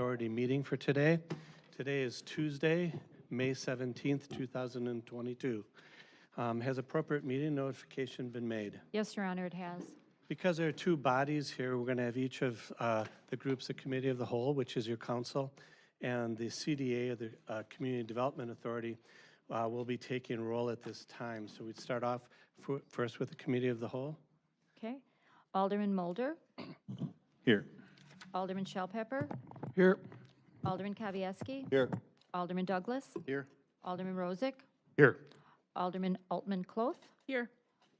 Authority meeting for today. Today is Tuesday, May 17th, 2022. Has appropriate meeting notification been made? Yes, Your Honor, it has. Because there are two bodies here, we're going to have each of the groups, the Committee of the Whole, which is your council, and the CDA, the Community Development Authority, will be taking a role at this time. So we'd start off first with the Committee of the Whole. Okay. Alderman Mulder, Here. Alderman Shellpepper, Here. Alderman Kavieski, Here. Alderman Douglas, Here. Alderman Rozak, Here. Alderman Altman-Kloth, Here.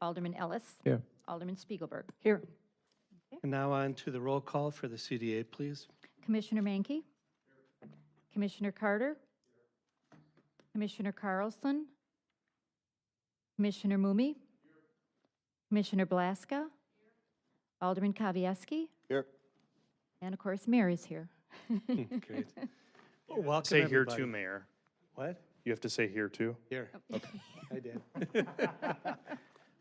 Alderman Ellis, Here. Alderman Spiegelberg. Here. And now on to the roll call for the CDA, please. Commissioner Mankey, Commissioner Carter, Commissioner Carlson, Commissioner Mumey, Commissioner Blaska, Alderman Kavieski, Here. and of course, Mayor is here. Great. Well, welcome, Say here everybody. too, Mayor. What? You have to say here too. Here. I did.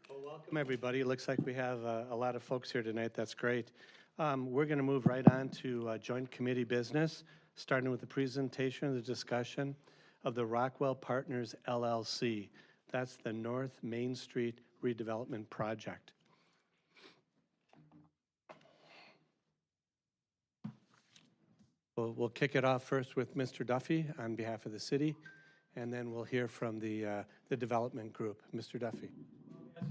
Well, welcome, everybody. It looks like we have a lot of folks here tonight. That's great. We're going to move right on to joint committee business, starting with the presentation and the discussion of the Rockwell Partners LLC. That's the North Main Street redevelopment project. We'll kick it off first with Mr. Duffy on behalf of the city, and then we'll hear from the development group. Mr. Duffy. As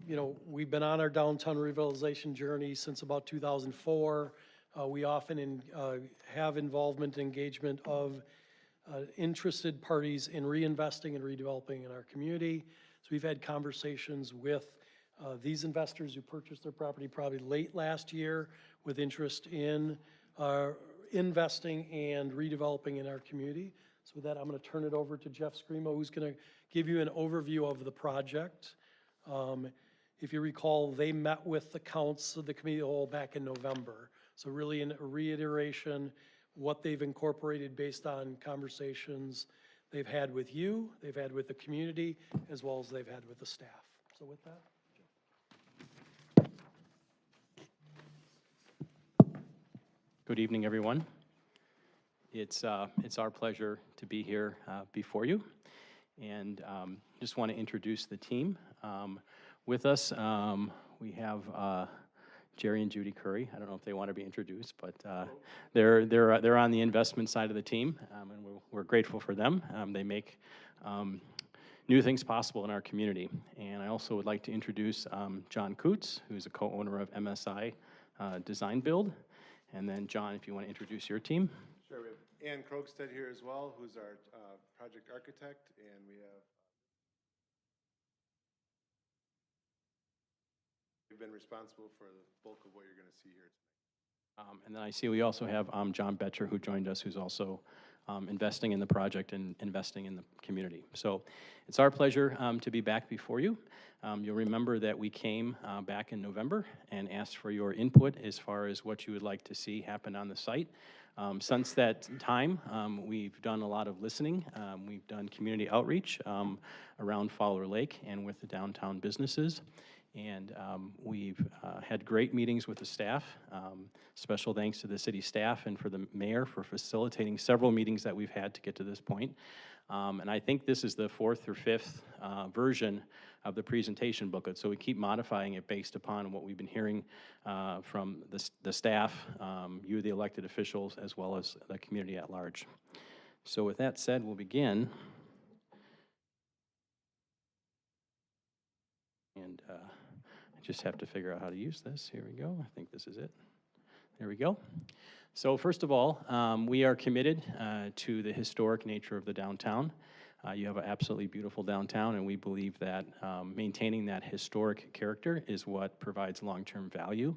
you know, we've been on our downtown revitalization journey since about 2004. We often have involvement and engagement of interested parties in reinvesting and redeveloping in our community. So we've had conversations with these investors who purchased their property probably late last year with interest in investing and redeveloping in our community. So with that, I'm going to turn it over to Jeff Screamo, who's going to give you an overview of the project. If you recall, they met with the council, the committee of the whole, back in November. So really a reiteration, what they've incorporated based on conversations they've had with you, they've had with the community, as well as they've had with the staff. So with that. Good evening, everyone. It's our pleasure to be here before you, and just want to introduce the team. With us, we have Jerry and Judy Curry. I don't know if they want to be introduced, but they're on the investment side of the team, and we're grateful for them. They make new things possible in our community. And I also would like to introduce John Coots, who's a co-owner of MSI Design Build. And then, John, if you want to introduce your team. Sure, we have Ann Krogstad here as well, who's our project architect, and we have we've been responsible for the bulk of what you're going to see here tonight. And then I see we also have John Betcher, who joined us, who's also investing in the project and investing in the community. So it's our pleasure to be back before you. You'll remember that we came back in November and asked for your input as far as what you would like to see happen on the site. Since that time, we've done a lot of listening. We've done community outreach around Fowler Lake and with the downtown businesses. And we've had great meetings with the staff. Special thanks to the city staff and for the mayor for facilitating several meetings that we've had to get to this point. And I think this is the fourth or fifth version of the presentation booklet, so we keep modifying it based upon what we've been hearing from the staff, you, the elected officials, as well as the community at large. So with that said, we'll begin. And I just have to figure out how to use this. Here we go. I think this is it. There we go. So first of all, we are committed to the historic nature of the downtown. You have an absolutely beautiful downtown, and we believe that maintaining that historic character is what provides long-term value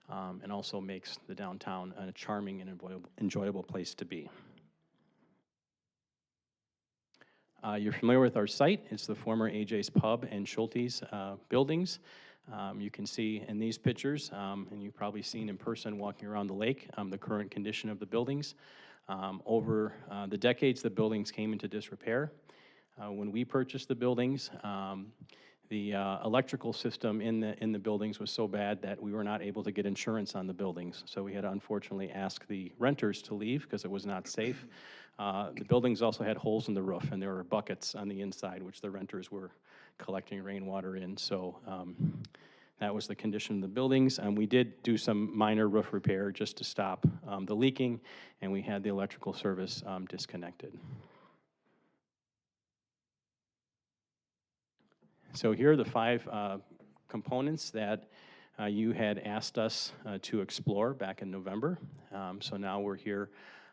and also makes the downtown a charming and enjoyable place to be. You're familiar with our site. It's the former AJ's Pub and Schulte's buildings. You can see in these pictures, and you've probably seen in person walking around the lake, the current condition of the buildings. Over the decades, the buildings came into disrepair. When we purchased the buildings, The electrical system in the buildings was so bad that we were not able to get insurance on the buildings. So we had to unfortunately ask the renters to leave because it was not safe. The buildings also had holes in the roof, and there were buckets on the inside, which the renters were collecting rainwater in. So that was the condition of the buildings. We did do some minor roof repair just to stop the leaking, and we had the electrical service disconnected. So here are the 5 components that you had asked us to explore back in November. So now we're here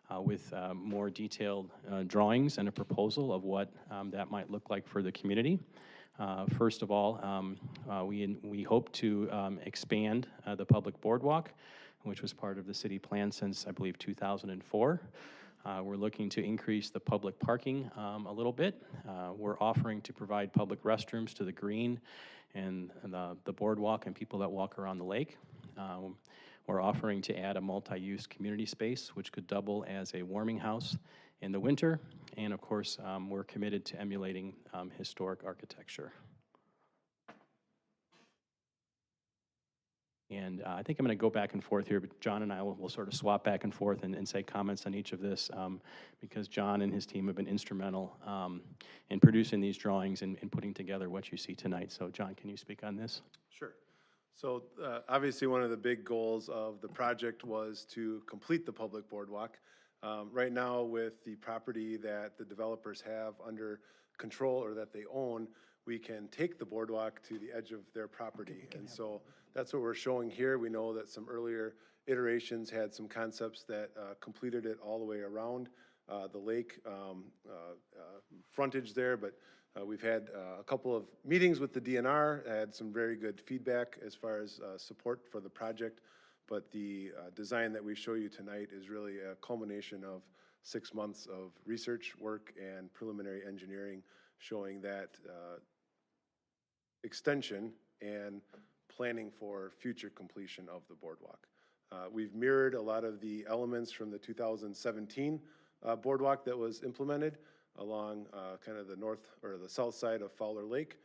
with more detailed drawings and a proposal of what that might look like for the community. First of all, we hope to expand the public boardwalk, which was part of the city plan since, I believe, 2004. We're looking to increase the public parking a little bit. We're offering to provide public restrooms to the green and the boardwalk and people that walk around the lake. We're offering to add a multi-use community space, which could double as a warming house in the winter. And of course, we're committed to emulating historic architecture. And I think I'm going to go back and forth here, but John and I will sort of swap back and forth and say comments on each of this because John and his team have been instrumental in producing these drawings and putting together what you see tonight. So John, can you speak on this? Sure. So obviously, one of the big goals of the project was to complete the public boardwalk. Right now, with the property that the developers have under control or that they own, we can take the boardwalk to the edge of their property. And so that's what we're showing here. We know that some earlier iterations had some concepts that completed it all the way around the lake frontage there, but we've had a couple of meetings with the DNR, had some very good feedback as far as support for the project, but the design that we show you tonight is really a culmination of 6 months of research work and preliminary engineering showing that extension and planning for future completion of the boardwalk. We've mirrored a lot of the elements from the 2017 boardwalk that was implemented along kind of the north or the south side of Fowler Lake.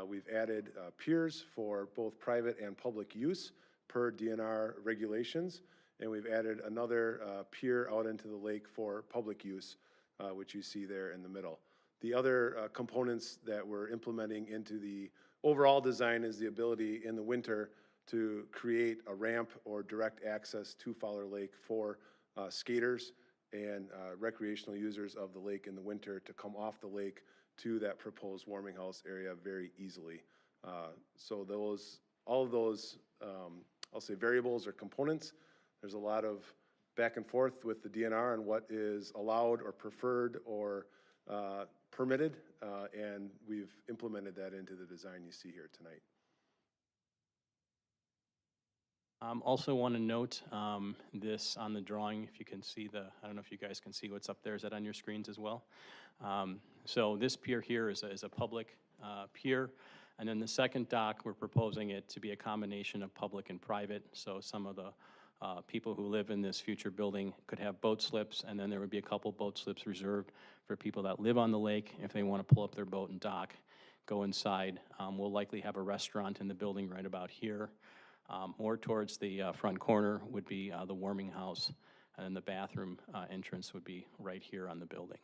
We've added piers for both private and public use per DNR regulations, and we've added another pier out into the lake for public use, which you see there in the middle. The other components that we're implementing into the overall design is the ability in the winter to create a ramp or direct access to Fowler Lake for skaters and recreational users of the lake in the winter to come off the lake to that proposed warming house area very easily. So all of those, I'll say variables or components, there's a lot of back and forth with the DNR on what is allowed or preferred or permitted, and we've implemented that into the design you see here tonight. Also want to note this on the drawing, if you can see I don't know if you guys can see what's up there. Is that on your screens as well? So this pier here is a public pier. And then the second dock, we're proposing it to be a combination of public and private. So some of the people who live in this future building could have boat slips, and then there would be a couple boat slips reserved for people that live on the lake. If they want to pull up their boat and dock, go inside. We'll likely have a restaurant in the building right about here. More towards the front corner would be the warming house, and then the bathroom entrance would be right here on the building.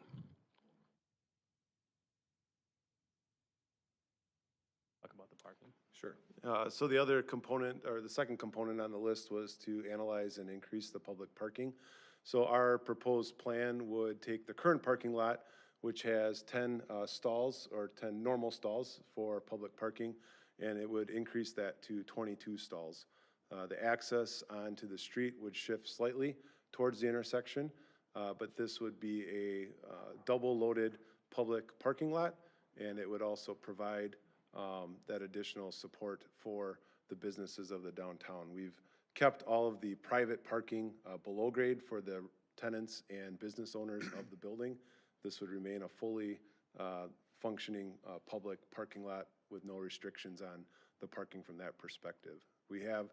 Talk about the parking. Sure. So the other component, or the second component on the list, was to analyze and increase the public parking. So our proposed plan would take the current parking lot, which has 10 stalls or 10 normal stalls for public parking, and it would increase that to 22 stalls. The access onto the street would shift slightly towards the intersection, but this would be a double-loaded public parking lot, and it would also provide that additional support for the businesses of the downtown. We've kept all of the private parking below grade for the tenants and business owners of the building. This would remain a fully functioning public parking lot with no restrictions on the parking from that perspective. We have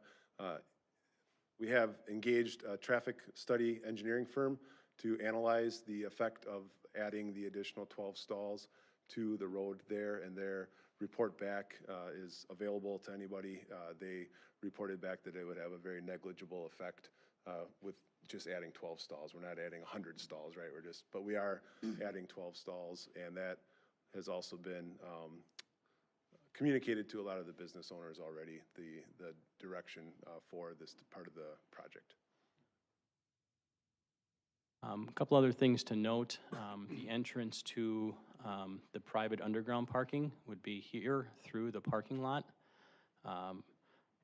engaged a traffic study engineering firm to analyze the effect of adding the additional 12 stalls to the road there, and their report back is available to anybody. They reported back that it would have a very negligible effect with just adding 12 stalls. We're not adding 100 stalls, right? But we are adding 12 stalls, and that has also been communicated to a lot of the business owners already, the direction for this part of the project. A couple other things to note. The entrance to the private underground parking would be here through the parking lot.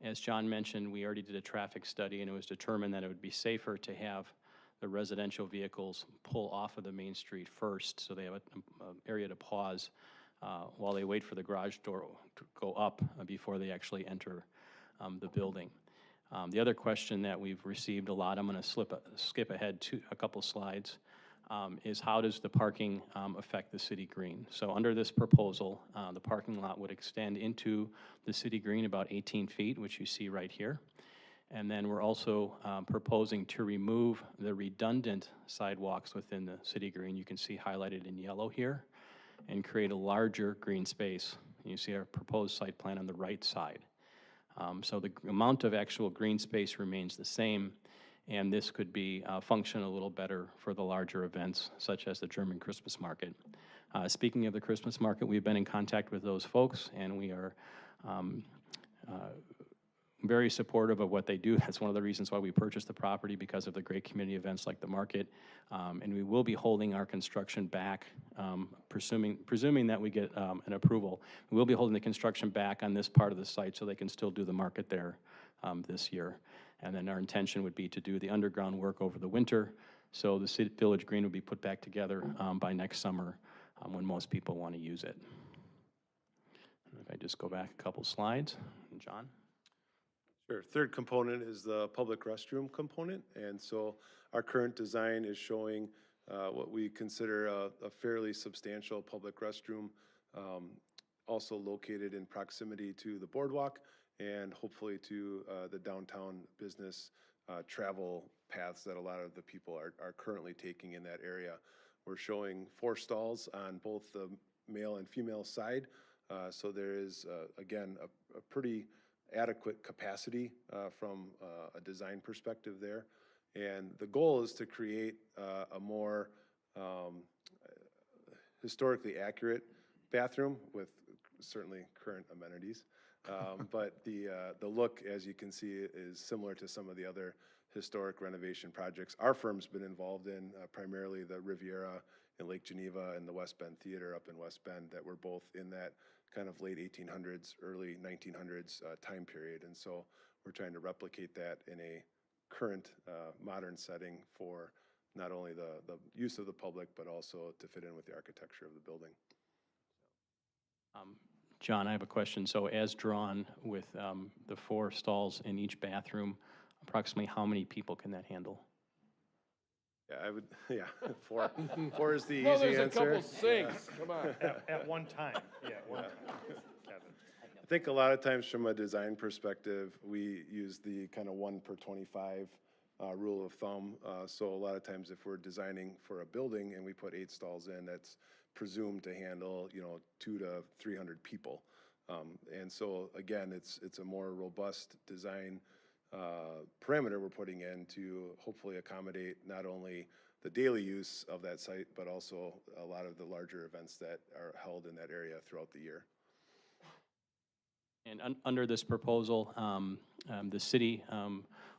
As John mentioned, we already did a traffic study, and it was determined that it would be safer to have the residential vehicles pull off of the main street first, so they have an area to pause while they wait for the garage door to go up before they actually enter the building. The other question that we've received a lot, I'm going to skip ahead to a couple slides, is how does the parking affect the city green? So under this proposal, the parking lot would extend into the city green about 18 feet, which you see right here. And then we're also proposing to remove the redundant sidewalks within the city green. You can see highlighted in yellow here, and create a larger green space. You see our proposed site plan on the right side. So the amount of actual green space remains the same, and this could be function a little better for the larger events, such as the German Christmas market. Speaking of the Christmas market, we've been in contact with those folks, and we are very supportive of what they do. That's one of the reasons why we purchased the property, because of the great community events like the market. And we will be holding our construction back, presuming that we get an approval. We will be holding the construction back on this part of the site so they can still do the market there this year. And then our intention would be to do the underground work over the winter, so the city, Village Green will be put back together by next summer when most people want to use it. If I just go back a couple slides, John? Sure. Third component is the public restroom component, and so our current design is showing what we consider a fairly substantial public restroom, also located in proximity to the boardwalk and hopefully to the downtown business travel paths that a lot of the people are currently taking in that area. We're showing 4 stalls on both the male and female side, so there is, again, a pretty adequate capacity from a design perspective there. And the goal is to create a more historically accurate bathroom with certainly current amenities. But the look, as you can see, is similar to some of the other historic renovation projects our firm's been involved in, primarily the Riviera in Lake Geneva and the West Bend Theater up in West Bend, that were both in that kind of late 1800s, early 1900s time period. And so we're trying to replicate that in a current modern setting for not only the use of the public, but also to fit in with the architecture of the building. John, I have a question. So as drawn with the 4 stalls in each bathroom, approximately how many people can that handle? Yeah, 4. 4 is the No, easy there's a answer. couple sinks, come on. At one time, one time, Kevin. I think a lot of times from a design perspective, we use the kind of 1 per 25 rule of thumb. So a lot of times if we're designing for a building and we put 8 stalls in, that's presumed to handle, 200 to 300 people. And so again, it's a more robust design parameter we're putting in to hopefully accommodate not only the daily use of that site, but also a lot of the larger events that are held in that area throughout the year. And under this proposal, the city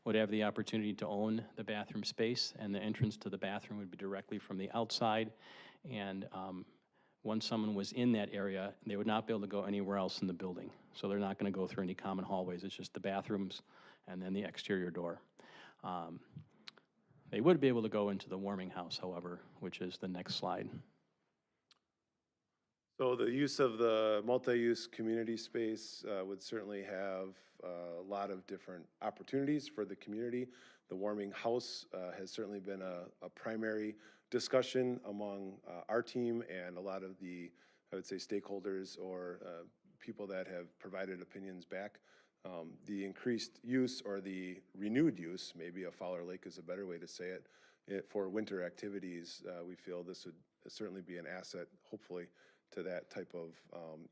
would have the opportunity to own the bathroom space, and the entrance to the bathroom would be directly from the outside. And once someone was in that area, they would not be able to go anywhere else in the building. So they're not going to go through any common hallways. It's just the bathrooms and then the exterior door. They would be able to go into the warming house, however, which is the next slide. So the use of the multi-use community space would certainly have a lot of different opportunities for the community. The warming house has certainly been a primary discussion among our team and a lot of the, I would say, stakeholders or people that have provided opinions back. The increased use or the renewed use, maybe a Fowler Lake is a better way to say it, for winter activities, we feel this would certainly be an asset, hopefully, to that type of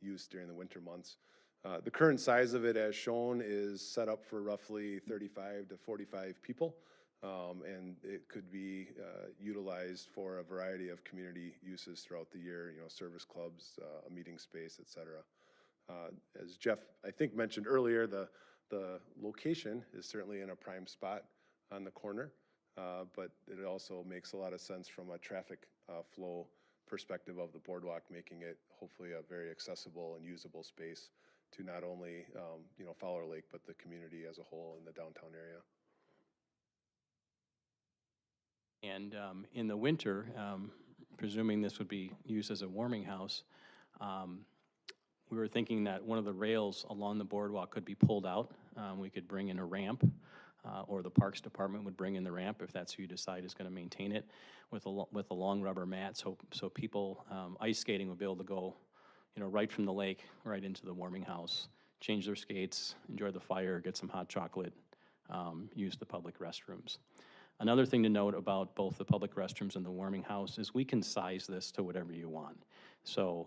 use during the winter months. The current size of it, as shown, is set up for roughly 35 to 45 people, and it could be utilized for a variety of community uses throughout the year, service clubs, a meeting space, et cetera. As Jeff, I think, mentioned earlier, the location is certainly in a prime spot on the corner, but it also makes a lot of sense from a traffic flow perspective of the boardwalk, making it hopefully a very accessible and usable space to not only, Fowler Lake, but the community as a whole in the downtown area. And in the winter, presuming this would be used as a warming house, we were thinking that one of the rails along the boardwalk could be pulled out. We could bring in a ramp, or the Parks Department would bring in the ramp if that's who you decide is going to maintain it, with a long rubber mat, so people ice skating would be able to go, right from the lake right into the warming house, change their skates, enjoy the fire, get some hot chocolate, use the public restrooms. Another thing to note about both the public restrooms and the warming house is we can size this to whatever you want. So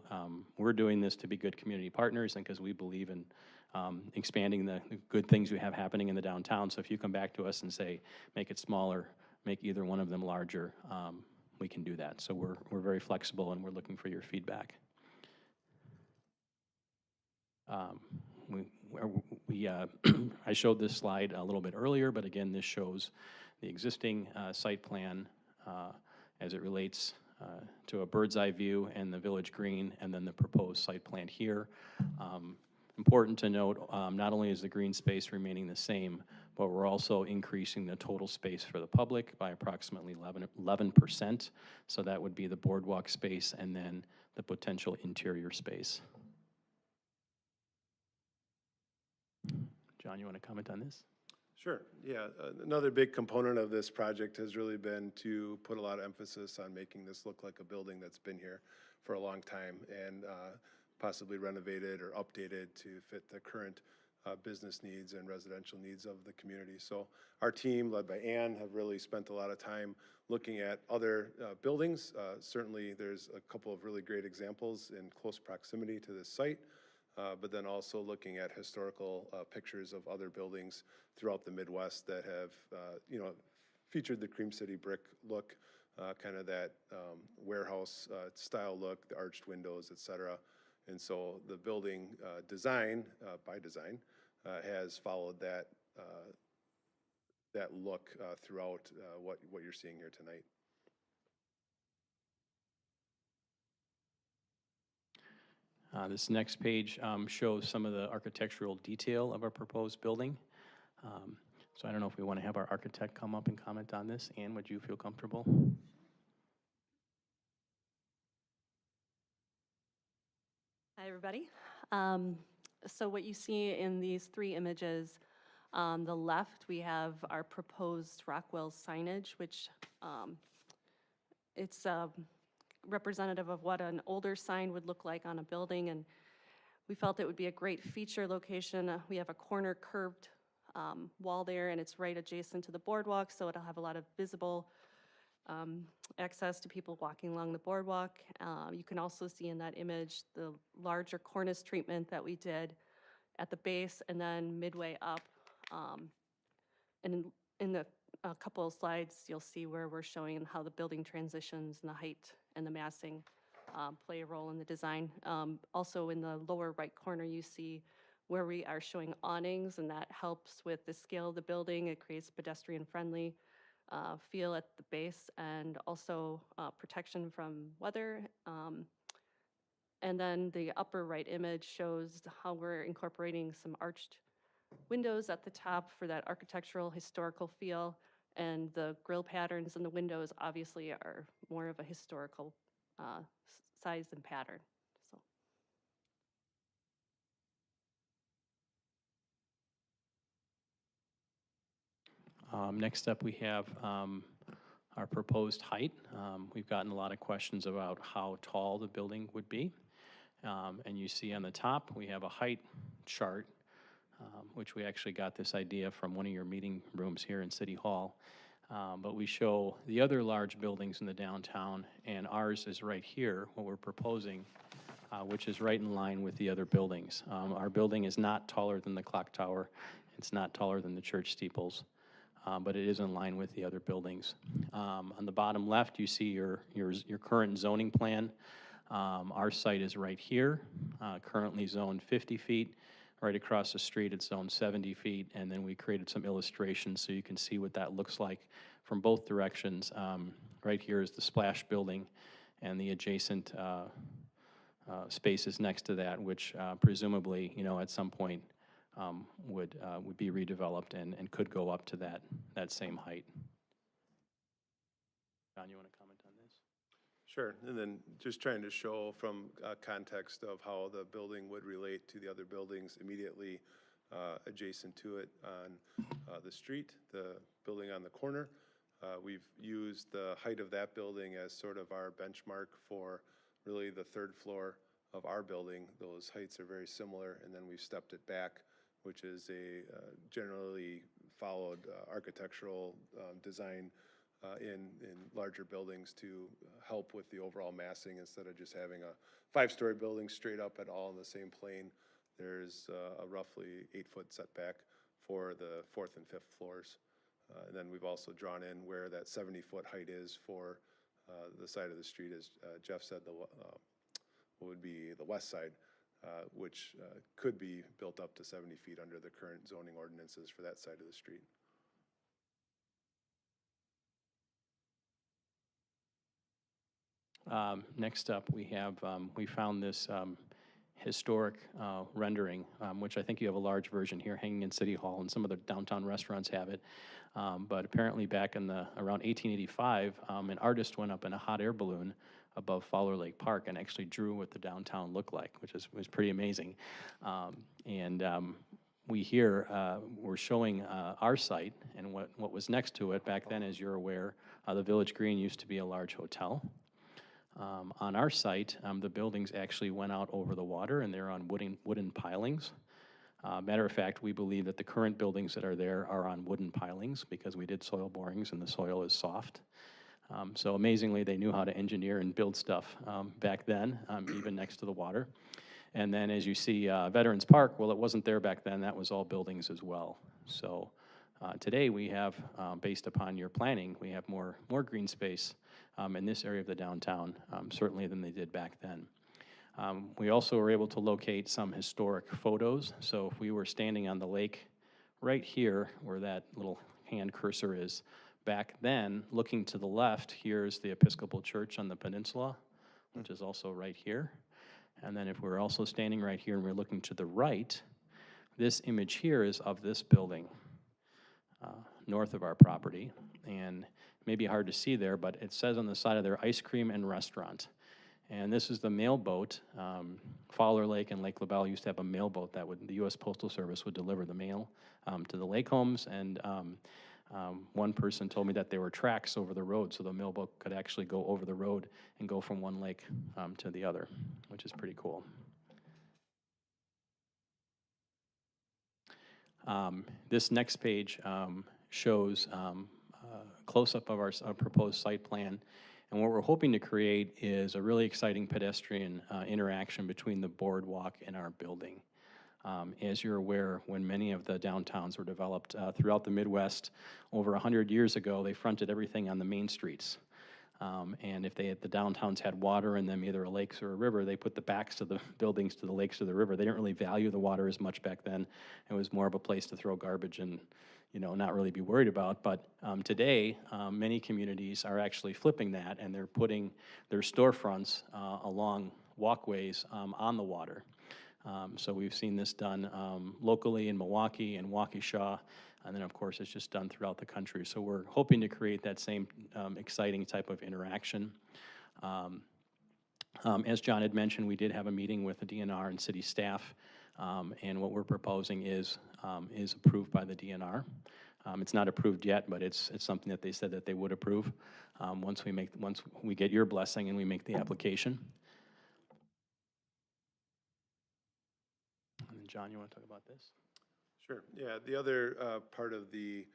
we're doing this to be good community partners and because we believe in expanding the good things we have happening in the downtown. So if you come back to us and say, make it smaller, make either one of them larger, we can do that. So we're very flexible and we're looking for your feedback. I showed this slide a little bit earlier, but again, this shows the existing site plan as it relates to a bird's eye view and the village green, and then the proposed site plan here. Important to note, not only is the green space remaining the same, but we're also increasing the total space for the public by approximately 11%. So that would be the boardwalk space and then the potential interior space. John, you want to comment on this? Sure, yeah. Another big component of this project has really been to put a lot of emphasis on making this look like a building that's been here for a long time and possibly renovated or updated to fit the current business needs and residential needs of the community. So our team, led by Ann, have really spent a lot of time looking at other buildings. Certainly there's a couple of really great examples in close proximity to this site. But then also looking at historical pictures of other buildings throughout the Midwest that have, featured the Cream City brick look, kind of that warehouse style look, the arched windows, et cetera. And so the building design, by design, has followed that look throughout what you're seeing here tonight. This next page shows some of the architectural detail of our proposed building. So I don't know if we want to have our architect come up and comment on this. Ann, would you feel comfortable? Hi, everybody. So what you see in these three images, on the left, we have our proposed Rockwell signage, which it's representative of what an older sign would look like on a building, and we felt it would be a great feature location. We have a corner curved wall there, and it's right adjacent to the boardwalk, so it'll have a lot of visible access to people walking along the boardwalk. You can also see in that image the larger cornice treatment that we did at the base and then midway up. And in a couple of slides, you'll see where we're showing how the building transitions and the height and the massing play a role in the design. Also in the lower right corner, you see where we are showing awnings, and that helps with the scale of the building. It creates pedestrian-friendly feel at the base, and also protection from weather. And then the upper right image shows how we're incorporating some arched windows at the top for that architectural historical feel, and the grille patterns in the windows obviously are more of a historical size and pattern. Next up, we have our proposed height. We've gotten a lot of questions about how tall the building would be. And you see on the top, we have a height chart, which we actually got this idea from one of your meeting rooms here in City Hall. But we show the other large buildings in the downtown, and ours is right here. What we're proposing which is right in line with the other buildings. Our building is not taller than the clock tower. It's not taller than the church steeples, but it is in line with the other buildings. On the bottom left, you see your current zoning plan. Our site is right here, currently zoned 50 feet. Right across the street, it's zoned 70 feet, and then we created some illustrations so you can see what that looks like from both directions. Right here is the splash building, and the adjacent spaces next to that, which presumably, at some point would be redeveloped and could go up to that same height. John, you want to comment on this? Sure, and then just trying to show from context of how the building would relate to the other buildings immediately adjacent to it on the street, the building on the corner. We've used the height of that building as sort of our benchmark for really the third floor of our building. Those heights are very similar, and then we've stepped it back, which is a generally followed architectural design in larger buildings to help with the overall massing instead of just having a 5-story building straight up at all in the same plane. There's a roughly 8-foot setback for the 4th and 5th floors. And then we've also drawn in where that 70-foot height is for the side of the street, as Jeff said, would be the west side, which could be built up to 70 feet under the current zoning ordinances for that side of the street. Next up, we found this historic rendering, which I think you have a large version here hanging in City Hall, and some of the downtown restaurants have it. But apparently back in around 1885, an artist went up in a hot air balloon above Fowler Lake Park and actually drew what the downtown looked like, which was pretty amazing. We're showing our site and what was next to it. Back then, as you're aware, the Village Green used to be a large hotel. On our site, the buildings actually went out over the water, and they're on wooden pilings. Matter of fact, we believe that the current buildings that are there are on wooden pilings because we did soil borings and the soil is soft. So amazingly, they knew how to engineer and build stuff back then, even next to the water. And then as you see Veterans Park, well, it wasn't there back then. That was all buildings as well. So today we have, based upon your planning, we have more green space in this area of the downtown, certainly than they did back then. We also were able to locate some historic photos. So if we were standing on the lake right here, where that little hand cursor is, back then, looking to the left, here's the Episcopal Church on the peninsula, which is also right here. And then if we're also standing right here and we're looking to the right, this image here is of this building north of our property. And maybe hard to see there, but it says on the side of there, ice cream and restaurant. And this is the mail boat. Fowler Lake and Lake LaBelle used to have a mail boat that the U.S. Postal Service would deliver the mail to the lake homes. And one person told me that there were tracks over the road, so the mail boat could actually go over the road and go from one lake to the other, which is pretty cool. This next page shows a close-up of our proposed site plan. And what we're hoping to create is a really exciting pedestrian interaction between the boardwalk and our building. As you're aware, when many of the downtowns were developed throughout the Midwest over 100 years ago, they fronted everything on the main streets. And if the downtowns had water in them, either a lake or a river, they put the backs of the buildings to the lakes or the river. They didn't really value the water as much back then. It was more of a place to throw garbage and not really be worried about. But today, many communities are actually flipping that, and they're putting their storefronts along walkways on the water. So we've seen this done locally in Milwaukee and Waukesha, and then of course it's just done throughout the country. So we're hoping to create that same exciting type of interaction. As John had mentioned, we did have a meeting with the DNR and city staff, and what we're proposing is approved by the DNR. It's not approved yet, but it's something that they said that they would approve once we get your blessing and we make the application. And then John, you want to talk about this? Sure. Yeah, the other part of the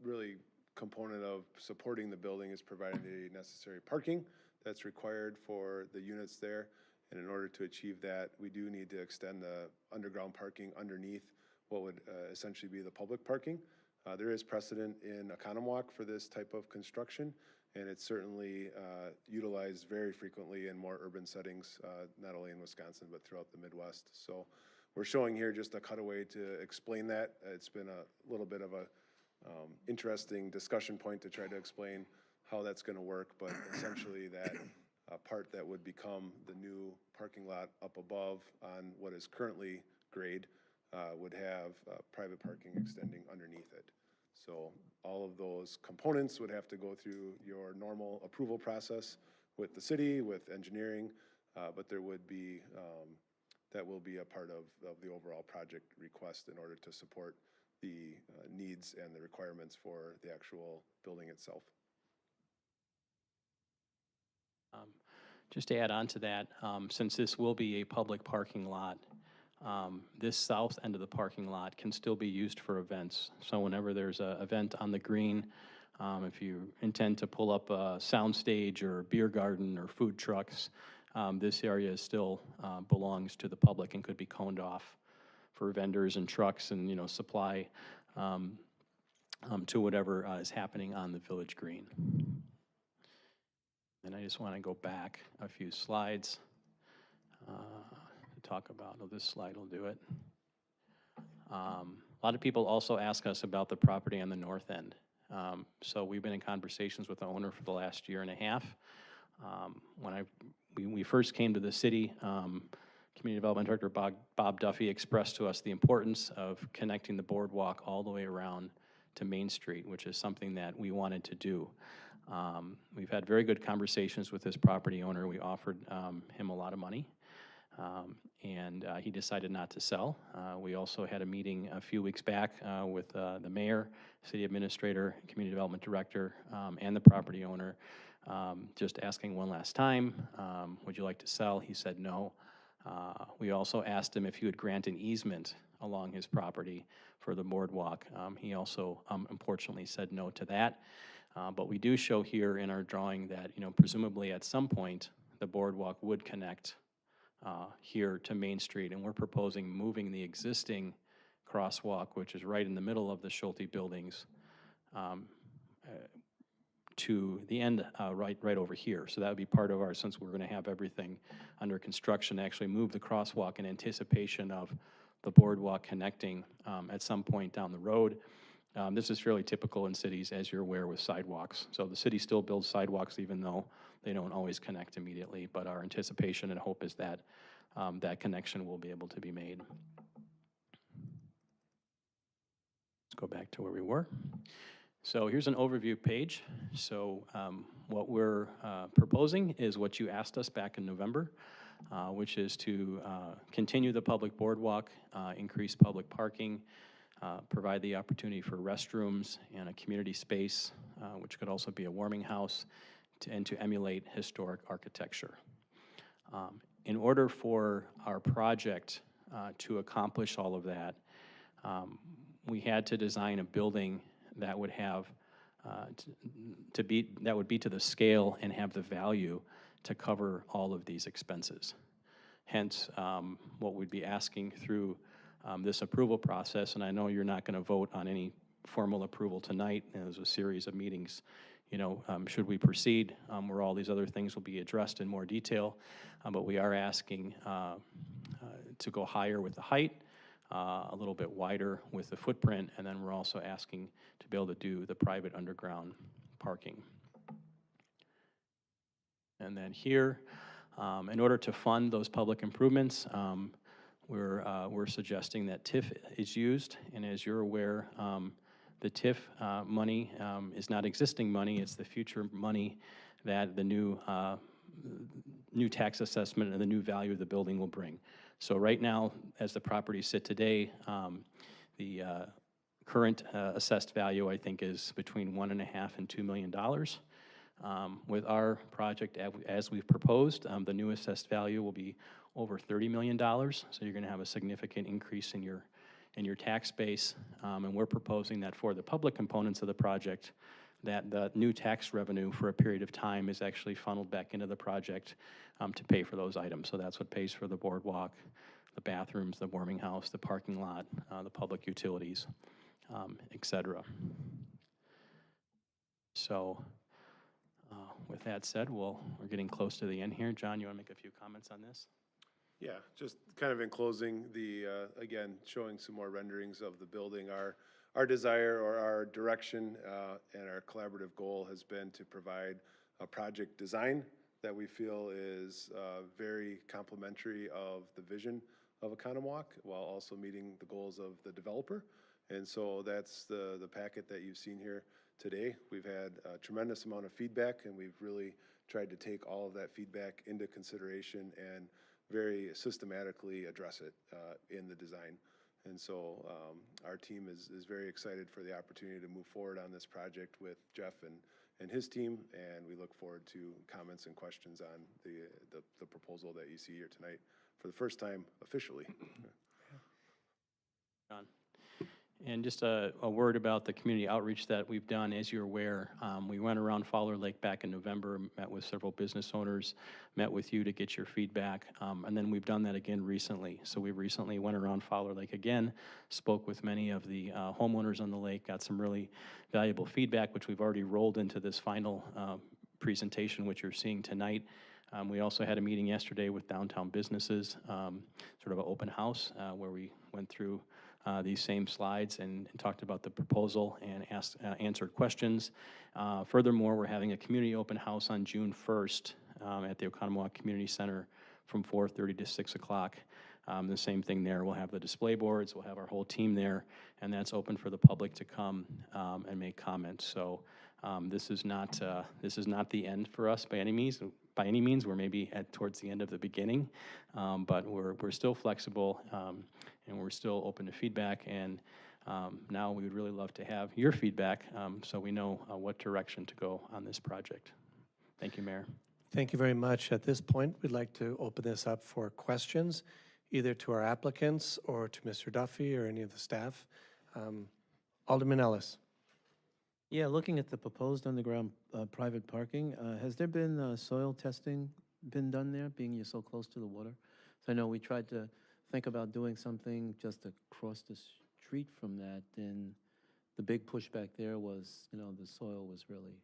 really component of supporting the building is providing the necessary parking that's required for the units there. And in order to achieve that, we do need to extend the underground parking underneath what would essentially be the public parking. There is precedent in Economwalk for this type of construction, and it's certainly utilized very frequently in more urban settings, not only in Wisconsin, but throughout the Midwest. So we're showing here just a cutaway to explain that. It's been a little bit of a interesting discussion point to try to explain how that's going to work, but essentially that part that would become the new parking lot up above on what is currently grade would have private parking extending underneath it. So all of those components would have to go through your normal approval process with the city, with engineering, but there would be, that will be a part of the overall project request in order to support the needs and the requirements for the actual building itself. Just to add on to that, since this will be a public parking lot, this south end of the parking lot can still be used for events. So whenever there's an event on the green, if you intend to pull up a sound stage or beer garden or food trucks, this area still belongs to the public and could be coned off for vendors and trucks and, you know, supply to whatever is happening on the village green. And I just want to go back a few slides to talk about, oh, this slide will do it. A lot of people also ask us about the property on the north end. So we've been in conversations with the owner for the last year and a half. When we first came to the city, Community Development Director Bob Duffy expressed to us the importance of connecting the boardwalk all the way around to Main Street, which is something that we wanted to do. We've had very good conversations with this property owner. We offered him a lot of money, and he decided not to sell. We also had a meeting a few weeks back with the mayor, city administrator, community development director, and the property owner, just asking one last time, would you like to sell? He said no. We also asked him if he would grant an easement along his property for the boardwalk. He also unfortunately said no to that. But we do show here in our drawing that, you know, presumably at some point the boardwalk would connect here to Main Street, and we're proposing moving the existing crosswalk, which is right in the middle of the Schulte buildings, to the end right over here. So that would be part of our, since we're going to have everything under construction, actually move the crosswalk in anticipation of the boardwalk connecting at some point down the road. This is fairly typical in cities, as you're aware, with sidewalks. So the city still builds sidewalks even though they don't always connect immediately, but our anticipation and hope is that that connection will be able to be made. Let's go back to where we were. So here's an overview page. So what we're proposing is what you asked us back in November, which is to continue the public boardwalk, increase public parking, provide the opportunity for restrooms and a community space, which could also be a warming house, and to emulate historic architecture. In order for our project to accomplish all of that, we had to design a building that would have that would be to the scale and have the value to cover all of these expenses. Hence, what we'd be asking through this approval process, and I know you're not going to vote on any formal approval tonight. There's a series of meetings, you know, should we proceed, where all these other things will be addressed in more detail, but we are asking to go higher with the height, a little bit wider with the footprint, and then we're also asking to be able to do the private underground parking. And then here, in order to fund those public improvements, we're suggesting that TIF is used, and as you're aware, the TIF money is not existing money, it's the future money that the new tax assessment and the new value of the building will bring. So right now, as the properties sit today, the current assessed value, I think, is between $1.5 and $2 million. With our project, as we've proposed, the new assessed value will be over $30 million, so you're going to have a significant increase in your tax base, and we're proposing that for the public components of the project, that the new tax revenue for a period of time is actually funneled back into the project to pay for those items. So that's what pays for the boardwalk, the bathrooms, the warming house, the parking lot, the public utilities, et cetera. So with that said, we're getting close to the end here. John, you want to make a few comments on this? Yeah, just kind of in closing, again, showing some more renderings of the building. Our desire or our direction and our collaborative goal has been to provide a project design that we feel is very complementary of the vision of Economwalk while also meeting the goals of the developer. And so that's the packet that you've seen here today. We've had a tremendous amount of feedback, and we've really tried to take all of that feedback into consideration and very systematically address it in the design. And so our team is very excited for the opportunity to move forward on this project with Jeff and his team, and we look forward to comments and questions on the proposal that you see here tonight for the first time officially. John. And just a word about the community outreach that we've done. As you're aware, we went around Fowler Lake back in November, met with several business owners, met with you to get your feedback, and then we've done that again recently. So we recently went around Fowler Lake again, spoke with many of the homeowners on the lake, got some really valuable feedback, which we've already rolled into this final presentation, which you're seeing tonight. We also had a meeting yesterday with downtown businesses, sort of an open house, where we went through these same slides and talked about the proposal and answered questions. Furthermore, we're having a community open house on June 1st at the Oconomowoc Community Center from 4:30 to 6 o'clock. The same thing there. We'll have the display boards. We'll have our whole team there, and that's open for the public to come and make comments. So this is not the end for us by any means. We're maybe towards the end of the beginning, but we're still flexible and we're still open to feedback. And now we would really love to have your feedback so we know what direction to go on this project. Thank you, Mayor. Thank you very much. At this point, we'd like to open this up for questions, either to our applicants or to Mr. Duffy or any of the staff. Alderman Ellis. Yeah, looking at the proposed underground private parking, has there been soil testing been done there, being you're so close to the water? So I know we tried to think about doing something just across the street from that, and the big pushback there was, the soil was really...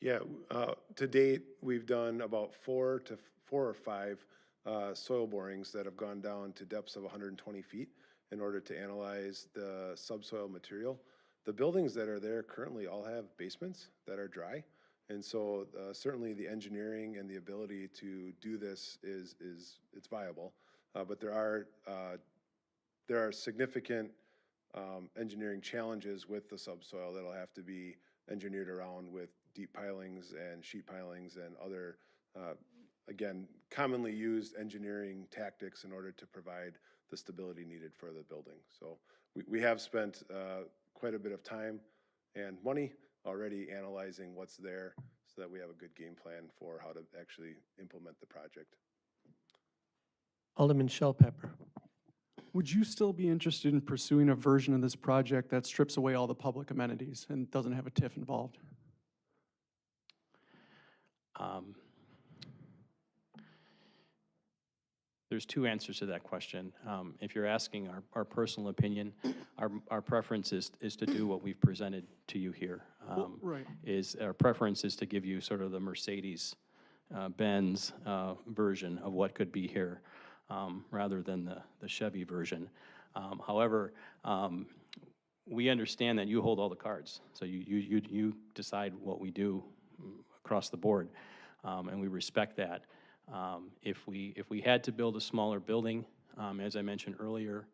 Yeah, to date, we've done about 4 or 5 soil borings that have gone down to depths of 120 feet in order to analyze the subsoil material. The buildings that are there currently all have basements that are dry, and so certainly the engineering and the ability to do this it's viable, but there are significant engineering challenges with the subsoil that'll have to be engineered around with deep pilings and sheet pilings and other again commonly used engineering tactics in order to provide the stability needed for the building. So we have spent quite a bit of time and money already analyzing what's there so that we have a good game plan for how to actually implement the project. Alderman Shellpepper. Would you still be interested in pursuing a version of this project that strips away all the public amenities and doesn't have a TIF involved? There's 2 answers to that question. If you're asking our personal opinion, our preference is to do what we've presented to you here. Right. Our preference is to give you sort of the Mercedes Benz version of what could be here rather than the Chevy version. However, we understand that you hold all the cards. So you decide what we do across the board, and we respect that. If we had to build a smaller building, as I mentioned earlier,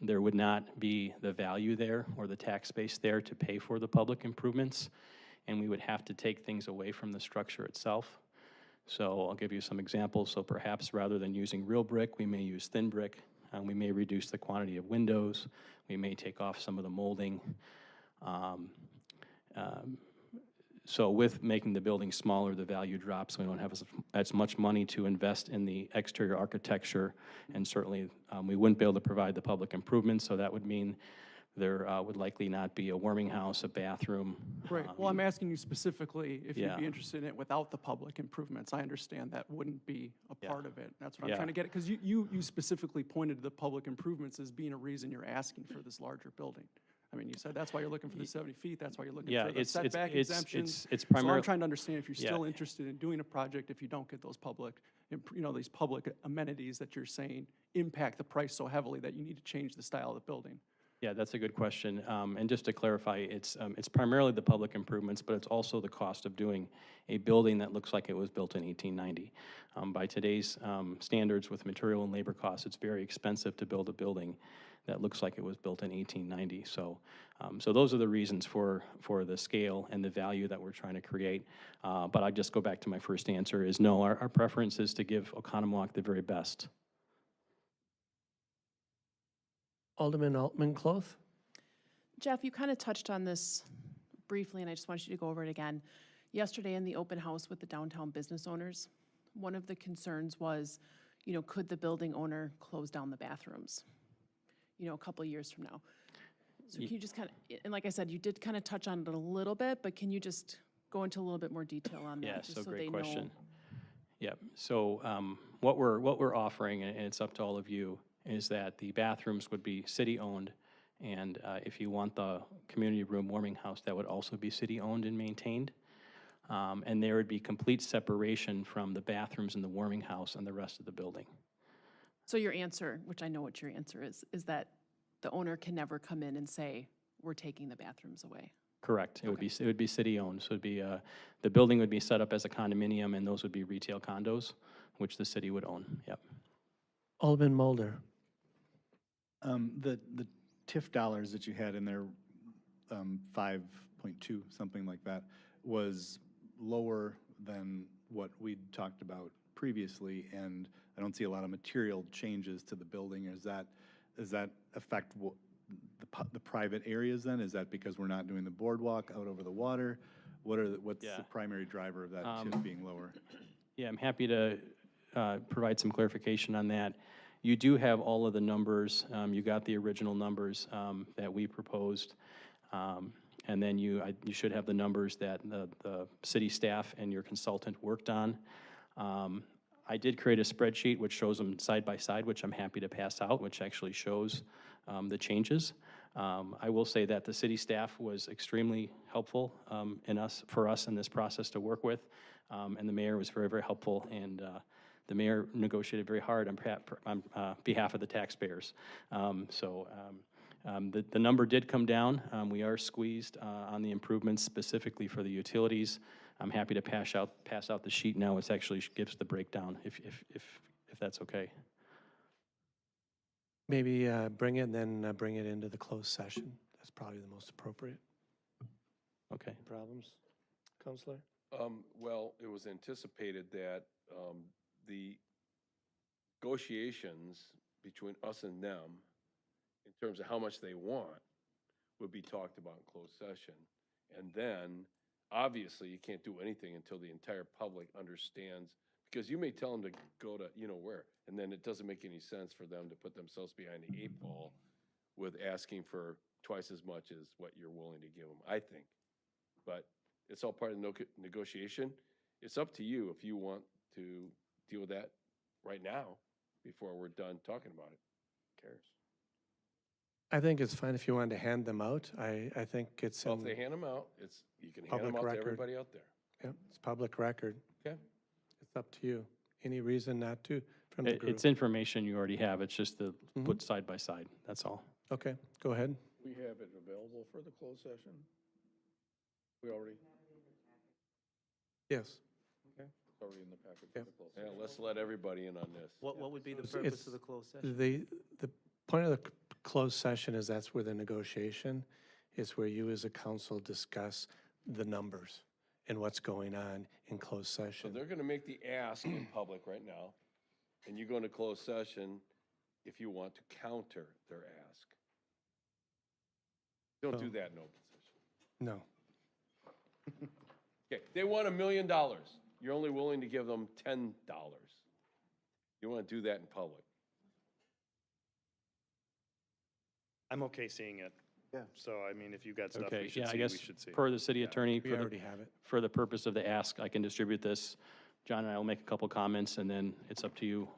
there would not be the value there or the tax base there to pay for the public improvements, and we would have to take things away from the structure itself. So I'll give you some examples. So perhaps rather than using real brick, we may use thin brick. We may reduce the quantity of windows. We may take off some of the molding. So with making the building smaller, the value drops. We don't have as much money to invest in the exterior architecture, and certainly we wouldn't be able to provide the public improvements, so that would mean There would likely not be a warming house, a bathroom. Right, well, I'm asking you specifically if you'd be Yeah. interested in it without the public improvements. I understand that wouldn't be a Yeah. part of it. That's what I'm Yeah. trying to get, because you specifically pointed to the public improvements as being a reason you're asking for this larger building. I mean, you said that's why you're looking for the 70 feet, that's why you're looking Yeah, for the it's setback exemptions. it's So I'm primarily. trying to understand if you're Yeah. still interested in doing a project if you don't get those public, these public amenities that you're saying impact the price so heavily that you need to change the style of the building. Yeah, that's a good question. And just to clarify, it's primarily the public improvements, but it's also the cost of doing a building that looks like it was built in 1890. By today's standards with material and labor costs, it's very expensive to build a building that looks like it was built in 1890. So those are the reasons for the scale and the value that we're trying to create. But I just go back to my first answer is no, our preference is to give Oconomowoc the very best. Alderman Altman-Cloth? Jeff, you kind of touched on this briefly, and I just want you to go over it again. Yesterday in the open house with the downtown business owners, one of the concerns was, could the building owner close down the bathrooms, a couple of years from now? So can you just kind of, and like I said, you did kind of touch on it a little bit, but can you just go into a little bit more detail on that? Yeah, just so they great know? question. Yep, so what we're offering, and it's up to all of you, is that the bathrooms would be city-owned, and if you want the community room warming house, that would also be city-owned and maintained. And there would be complete separation from the bathrooms and the warming house and the rest of the building. So your answer, which I know what your answer is that the owner can never come in and say, we're taking the bathrooms away? Correct. It would be city-owned, so it'd be, the building would be set up as a condominium, and those would be retail condos, which the city would own, yep. Alderman Mulder? The TIF dollars that you had in there, 5.2, something like that, was lower than what we'd talked about previously, and I don't see a lot of material changes to the building. Does that affect the private areas then? Is that because we're not doing the boardwalk out over the water? What's Yeah. the primary driver of that TIF being lower? Yeah, I'm happy to provide some clarification on that. You do have all of the numbers. You got the original numbers that we proposed. And then you should have the numbers that the city staff and your consultant worked on. I did create a spreadsheet which shows them side by side, which I'm happy to pass out, which actually shows the changes. I will say that the city staff was extremely helpful for us in this process to work with, and the mayor was very, very helpful, and the mayor negotiated very hard on behalf of the taxpayers. The number did come down. We are squeezed on the improvements specifically for the utilities. I'm happy to pass out the sheet now. It actually gives the breakdown, if that's okay. Maybe bring it and then bring it into the closed session. That's probably the most appropriate. Okay. Problems, Counselor? Well, it was anticipated that the negotiations between us and them, in terms of how much they want, would be talked about in closed session. And then, obviously, you can't do anything until the entire public understands, because you may tell them to go to where, and then it doesn't make any sense for them to put themselves behind the 8 ball with asking for twice as much as what you're willing to give them, I think. But it's all part of the negotiation. It's up to you if you want to deal with that right now before we're done talking about it. Who cares? I think it's fine if you wanted to hand them out. I think it's Well, if in they hand them out, you can hand them public out to record. everybody out there. Yeah, it's public record. Okay. It's up to you. Any reason not to from the group? It's information you already have. It's just the put side by side. That's all. Okay, go ahead. We have it available for the closed session? We already, Yes. it's already in the packet for Yep. the closed Yeah, session. let's let everybody in on this. What would be the It's- purpose of the closed session? The point of the closed session is that's where the negotiation is, where you as a council discuss the numbers and what's going on in closed So session. they're gonna make the ask in public right now, and you go into closed session if you want to counter their ask. Don't do that in open session. No. Okay, they want $1 million. You're only willing to give them $10. You wanna do that in public. I'm okay seeing it So, I mean, if you got stuff Okay, we should yeah, I see, we guess should see. per the city attorney, We already have it. for the purpose of the ask, I can distribute this. John and I will make a couple comments, and then it's up to you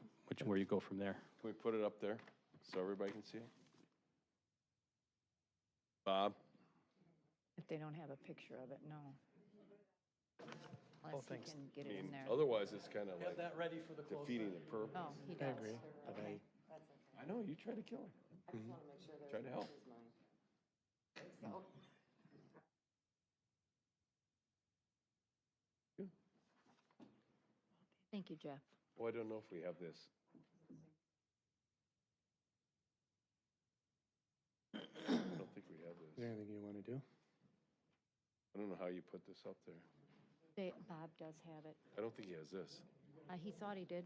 where you go from there. Can we put it up there so everybody can see it? Bob? If they don't have a picture of it, no. Unless you can get I it in mean, there. otherwise it's kind of Have like that ready for the closed defeating the purpose. Oh, he I does. agree, but Okay. I know, you try to kill him. Try to help. Thank you, Jeff. Oh, I don't know if we have this. I don't think we have Is this. there anything you want to do? I don't know how you put this up there. Bob does have it. I don't think he has this. He thought he did.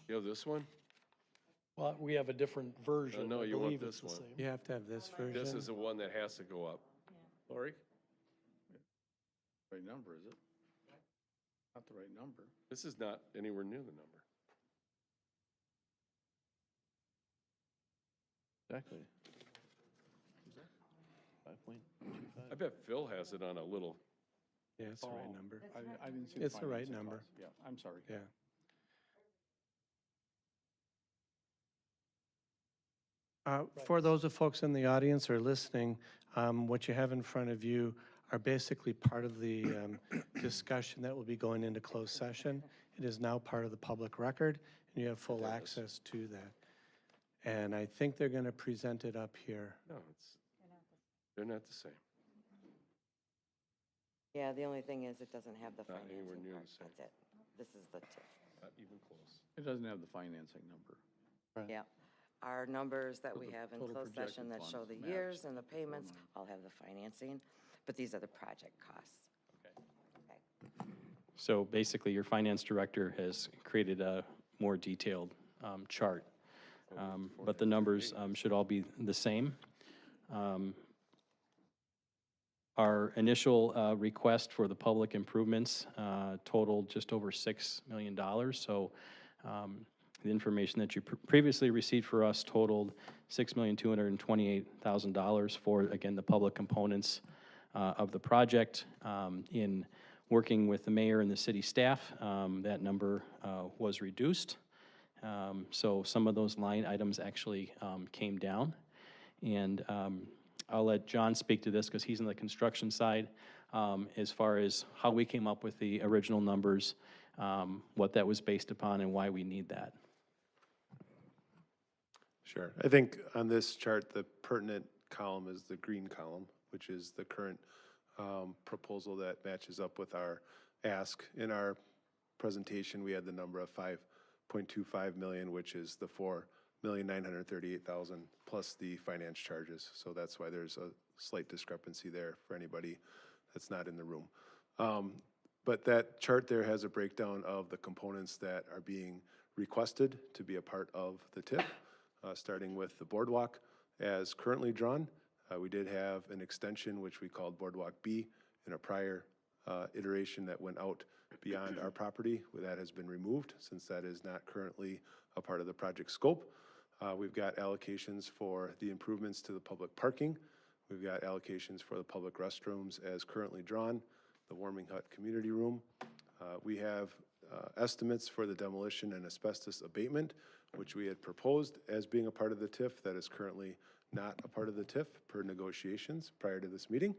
You have this one? Well, we have a different version. no, I you want believe it's this the one. same. You have to have this version. This is the one that has to go up. Lori? Right number, is it? Not the right number. This is not anywhere near the number. Exactly. I bet Phil has it on a little, Yeah, it's the right number. I didn't see the It's the right financing number. cost. Yeah, I'm sorry. Yeah. For those of folks in the audience or listening, what you have in front of you are basically part of the discussion that will be going into closed session. It is now part of the public record, and you have full access to that. And I think they're going to present it up here. no, they're not the same. Yeah, the only thing is it doesn't have the Not anywhere financing near part. the same. That's it. This is the TIF. Not even close. It doesn't have the financing number. Yeah. Our numbers that So we the have in total closed session projected that show funds the match years and the the total payments amount. all have the financing, but these are the project costs. So basically, your finance director has created a more detailed chart. But the numbers should all be the same. Our initial request for the public improvements totaled just over $6 million. So the information that you previously received for us totaled $6,228,000 for, again, the public components of the project. In working with the mayor and the city staff, that number was reduced. So some of those line items actually came down. And I'll let John speak to this because he's in the construction side as far as how we came up with the original numbers, what that was based upon, and why we need that. Sure. I think on this chart, the pertinent column is the green column, which is the current proposal that matches up with our ask. In our presentation, we had the number of 5.25 million, which is the 4,938,000 plus the finance charges. So that's why there's a slight discrepancy there for anybody that's not in the room. But that chart there has a breakdown of the components that are being requested to be a part of the TIF, starting with the boardwalk as currently drawn. We did have an extension, which we called Boardwalk B, in a prior iteration that went out beyond our property. That has been removed since that is not currently a part of the project scope. We've got allocations for the improvements to the public parking. We've got allocations for the public restrooms as currently drawn, the warming hut community room. We have estimates for the demolition and asbestos abatement, which we had proposed as being a part of the TIF that is currently not a part of the TIF per negotiations prior to this meeting.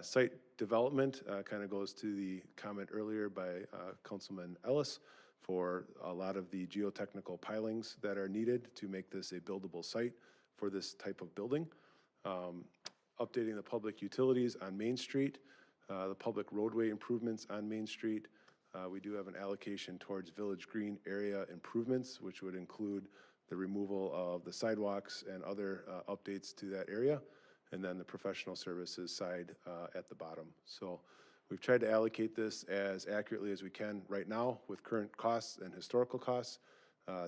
Site development kind of goes to the comment earlier by Councilman Ellis for a lot of the geotechnical pilings that are needed to make this a buildable site for this type of building. Updating the public utilities on Main Street, the public roadway improvements on Main Street. We do have an allocation towards Village Green area improvements, which would include the removal of the sidewalks and other updates to that area, and then the professional services side at the bottom. So we've tried to allocate this as accurately as we can right now with current costs and historical costs.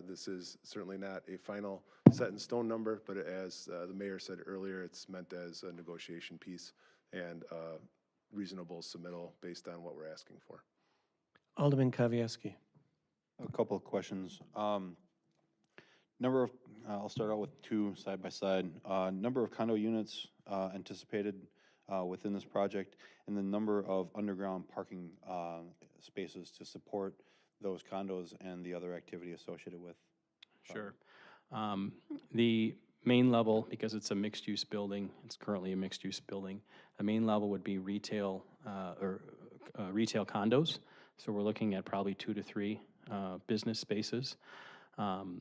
This is certainly not a final set in stone number, but as the mayor said earlier, it's meant as a negotiation piece and reasonable submittal based on what we're asking for. Alderman Kavieski. A couple of questions. I'll start out with two side by side. Number of condo units anticipated within this project, and the number of underground parking spaces to support those condos and the other activity associated with. Sure. The main level, because it's a mixed-use building, it's currently a mixed-use building, the main level would be retail retail condos. So we're looking at probably 2 to 3 business spaces. I'm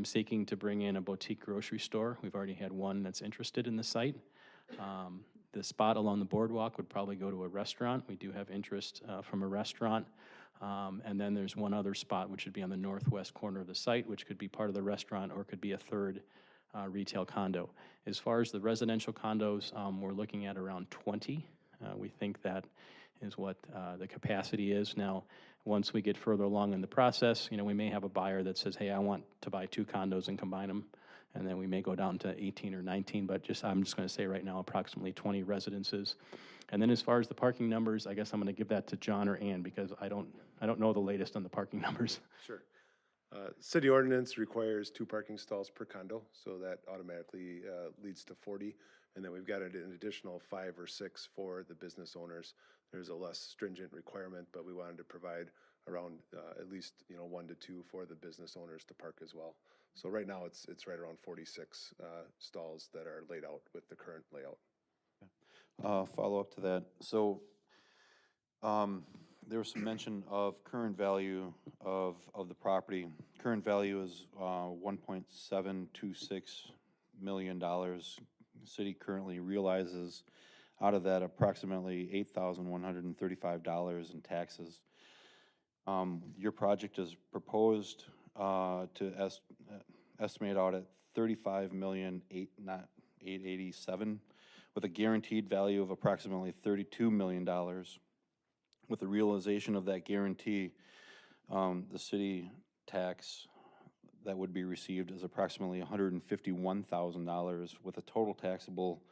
seeking to bring in a boutique grocery store. We've already had one that's interested in the site. The spot along the boardwalk would probably go to a restaurant. We do have interest from a restaurant. And then there's one other spot, which would be on the northwest corner of the site, which could be part of the restaurant or could be a third retail condo. As far as the residential condos, we're looking at around 20. We think that is what the capacity is. Now, once we get further along in the process, we may have a buyer that says, hey, I want to buy 2 condos and combine them. And then we may go down to 18 or 19, but I'm just going to say right now approximately 20 residences. And then as far as the parking numbers, I guess I'm going to give that to John or Ann because I don't know the latest on the parking numbers. Sure. City ordinance requires 2 parking stalls per condo, so that automatically leads to 40. And then we've got an additional 5 or 6 for the business owners. There's a less stringent requirement, but we wanted to provide around at least 1 to 2 for the business owners to park as well. So right now it's right around 46 stalls that are laid out with the current layout. Follow up to that. So there was some mention of current value of the property. Current value is $1.726 million. The city currently realizes out of that approximately $8,135 in taxes. Your project is proposed to estimate out at $35,887,000 with a guaranteed value of approximately $32 million. With the realization of that guarantee, the city tax that would be received is approximately $151,000 with a total taxable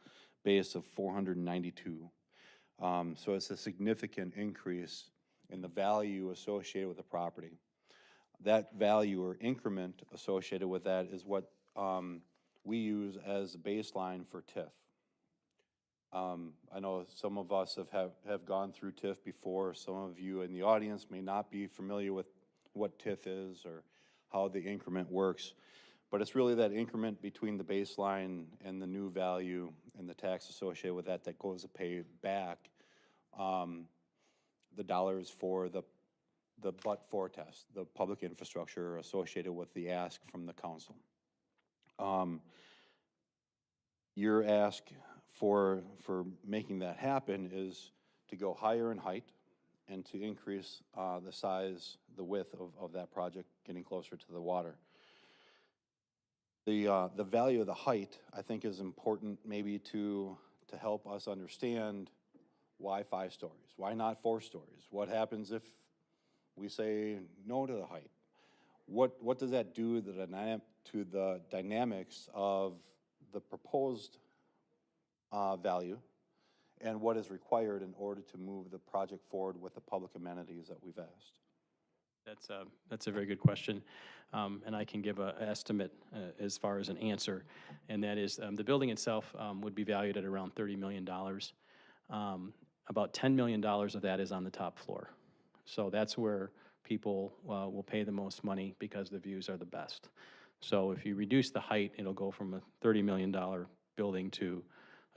base of $492,000. So it's a significant increase in the value associated with the property. That value or increment associated with that is what we use as a baseline for TIF. I know some of us have gone through TIF before. Some of you in the audience may not be familiar with what TIF is or how the increment works. But it's really that increment between the baseline and the new value and the tax associated with that goes to pay back the dollars for the but-for test, the public infrastructure associated with the ask from the council. Your ask for making that happen is to go higher in height and to increase the size, the width of that project, getting closer to the water. The value of the height, I think, is important maybe to help us understand why 5 stories? Why not 4 stories? What happens if we say no to the height? What does that do to the dynamics of the proposed value and what is required in order to move the project forward with the public amenities that we've asked? That's a very good question, and I can give an estimate as far as an answer, and that is the building itself would be valued at around $30 million. About $10 million of that is on the top floor. So that's where people will pay the most money because the views are the best. So if you reduce the height, it'll go from a $30 million building to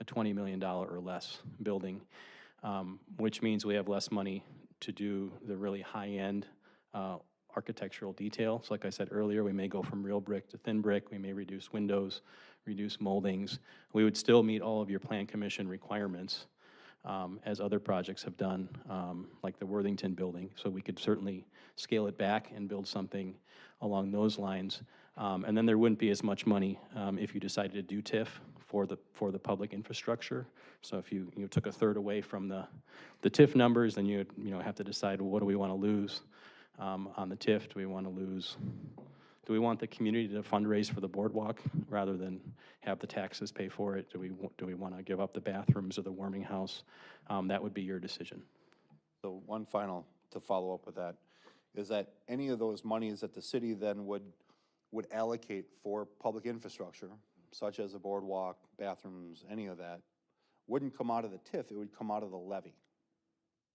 a $20 million or less building, which means we have less money to do the really high-end architectural detail. So like I said earlier, we may go from real brick to thin brick. We may reduce windows, reduce moldings. We would still meet all of your plan commission requirements as other projects have done, like the Worthington building. So we could certainly scale it back and build something along those lines. And then there wouldn't be as much money if you decided to do TIF for the public infrastructure. So if you took a third away from the TIF numbers, then you'd have to decide, well, what do we want to lose on the TIF? Do we want the community to fundraise for the boardwalk rather than have the taxes pay for it? Do we want to give up the bathrooms or the warming house? That would be your decision. So one final to follow up with that is that any of those monies that the city then would would allocate for public infrastructure, such as a boardwalk, bathrooms, any of that, wouldn't come out of the TIF, it would come out of the levy.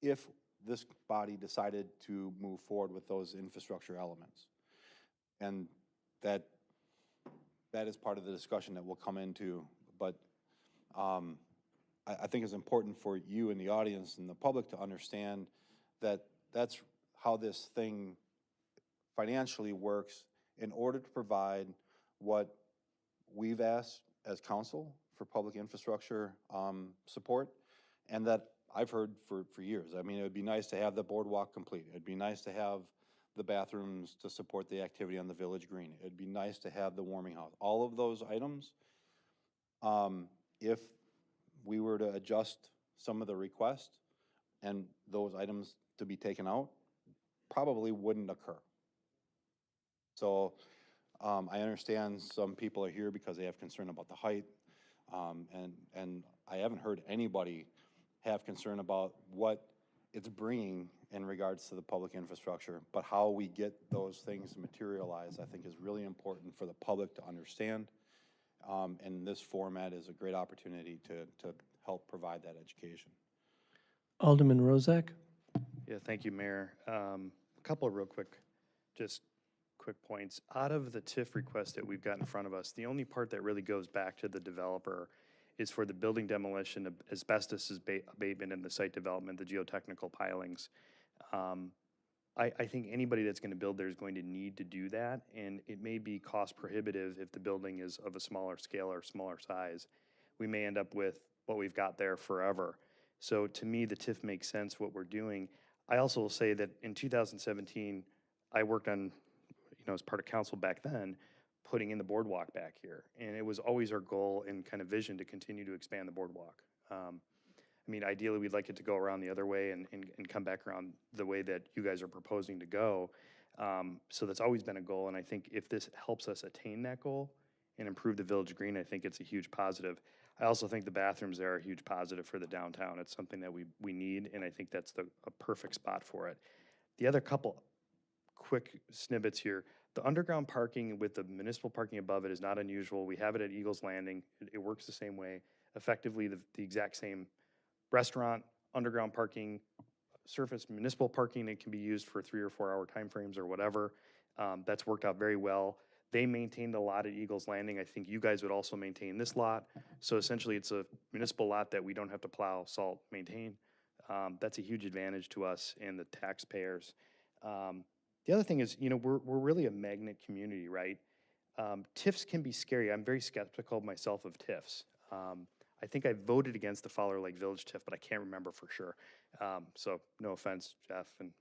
If this body decided to move forward with those infrastructure elements. And that is part of the discussion that we'll come into, but I think it's important for you and the audience and the public to understand that that's how this thing financially works in order to provide what we've asked as council for public infrastructure support, and that I've heard for years. I mean, it would be nice to have the boardwalk complete. It'd be nice to have the bathrooms to support the activity on the village green. It'd be nice to have the warming house. All of those items, if we were to adjust some of the requests and those items to be taken out, probably wouldn't occur. So I understand some people are here because they have concern about the height, and I haven't heard anybody have concern about what it's bringing in regards to the public infrastructure, but how we get those things materialized, I think, is really important for the public to understand. And this format is a great opportunity to help provide that education. Alderman Rozak? Yeah, thank you, Mayor. A couple of real quick points. Out of the TIF request that we've got in front of us, the only part that really goes back to the developer is for the building demolition, asbestos abatement, and the site development, the geotechnical pilings. I think anybody that's going to build there is going to need to do that, and it may be cost prohibitive if the building is of a smaller scale or smaller size. We may end up with what we've got there forever. So to me, the TIF makes sense what we're doing. I also will say that in 2017, I worked on, as part of council back then, putting in the boardwalk back here. And it was always our goal and kind of vision to continue to expand the boardwalk. I mean, ideally, we'd like it to go around the other way and come back around the way that you guys are proposing to go. So that's always been a goal, and I think if this helps us attain that goal and improve the village green, I think it's a huge positive. I also think the bathrooms there are a huge positive for the downtown. It's something that we need, and I think that's a perfect spot for it. The other couple quick snippets here. The underground parking with the municipal parking above it is not unusual. We have it at Eagles Landing. It works the same way. Effectively, the exact same restaurant, underground parking, surface municipal parking. It can be used for 3 or 4 hour timeframes or whatever. That's worked out very well. They maintain the lot at Eagles Landing. I think you guys would also maintain this lot. So essentially, it's a municipal lot that we don't have to plow, salt, maintain. That's a huge advantage to us and the taxpayers. The other thing is, we're really a magnet community, right? TIFs can be scary. I'm very skeptical myself of TIFs. I think I voted against the Fowler Lake Village TIF, but I can't remember for sure. So no offense, Jeff, and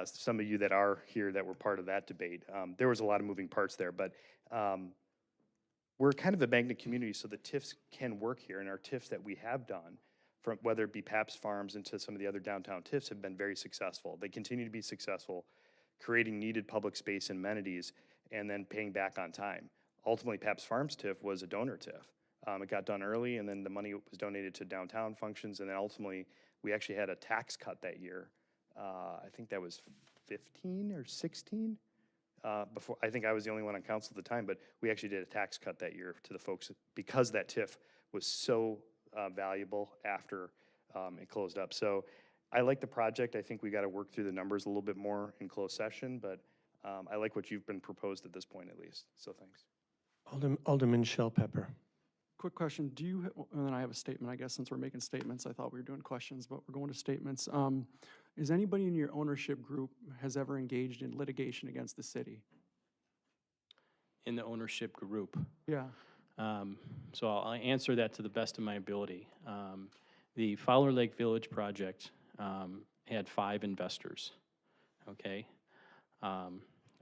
some of you that are here that were part of that debate. There was a lot of moving parts there, but we're kind of a magnet community, so the TIFs can work here, and our TIFs that we have done, from whether it be Pabst Farms into some of the other downtown TIFs, have been very successful. They continue to be successful, creating needed public space and amenities, and then paying back on time. Ultimately, Pabst Farms TIF was a donor TIF. It got done early, and then the money was donated to downtown functions, and then ultimately, we actually had a tax cut that year. I think that was 15 or 16. Before, I think I was the only one on council at the time, but we actually did a tax cut that year to the folks because that TIF was so valuable after it closed up. So I like the project. I think we got to work through the numbers a little bit more in closed session, but I like what you've been proposed at this point, at least. So thanks. Alderman Shellpepper. Quick question, and then I have a statement, I guess, since we're making statements. I thought we were doing questions, but we're going to statements. Is anybody in your ownership group has ever engaged in litigation against the city? In the ownership group? Yeah. So I'll answer that to the best of my ability. The Fowler Lake Village project had 5 investors, okay?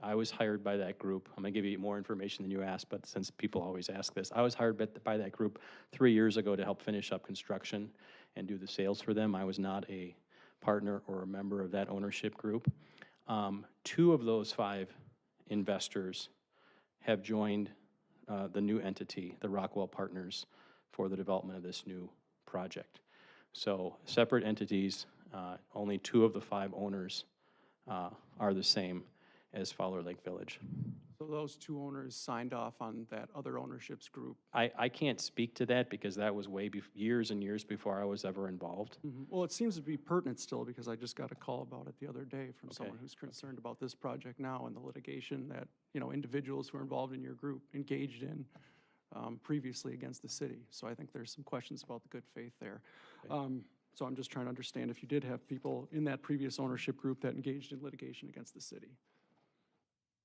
I was hired by that group. I'm gonna give you more information than you asked, but since people always ask this, I was hired by that group 3 years ago to help finish up construction and do the sales for them. I was not a partner or a member of that ownership group. 2 of those 5 investors have joined the new entity, the Rockwell Partners, for the development of this new project. So separate entities, only 2 of the 5 owners are the same. as Fowler Lake Village. So those two owners signed off on that other ownership's group. I can't speak to that because that was years and years before I was ever involved. Well, it seems to be pertinent still, because I just got a call about it the other day from someone Okay. who's concerned about this project now and the litigation that, you know, individuals who are involved in your group engaged in previously against the city. So I think there's some questions about the good faith there. So I'm just trying to understand if you did have people in that previous ownership group that engaged in litigation against the city.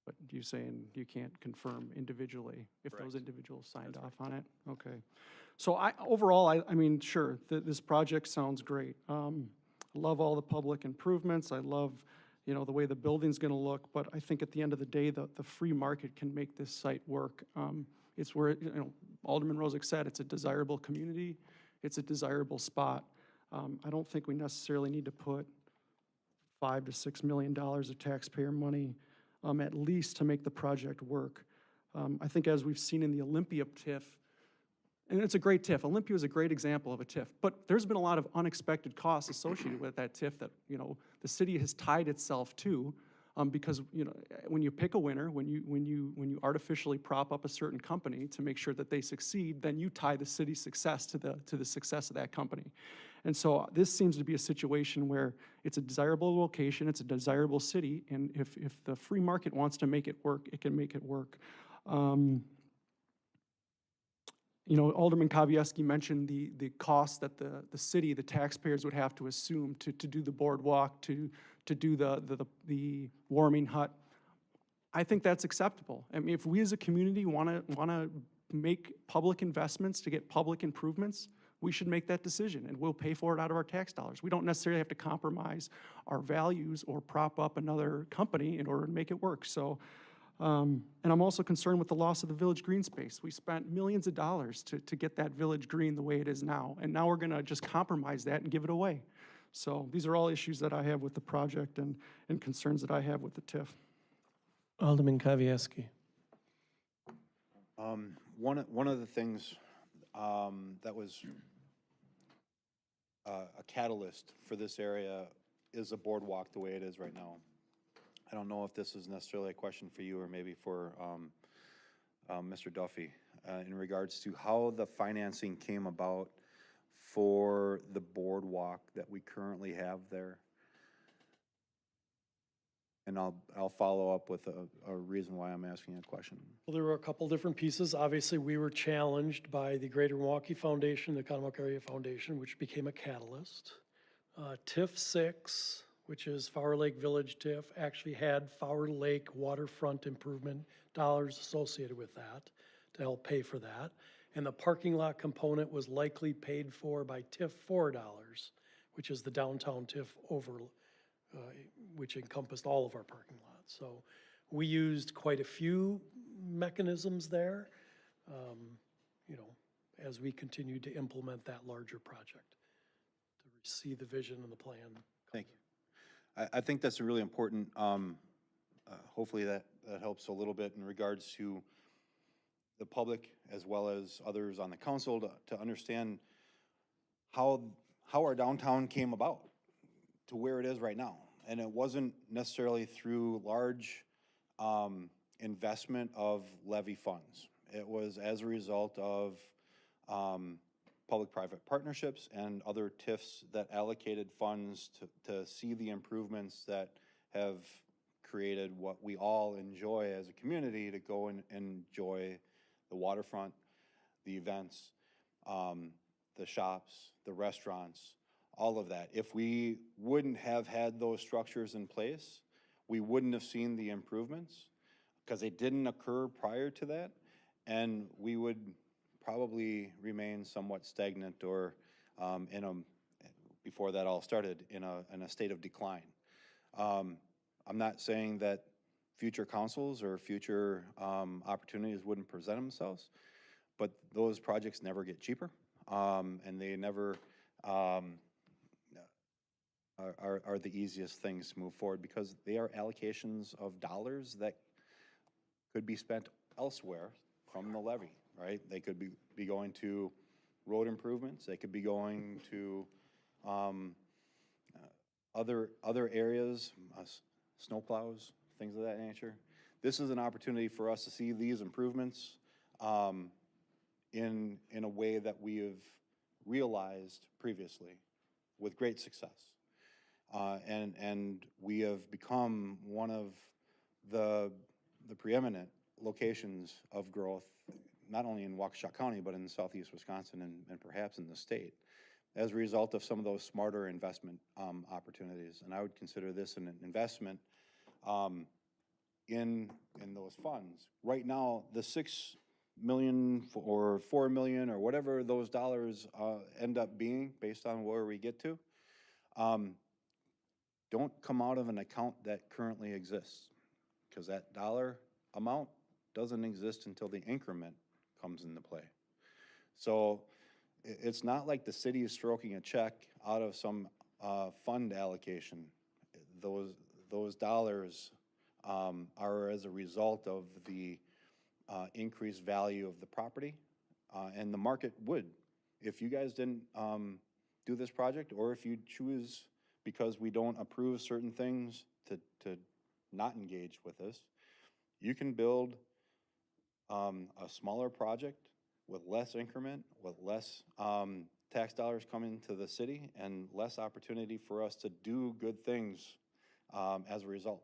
But you saying you can't confirm individually if those individuals signed off on it? Okay. So overall, I mean, sure, this project sounds great. I love all the public improvements. I love, you know, the way the building's gonna look, but I think at the end of the day, the free market can make this site work. It's where, you know, Alderman Rozak said, it's a desirable community. It's a desirable spot. I don't think we necessarily need to put $5 to $6 million of taxpayer money at least to make the project work. I think as we've seen in the Olympia TIF, and it's a great TIF. Olympia is a great example of a TIF, but there's been a lot of unexpected costs associated with that TIF that, you know, the city has tied itself to, because, you know, when you pick a winner, when you artificially prop up a certain company to make sure that they succeed, then you tie the city's success to the success of that company. And so this seems to be a situation where it's a desirable location, it's a desirable city, and if the free market wants to make it work, it can make it work. You know, Alderman Kavieski mentioned the cost that the city, the taxpayers would have to assume to do the boardwalk, to do the warming hut. I think that's acceptable. I mean, if we as a community wanna make public investments to get public improvements, we should make that decision, and we'll pay for it out of our tax dollars. We don't necessarily have to compromise our values or prop up another company in order to make it work. So, and I'm also concerned with the loss of the village green space. We spent millions of dollars to get that village green the way it is now, and now we're gonna just compromise that and give it away. So these are all issues that I have with the project and concerns that I have with the TIF. Alderman Kavieski. One of the things that was a catalyst for this area is a boardwalk the way it is right now. I don't know if this is necessarily a question for you or maybe for Mr. Duffy in regards to how the financing came about for the boardwalk that we currently have there. And I'll follow up with a reason why I'm asking a question. Well, there were a couple different pieces. Obviously, we were challenged by the Greater Milwaukee Foundation, the Economic Area Foundation, which became a catalyst. TIF 6, which is Fowler Lake Village TIF, actually had Fowler Lake waterfront improvement dollars associated with that to help pay for that. And the parking lot component was likely paid for by TIF $4, which is the downtown TIF which encompassed all of our parking lots. So we used quite a few mechanisms there, you know, as we continued to implement that larger project, to see the vision and the plan. Thank you. I think that's a really important, hopefully that helps a little bit in regards to the public as well as others on the council to understand how our downtown came about to where it is right now. And it wasn't necessarily through large investment of levy funds. It was as a result of public-private partnerships and other TIFs that allocated funds to see the improvements that have created what we all enjoy as a community, to go and enjoy the waterfront, the events, the shops, the restaurants, all of that. If we wouldn't have had those structures in place, we wouldn't have seen the improvements because they didn't occur prior to that, and we would probably remain somewhat stagnant or before that all started, in a state of decline. I'm not saying that future councils or future opportunities wouldn't present themselves, but those projects never get cheaper, and they never are the easiest things to move forward because they are allocations of dollars that could be spent elsewhere from the levy, right? They could be going to road improvements. They could be going to other areas, snowplows, things of that nature. This is an opportunity for us to see these improvements in a way that we have realized previously with great success. And we have become one of the preeminent locations of growth, not only in Waukesha County, but in southeast Wisconsin and perhaps in the state, as a result of some of those smarter investment opportunities. And I would consider this an investment in those funds. Right now, the $6 million or $4 million or whatever those dollars end up being based on where we get to, don't come out of an account that currently exists, because that dollar amount doesn't exist until the increment comes into play. So it's not like the city is stroking a check out of some fund allocation. Those dollars are as a result of the increased value of the property, and the market would. If you guys didn't do this project, or if you choose, because we don't approve certain things, to not engage with us, you can build a smaller project with less increment, with less tax dollars coming to the city, and less opportunity for us to do good things as a result.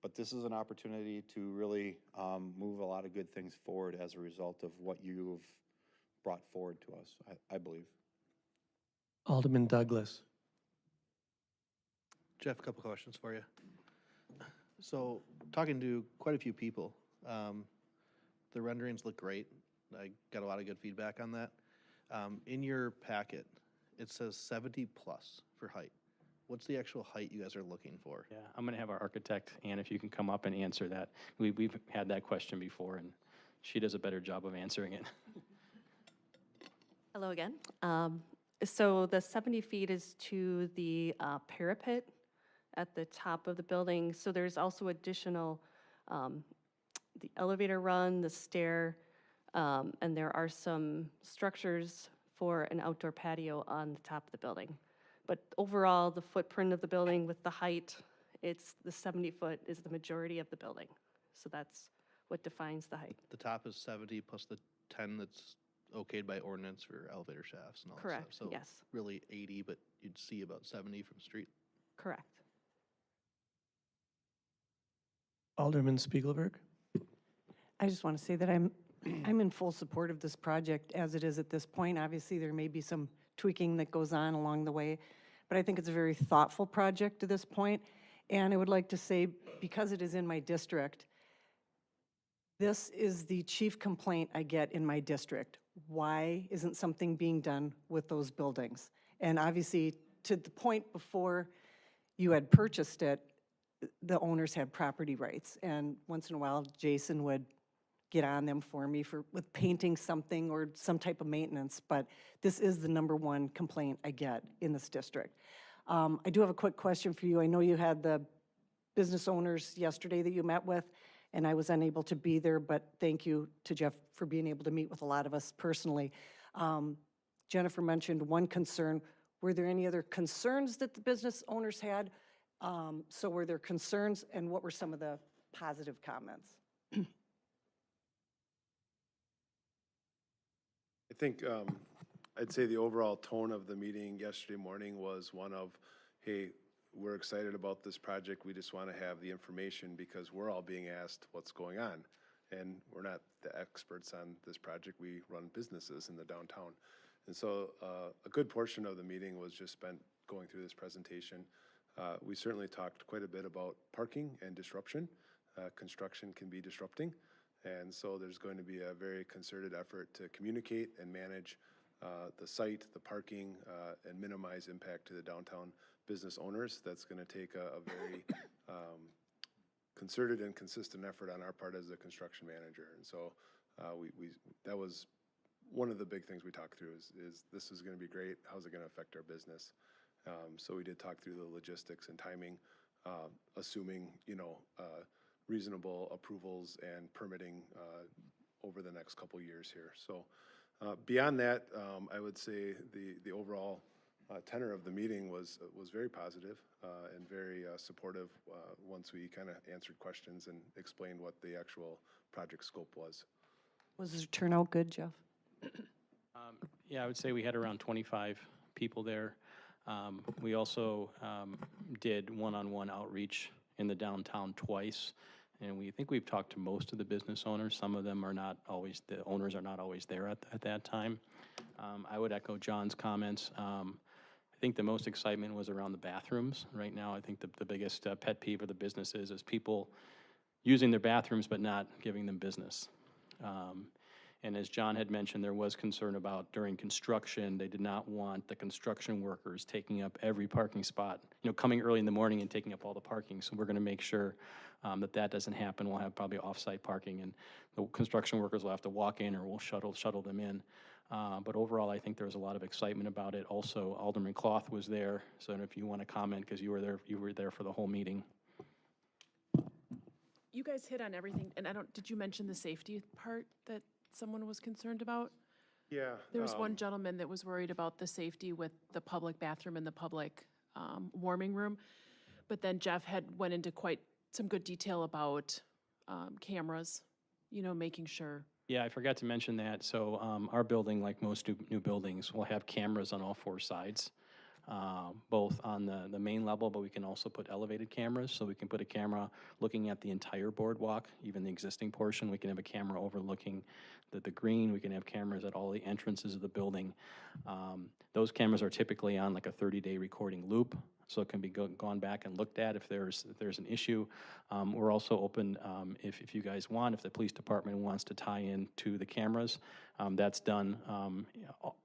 But this is an opportunity to really move a lot of good things forward as a result of what you've brought forward to us, I believe. Alderman Douglas. Jeff, a couple questions for you. So, talking to quite a few people, the renderings look great. I got a lot of good feedback on that. In your packet, it says 70 plus for height. What's the actual height you guys are looking for? Yeah, I'm going to have our architect, Ann, if you can come up and answer that. We've had that question before, and she does a better job of answering it. Hello again. So the 70 feet is to the parapet at the top of the building. So there's also additional, the elevator run, the stair, and there are some structures for an outdoor patio on the top of the building. But overall, the footprint of the building with the height, it's the 70 foot is the majority of the building. So that's what defines the height. The top is 70 plus the 10 that's okayed by ordinance for elevator shafts and all Correct, that stuff. So yes. really 80, but you'd see about 70 from the street. Correct. Alderman Spiegelberg. I just want to say that I'm in full support of this project as it is at this point. Obviously, there may be some tweaking that goes on along the way, but I think it's a very thoughtful project to this point. And I would like to say, because it is in my district, this is the chief complaint I get in my district. Why isn't something being done with those buildings? And obviously, to the point before you had purchased it, the owners had property rights. And once in a while, Jason would get on them for me with painting something or some type of maintenance, but this is the #1 complaint I get in this district. I do have a quick question for you. I know you had the business owners yesterday that you met with, and I was unable to be there, but thank you to Jeff for being able to meet with a lot of us personally. Jennifer mentioned one concern. Were there any other concerns that the business owners had? So were there concerns, and what were some of the positive comments? I think I'd say the overall tone of the meeting yesterday morning was one of, hey, we're excited about this project. We just want to have the information because we're all being asked what's going on. And we're not the experts on this project. We run businesses in the downtown. And so a good portion of the meeting was just spent going through this presentation. We certainly talked quite a bit about parking and disruption. Construction can be disrupting. And so there's going to be a very concerted effort to communicate and manage the site, the parking, and minimize impact to the downtown business owners. That's going to take a very concerted and consistent effort on our part as the construction manager. And so that was one of the big things we talked through is this is going to be great. How's it going to affect our business? So we did talk through the logistics and timing, assuming, reasonable approvals and permitting over the next couple years here. So beyond that, I would say the overall tenor of the meeting was very positive and very supportive once we kind of answered questions and explained what the actual project scope was. Was the turnout good, Jeff? Yeah, I would say we had around 25 people there. We also did one-on-one outreach in the downtown twice, and we think we've talked to most of the business owners. Some of them are not always, the owners are not always there at that time. I would echo John's comments. I think the most excitement was around the bathrooms. Right now, I think the biggest pet peeve of the businesses is people using their bathrooms but not giving them business. And as John had mentioned, there was concern about during construction, they did not want the construction workers taking up every parking spot, coming early in the morning and taking up all the parking. So we're gonna make sure that doesn't happen. We'll have probably off-site parking, and the construction workers will have to walk in, or we'll shuttle them in. But overall, I think there was a lot of excitement about it. Also, Alderman Cloth was there, so if you want to comment, because you were there for the whole meeting. You guys hit on everything, and did you mention the safety part that someone was concerned about? Yeah. There was one gentleman that was worried about the safety with the public bathroom and the public warming room. But then Jeff went into quite some good detail about cameras, making sure. Yeah, I forgot to mention that. So our building, like most new buildings, will have cameras on all 4 sides, both on the main level, but we can also put elevated cameras. So we can put a camera looking at the entire boardwalk, even the existing portion. We can have a camera overlooking the green. We can have cameras at all the entrances of the building. Those cameras are typically on like a 30-day recording loop, so it can be gone back and looked at if there's an issue. We're also open if you guys want, if the police department wants to tie in to the cameras. That's done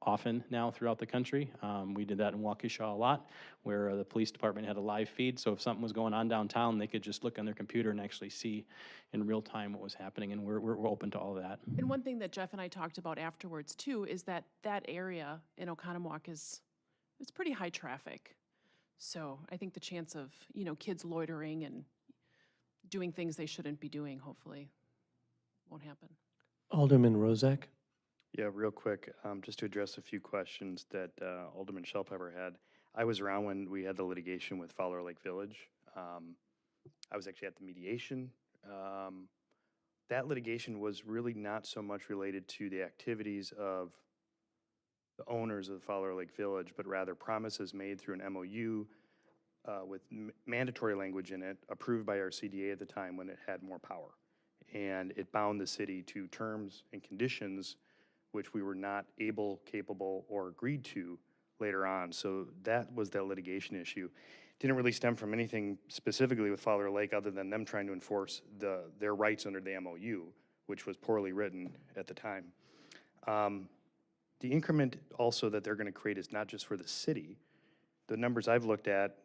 often now throughout the country. We did that in Waukesha a lot, where the police department had a live feed, so if something was going on downtown, they could just look on their computer and actually see in real time what was happening, and we're open to all that. And one thing that Jeff and I talked about afterwards too is that area in Oconomowoc it's pretty high traffic. So I think the chance of, kids loitering and doing things they shouldn't be doing, hopefully won't happen. Alderman Rozak? Yeah, real quick, just to address a few questions that Alderman Shellpepper had. I was around when we had the litigation with Fowler Lake Village. I was actually at the mediation. That litigation was really not so much related to the activities of the owners of Fowler Lake Village, but rather promises made through an MOU with mandatory language in it, approved by our CDA at the time when it had more power. And it bound the city to terms and conditions which we were not able, capable, or agreed to later on. So that was that litigation issue. Didn't really stem from anything specifically with Fowler Lake other than them trying to enforce their rights under the MOU, which was poorly written at the time. The increment also that they're going to create is not just for the city. The numbers I've looked at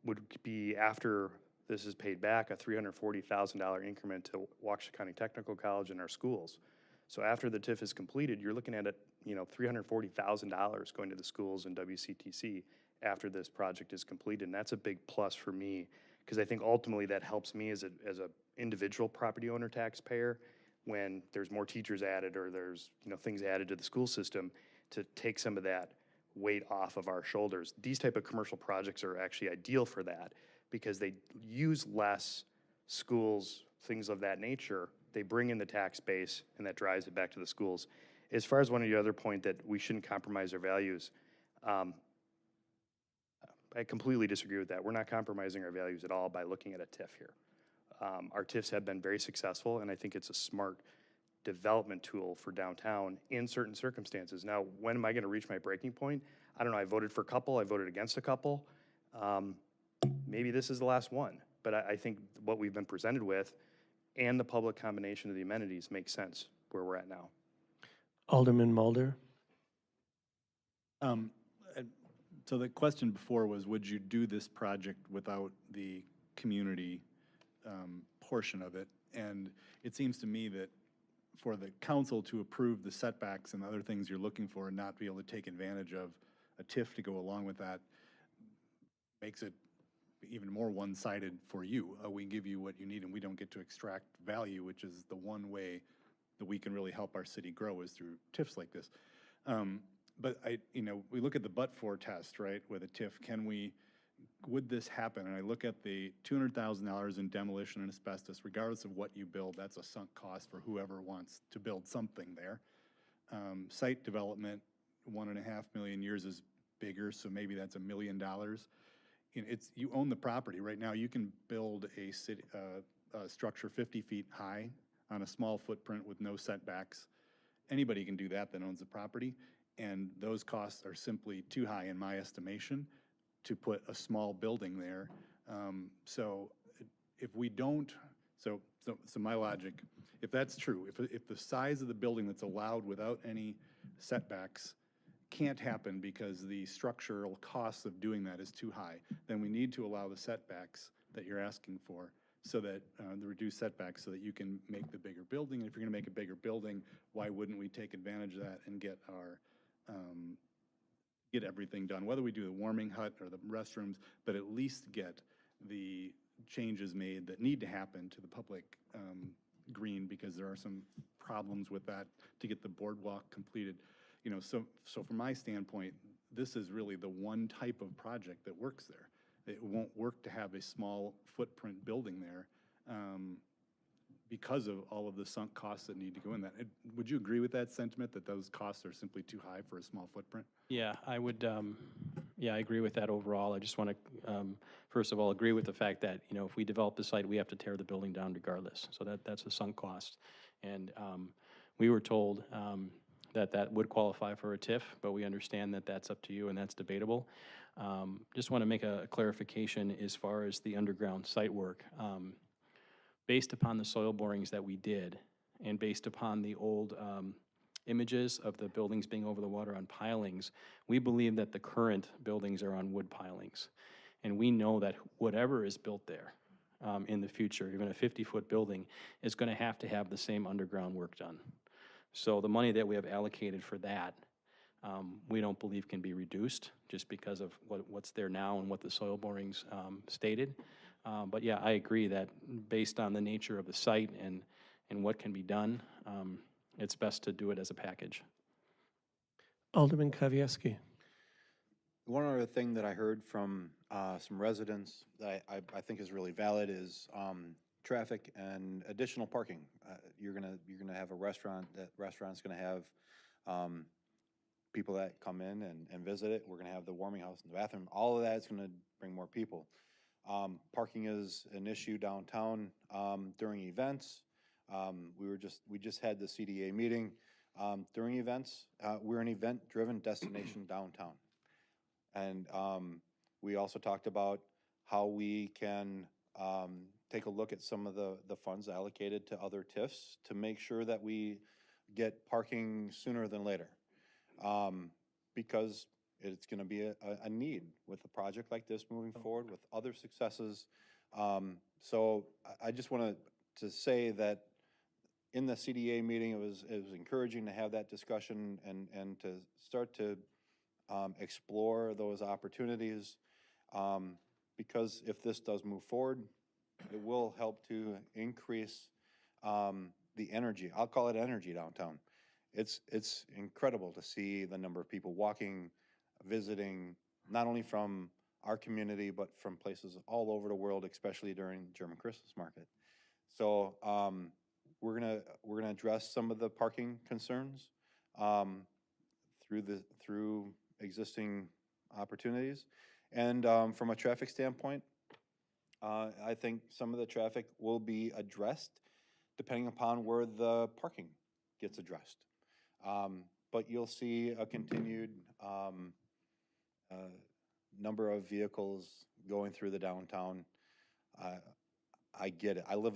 would be, after this is paid back, a $340,000 increment to Waukesha County Technical College and our schools. So after the TIF is completed, you're looking at $340,000 going to the schools and WCTC after this project is completed. And that's a big plus for me, because I think ultimately that helps me as a individual property owner taxpayer when there's more teachers added, or there's things added to the school system, to take some of that weight off of our shoulders. These type of commercial projects are actually ideal for that, because they use less schools, things of that nature. They bring in the tax base, and that drives it back to the schools. As far as one of the other point that we shouldn't compromise our values, I completely disagree with that. We're not compromising our values at all by looking at a TIF here. Our TIFs have been very successful, and I think it's a smart development tool for downtown in certain circumstances. Now, when am I going to reach my breaking point? I don't know. I voted for a couple. I voted against a couple. Maybe this is the last one. But I think what we've been presented with and the public combination of the amenities makes sense where we're at now. Alderman Mulder? So the question before was, would you do this project without the community portion of it? And it seems to me that for the council to approve the setbacks and other things you're looking for and not be able to take advantage of a TIF to go along with that makes it even more one-sided for you. We give you what you need, and we don't get to extract value, which is the one way that we can really help our city grow, is through TIFs like this. But we look at the but-for test, right, with a TIF, would this happen? And I look at the $200,000 in demolition and asbestos, regardless of what you build, that's a sunk cost for whoever wants to build something there. Site development, 1.5 million years is bigger, so maybe that's $1 million. You own the property. Right now, you can build a structure 50 feet high on a small footprint with no setbacks. Anybody can do that owns the property, and those costs are simply too high in my estimation to put a small building there. So if we don't, so my logic, if that's true, if the size of the building that's allowed without any setbacks can't happen because the structural costs of doing that is too high, then we need to allow the setbacks that you're asking for, so that the reduced setbacks, so that you can make the bigger building. And if you're gonna make a bigger building, why wouldn't we take advantage of that and get our, get everything done, whether we do the warming hut or the restrooms, but at least get the changes made that need to happen to the public green, because there are some problems with that to get the boardwalk completed. So from my standpoint, this is really the one type of project that works there. It won't work to have a small footprint building there because of all of the sunk costs that need to go in that. Would you agree with that sentiment, that those costs are simply too high for a small footprint? Yeah, I would, I agree with that overall. I just want to, first of all, agree with the fact that, if we develop the site, we have to tear the building down regardless. So that's a sunk cost. And we were told that would qualify for a TIF, but we understand that that's up to you and that's debatable. Just want to make a clarification as far as the underground site work. Based upon the soil borings that we did, and based upon the old images of the buildings being over the water on pilings, we believe that the current buildings are on wood pilings. And we know that whatever is built there in the future, even a 50-foot building, is going to have the same underground work done. So the money that we have allocated for that, we don't believe can be reduced just because of what's there now and what the soil borings stated. But yeah, I agree that based on the nature of the site and what can be done, it's best to do it as a package. Alderman Kavieski. One other thing that I heard from some residents that I think is really valid is traffic and additional parking. You're gonna have a restaurant. That restaurant's gonna have people that come in and visit it. We're gonna have the warming house and the bathroom. All of that is gonna bring more people. Parking is an issue downtown during events. We just had the CDA meeting. During events, we're an event-driven destination downtown. And we also talked about how we can take a look at some of the funds allocated to other TIFs to make sure that we get parking sooner than later. Because it's going to be a need with a project like this moving forward, with other successes. So I just wanted to say that in the CDA meeting, it was encouraging to have that discussion and to start to explore those opportunities, because if this does move forward, it will help to increase the energy. I'll call it energy downtown. It's incredible to see the number of people walking, visiting, not only from our community, but from places all over the world, especially during German Christmas market. So we're gonna address some of the parking concerns through existing opportunities. And from a traffic standpoint, I think some of the traffic will be addressed depending upon where the parking gets addressed. But you'll see a continued number of vehicles going through the downtown. I get it. I live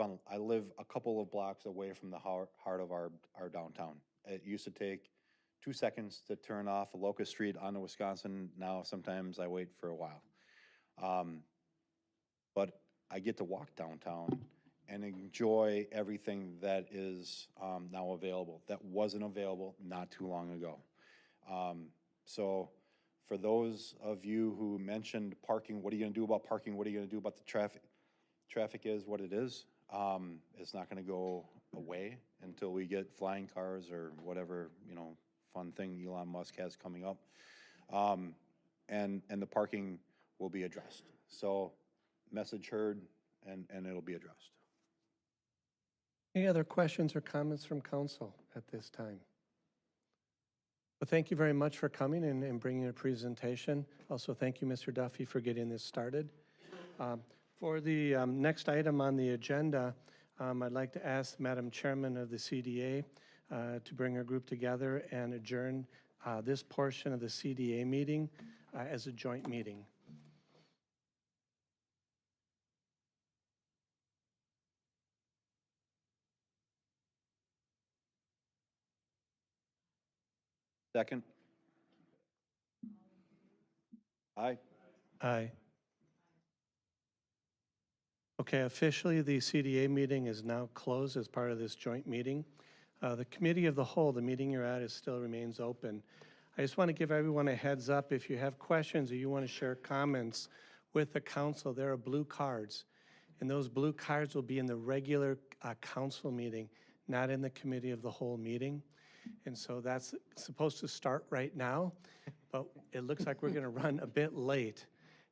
a couple of blocks away from the heart of our downtown. It used to take 2 seconds to turn off a Locust Street onto Wisconsin. Now sometimes I wait for a while. But I get to walk downtown and enjoy everything that is now available, that wasn't available not too long ago. So for those of you who mentioned parking, what are you gonna do about parking? What are you gonna do about the traffic? Traffic is what it is. It's not gonna go away until we get flying cars or whatever, fun thing Elon Musk has coming up. And the parking will be addressed. So, message heard, and it'll be addressed. Any other questions or comments from council at this time? Well, thank you very much for coming and bringing a presentation. Also, thank you, Mr. Duffy, for getting this started. For the next item on the agenda, I'd like to ask Madam Chairman of the CDA to bring her group together and adjourn this portion of the CDA meeting as a joint meeting. Second? Aye. Aye. Okay, officially, the CDA meeting is now closed as part of this joint meeting. The Committee of the Whole, the meeting you're at, still remains open. I just want to give everyone a heads up. If you have questions or you want to share comments with the council, there are blue cards. And those blue cards will be in the regular council meeting, not in the Committee of the Whole meeting. And so that's supposed to start right now, but it looks like we're going to run a bit late.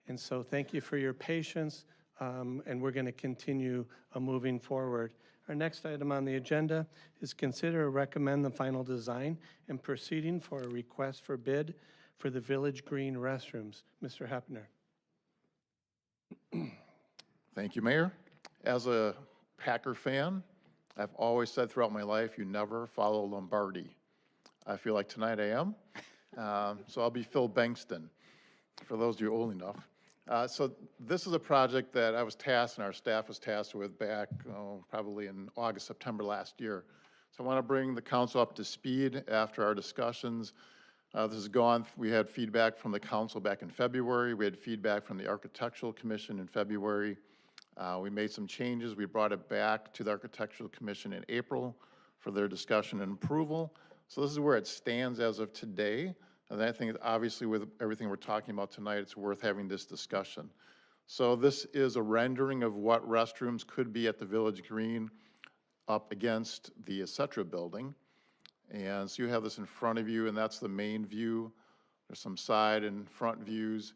And so thank you for your patience, and we're going to continue moving forward. Our next item on the agenda is consider or recommend the final design and proceeding for a request for bid for the Village Green restrooms. Mr. Hepner. Thank you, Mayor. As a Packer fan, I've always said throughout my life, you never follow Lombardi. I feel like tonight I am. So I'll be Phil Bankston, for those of you old enough. So this is a project that I was tasked and our staff was tasked with back probably in August, September last year. So I want to bring the council up to speed after our discussions. This has gone, we had feedback from the council back in February. We had feedback from the Architectural Commission in February. We made some changes. We brought it back to the Architectural Commission in April for their discussion and approval. So this is where it stands as of today. And I think obviously with everything we're talking about tonight, it's worth having this discussion. So this is a rendering of what restrooms could be at the Village Green up against the Etc. building. And so you have this in front of you, and that's the main view. There's some side and front views.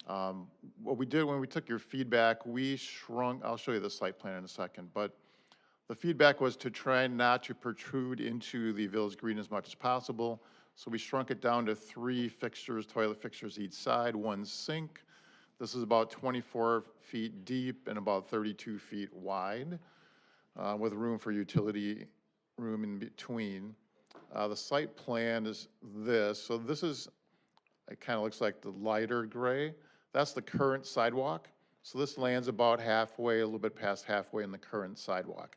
What we did when we took your feedback, we shrunk, I'll show you the site plan in a second, but the feedback was to try not to protrude into the Village Green as much as possible. So we shrunk it down to 3 fixtures, toilet fixtures each side, 1 sink. This is about 24 feet deep and about 32 feet wide, with room for utility room in between. The site plan is this. So this is, it kind of looks like the lighter gray. That's the current sidewalk. So this lands about halfway, a little bit past halfway in the current sidewalk.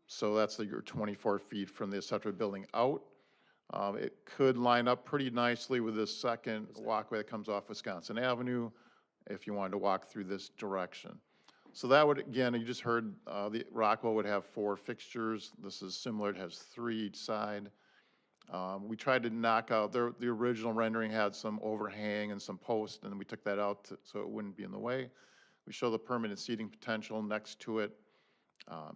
So that's your 24 feet from the Etc. building out. It could line up pretty nicely with this second walkway that comes off Wisconsin Avenue if you wanted to walk through this direction. So that would, again, you just heard the Rockwell would have 4 fixtures. This is similar, it has 3 each side. We tried to knock out, the original rendering had some overhang and some posts, and we took that out so it wouldn't be in the way. We show the permanent seating potential next to it.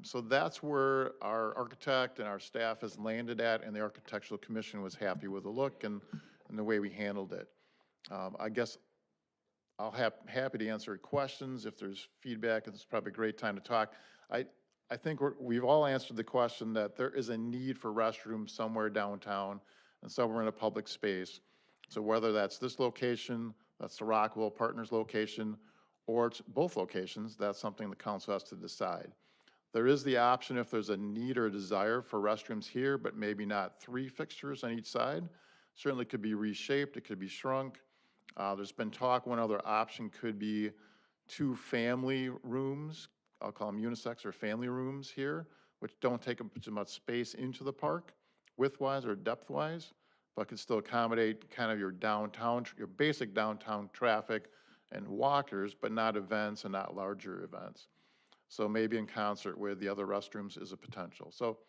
So that's where our architect and our staff has landed at, and the Architectural Commission was happy with the look and the way we handled it. I guess I'll happy to answer questions if there's feedback. It's probably a great time to talk. I think we've all answered the question that there is a need for restrooms somewhere downtown and somewhere in a public space. So whether that's this location, that's the Rockwell Partners location, or it's both locations, that's something the council has to decide. There is the option if there's a need or a desire for restrooms here, but maybe not 3 fixtures on each side. Certainly could be reshaped, it could be shrunk. There's been talk, one other option could be 2 family rooms. I'll call them unisex or family rooms here, which don't take up too much space into the park, width-wise or depth-wise, but can still accommodate kind of your downtown, your basic downtown traffic and walkers, but not events and not larger events. So maybe in concert with the other restrooms is a potential. So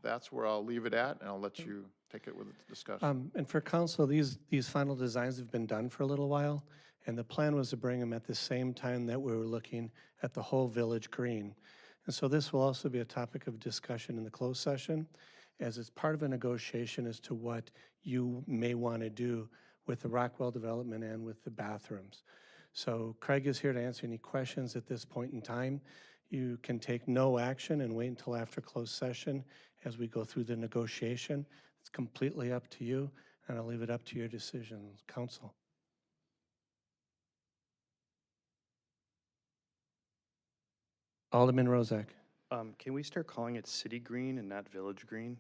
that's where I'll leave it at, and I'll let you take it with the discussion. And for council, these final designs have been done for a little while, and the plan was to bring them at the same time that we were looking at the whole Village Green. And so this will also be a topic of discussion in the closed session. as it's part of a negotiation as to what you may want to do with the Rockwell development and with the bathrooms. So Craig is here to answer any questions at this point in time. You can take no action and wait until after closed session as we go through the negotiation. It's completely up to you, and I'll leave it up to your decision, council. Alderman Rozak. Can we start calling it City Green and not Village Green?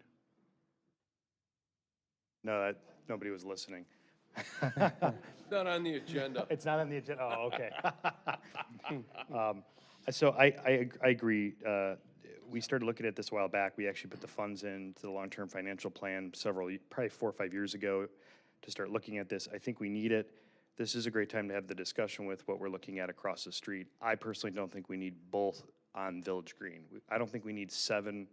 No, nobody was listening. Not on the agenda. It's not on the agenda, oh, okay. So I agree. We started looking at this a while back. We actually put the funds into the long-term financial plan probably 4 or 5 years ago to start looking at this. I think we need it. This is a great time to have the discussion with what we're looking at across the street. I personally don't think we need both on Village Green. I don't think we need 7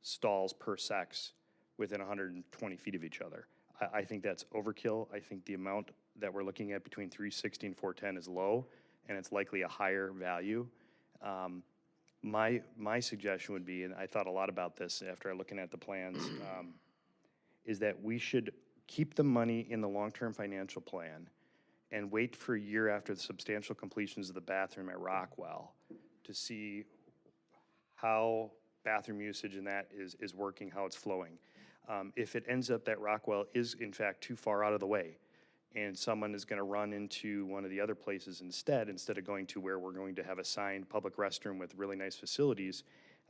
stalls per sex within 120 feet of each other. I think that's overkill. I think the amount that we're looking at between 360 and 410 is low, and it's likely a higher value. My suggestion would be, and I thought a lot about this after looking at the plans, is that we should keep the money in the long-term financial plan and wait for a year after the substantial completions of the bathroom at Rockwell to see how bathroom usage in that is working, how it's flowing. If it ends up that Rockwell is in fact too far out of the way and someone is gonna run into one of the other places instead of going to where we're going to have a signed public restroom with really nice facilities,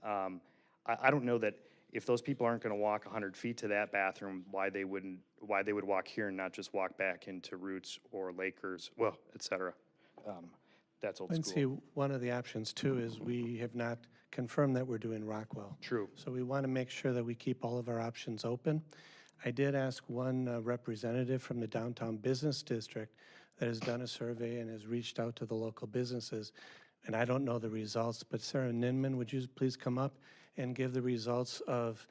I don't know that if those people aren't gonna walk 100 feet to that bathroom, why they would walk here and not just walk back into Roots or Lakers, well, et cetera. That's old And school. see, one of the options too is we have not confirmed that we're doing Rockwell. True. So we want to make sure that we keep all of our options open. I did ask one representative from the downtown business district that has done a survey and has reached out to the local businesses, and I don't know the results, but Sarah Ninman, would you please come up and give the results of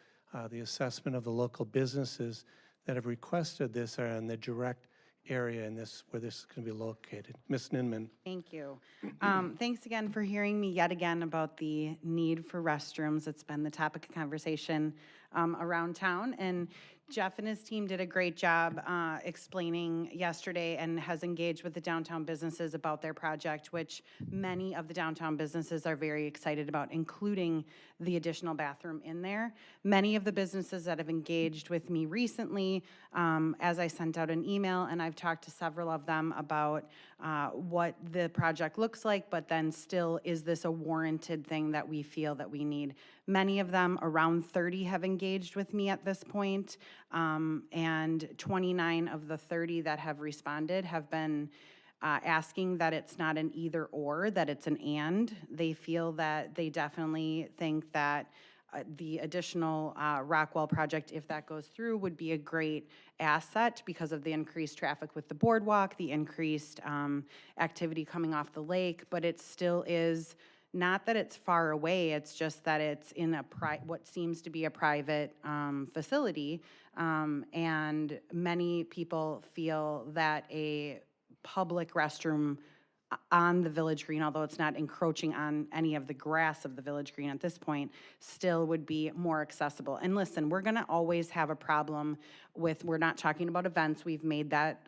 the assessment of the local businesses that have requested this are in the direct area in this, where this is going to be located. Ms. Ninman. Thank you. Thanks again for hearing me yet again about the need for restrooms. It's been the topic of conversation around town, and Jeff and his team did a great job explaining yesterday and has engaged with the downtown businesses about their project, which many of the downtown businesses are very excited about, including the additional bathroom in there. Many of the businesses that have engaged with me recently, as I sent out an email, and I've talked to several of them about what the project looks like, but then still, is this a warranted thing that we feel that we need? Many of them, around 30, have engaged with me at this point, and 29 of the 30 that have responded have been asking that it's not an either or, that it's an and. They feel that they definitely think that the additional Rockwell project, if that goes through, would be a great asset because of the increased traffic with the boardwalk, the increased activity coming off the lake, but it still is not that it's far away, it's just that it's in a what seems to be a private facility, and many people feel that a public restroom on the Village Green, although it's not encroaching on any of the grass of the Village Green at this point, still would be more accessible. And listen, we're gonna always have a problem with, we're not talking about events, we've made that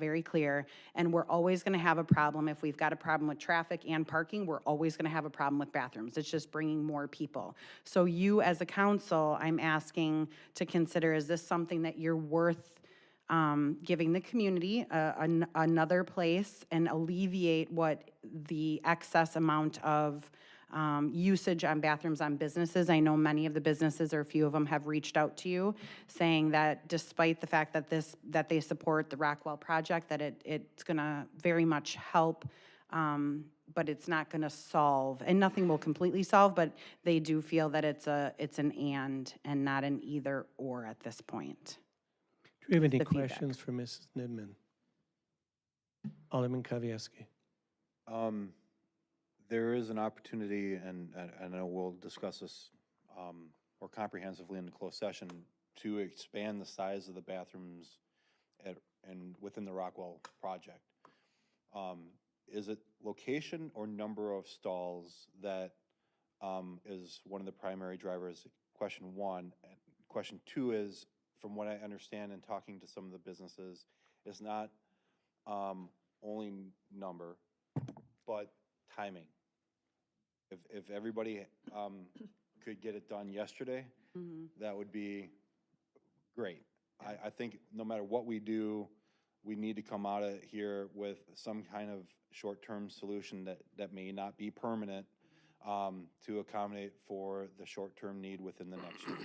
very clear, and we're always gonna have a problem if we've got a problem with traffic and parking, we're always gonna have a problem with bathrooms. It's just bringing more people. So you, as a council, I'm asking to consider, is this something that you're worth giving the community another place and alleviate what the excess amount of usage on bathrooms on businesses. I know many of the businesses, or a few of them, have reached out to you saying that despite the fact that that they support the Rockwell project, that it's gonna very much help, but it's not gonna solve, and nothing will completely solve, but they do feel that it's an and not an either or at this point. Do we have any The feedback. questions for Mrs. Nidman? Alderman Kavieski. There is an opportunity, and I know we'll discuss this more comprehensively in the closed session, to expand the size of the bathrooms within the Rockwell project. Is it location or number of stalls that is one of the primary drivers? Question one. question. Two is, from what I understand in talking to some of the businesses, is not only number, but timing. If everybody could get it done yesterday, that would be great. I think no matter what we do, we need to come out of here with some kind of short-term solution that may not be permanent to accommodate for the short-term need within the next year.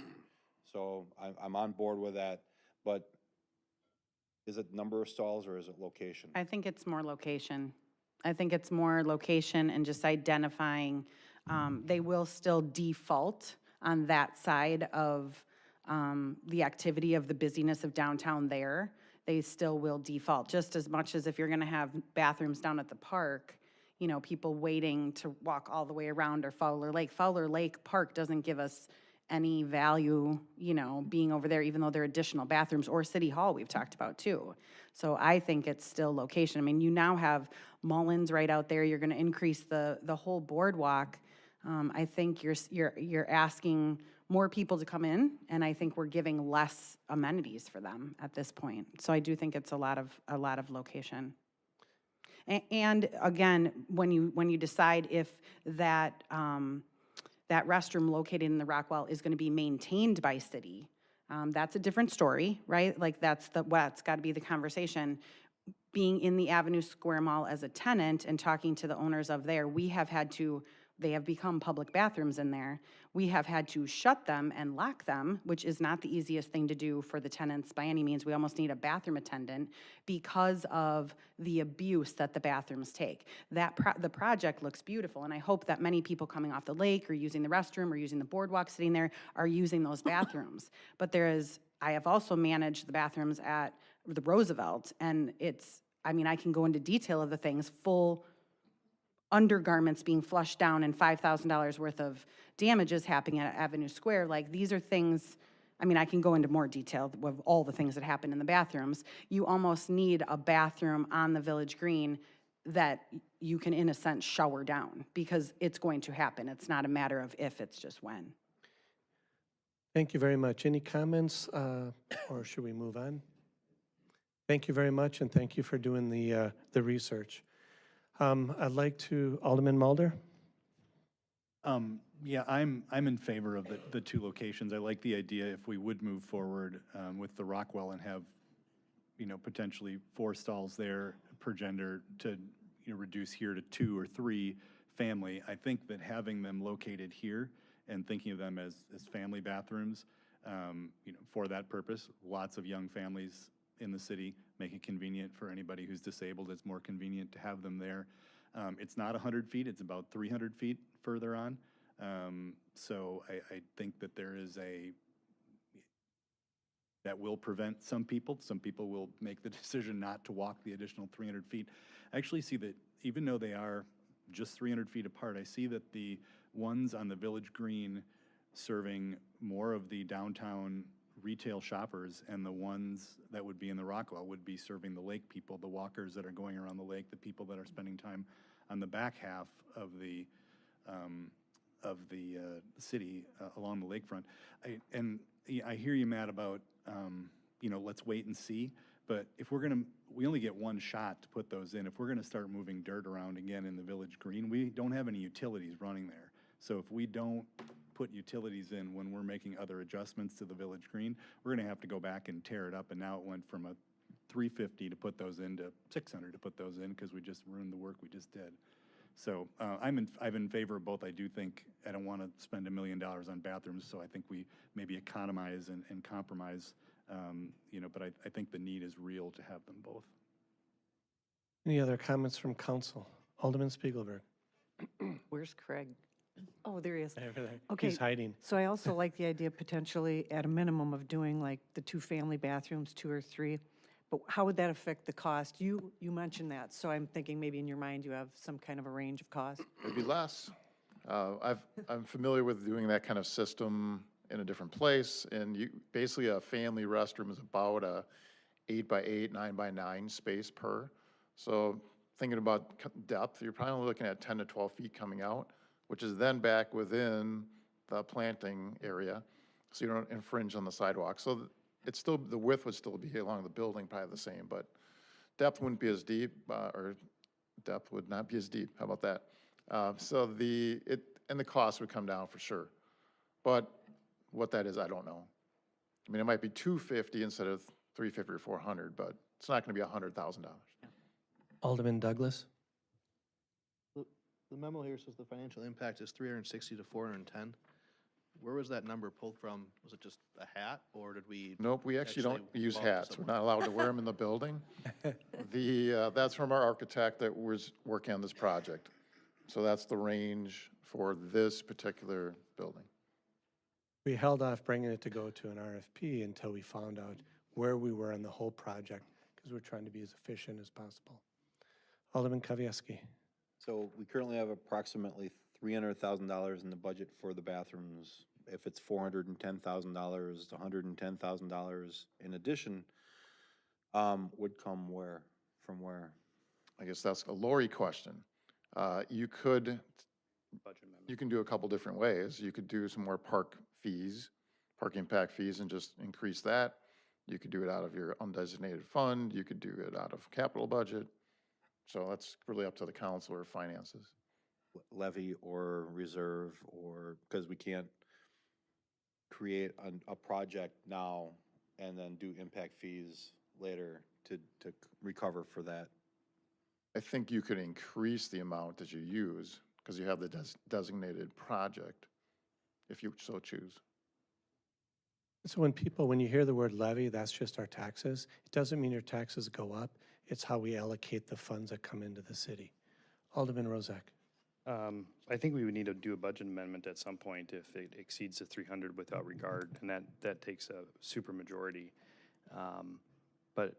So I'm on board with that, but is it number of stalls or is it location? I think it's more location. I think it's more location and just identifying, they will still default on that side of the activity of the busyness of downtown there. They still will default, just as much as if you're gonna have bathrooms down at the park, you know, people waiting to walk all the way around, or Fowler Lake. Fowler Lake Park doesn't give us any value, you know, being over there, even though there are additional bathrooms, or City Hall we've talked about too. So I think it's still location. I mean, you now have Mullins right out there. You're gonna increase the whole boardwalk. I think you're asking more people to come in, and I think we're giving less amenities for them at this point. So I do think it's a lot of location. And again, when you decide if that that restroom located in the Rockwell is going to be maintained by city, that's a different story, right? Like that's got to be the conversation. Being in the Avenue Square Mall as a tenant and talking to the owners of there, they have become public bathrooms in there. We have had to shut them and lock them, which is not the easiest thing to do for the tenants by any means. We almost need a bathroom attendant because of the abuse that the bathrooms take. The project looks beautiful, and I hope that many people coming off the lake or using the restroom or using the boardwalk sitting there are using those bathrooms. But I have also managed the bathrooms at the Roosevelt, and I can go into detail of the things, full undergarments being flushed down and $5,000 worth of damages happening at Avenue Square. Like, these are things, I can go into more detail of all the things that happen in the bathrooms. You almost need a bathroom on the Village Green that you can, in a sense, shower down, because it's going to happen. It's not a matter of if, it's just when. Thank you very much. Any comments, or should we move on? Thank you very much, and thank you for doing the research. I'd like to, Alderman Mulder? Yeah, I'm in favor of the two locations. I like the idea if we would move forward with the Rockwell and have, potentially 4 stalls there per gender to, reduce here to 2 or 3 family. I think that having them located here and thinking of them as family bathrooms, for that purpose, lots of young families in the city, make it convenient for anybody who's disabled. It's more convenient to have them there. It's not 100 feet, it's about 300 feet further on. So I think that there is that will prevent some people. Some people will make the decision not to walk the additional 300 feet. I actually see that even though they are just 300 feet apart, I see that the ones on the Village Green serving more of the downtown retail shoppers, and the ones that would be in the Rockwell would be serving the lake people, the walkers that are going around the lake, the people that are spending time on the back half of the city along the lakefront. I hear you, Matt, about let's wait and see. But if we only get one shot to put those in. If we're gonna start moving dirt around again in the Village Green, we don't have any utilities running there. So if we don't put utilities in when we're making other adjustments to the Village Green, we're gonna have to go back and tear it up, and now it went from a $350 to put those in to $600 to put those in, because we just ruined the work we just did. So I'm in favor of both. I do think, I don't wanna spend $1 million on bathrooms, so I think we maybe economize and compromise, but I think the need is real to have them both. Any other comments from council? Alderman Spiegelberg? Where's Craig? Oh, there he is. Okay. He's hiding. So I also like the idea potentially at a minimum of doing like the 2 family bathrooms, 2 or 3. But how would that affect the cost? You mentioned that, so I'm thinking maybe in your mind you have some kind of a range of cost. It'd be less. I'm familiar with doing that kind of system in a different place, and basically a family restroom is about a 8x8, 9x9 space per. So thinking about depth, you're probably looking at 10 to 12 feet coming out, which is then back within the planting area. so you don't infringe on the sidewalk. So it's still, the width would still be along the building, probably the same, but depth wouldn't be as deep, or depth would not be as deep. How about that? So and the cost would come down for sure. But what that is, I don't know. I mean, it might be 250 instead of 350 or 400, but it's not going to be $100,000. Alderman Douglas? The memo here says the financial impact is 360 to 410. Where was that number pulled from? Was it just a hat, or did we? Nope, we actually don't use bump hats. We're somewhere? not allowed to wear them in the building. That's from our architect that was working on this project. So that's the range for this particular building. We held off bringing it to go to an RFP until we found out where we were on the whole project, because we're trying to be as efficient as possible. Alderman Kavieski. So we currently have approximately $300,000 in the budget for the bathrooms. If it's $410,000, $110,000 in addition, would come where, from where? I guess that's a Lori question. You can do a couple different ways. You could do some more park fees, park impact fees, and just increase that. You could do it out of your undesignated fund. You could do it out of capital budget. So that's really up to the council or finances. Levy or reserve, or, because we can't create a project now and then do impact fees later to recover for that. I think you could increase the amount that you use because you have the designated project, if you so choose. So when you hear the word levy, that's just our taxes. It doesn't mean your taxes go up. It's how we allocate the funds that come into the city. Alderman Rozak. I think we would need to do a budget amendment at some point if it exceeds the 300 without regard, and that takes a super majority. But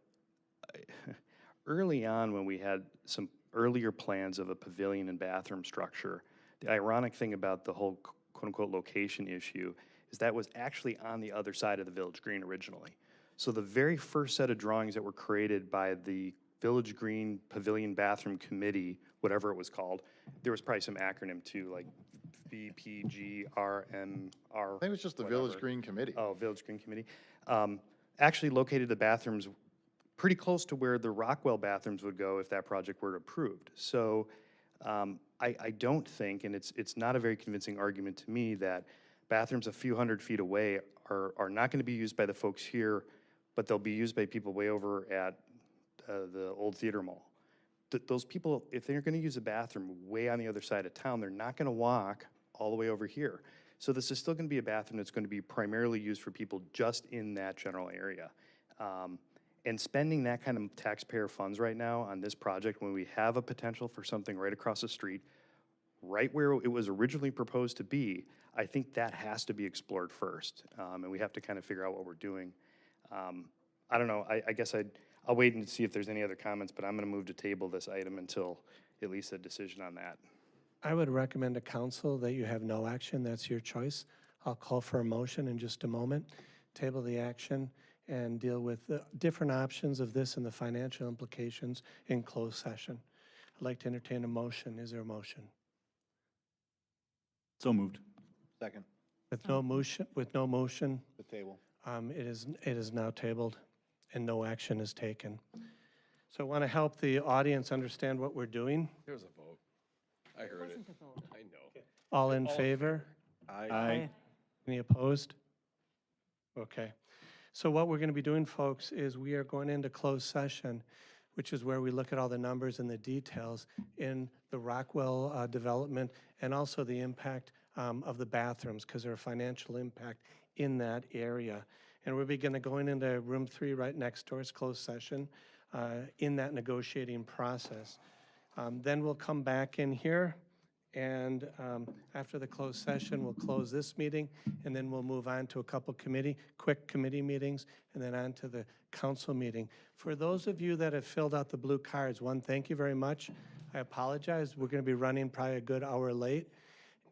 early on, when we had some earlier plans of a pavilion and bathroom structure, the ironic thing about the whole quote-unquote location issue is that was actually on the other side of the Village Green originally. So the very first set of drawings that were created by the Village Green Pavilion Bathroom Committee, whatever it was called, there was probably some acronym too, like VPGRMR. I think it was just the Village Green Committee. Oh, Village Green Committee. Actually located the bathrooms pretty close to where the Rockwell bathrooms would go if that project were approved. So I don't think, and it's not a very convincing argument to me, that bathrooms a few hundred feet away are not going to be used by the folks here, but they'll be used by people way over at the old theater mall. Those people, if they're going to use a bathroom way on the other side of town, they're not going to walk all the way over here. So this is still going to be a bathroom that's going to be primarily used for people just in that general area. And spending that kind of taxpayer funds right now on this project when we have a potential for something right across the street, right where it was originally proposed to be, I think that has to be explored first. And we have to kind of figure out what we're doing. I don't know, I guess I'll wait and see if there's any other comments, but I'm going to move to table this item until at least a decision on that. I would recommend to council that you have no action. That's your choice. I'll call for a motion in just a moment. Table the action and deal with the different options of this and the financial implications in closed session. I'd like to entertain a motion. Is there a motion? So moved. Second. With no motion, The table. it is now tabled and no action is taken. So I want to help the audience understand what we're doing. There's a vote. I heard it. I know. All in favor? Aye. Any opposed? Okay. So what we're going to be doing, folks, is we are going into closed session, which is where we look at all the numbers and the details in the Rockwell development and also the impact of the bathrooms, because there's a financial impact in that area. And we're going to go into room 3 right next door. It's closed session in that negotiating process. Then we'll come back in here, and after the closed session, we'll close this meeting, and then we'll move on to a couple quick committee meetings, and then on to the council meeting. For those of you that have filled out the blue cards, one, thank you very much. I apologize. We're going to be running probably a good hour late.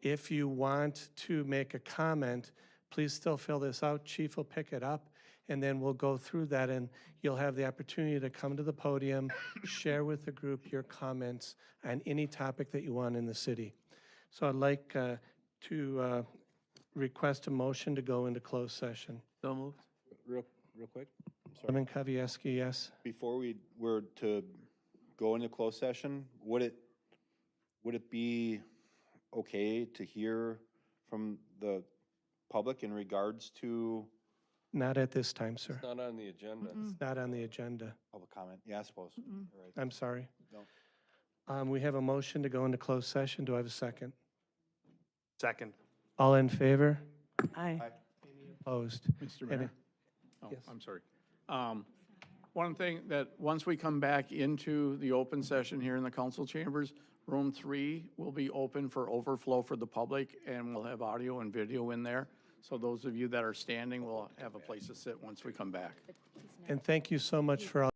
If you want to make a comment, please still fill this out. Chief will pick it up, and then we'll go through that, and you'll have the opportunity to come to the podium, share with the group your comments on any topic that you want in the city. So I'd like to request a motion to go into closed session. So moved. Real quick? Sorry. Alderman Kavieski, yes. Before we were to go into closed session, would it be okay to hear from the public in regards to Not at this time, sir. It's not on the agenda. It's not on the agenda. public comment? Yeah, I suppose. You're right. I'm sorry. No. We have a motion to go into closed session. Do I have a second? Second. All in favor? Aye. Opposed? Mr. Any- Mayor? Oh, Yes. I'm sorry. One thing that, once we come back into the open session here in the council chambers, room 3 will be open for overflow for the public, and we'll have audio and video in there. So those of you that are standing will have a place to sit once we come back. And thank you so much for all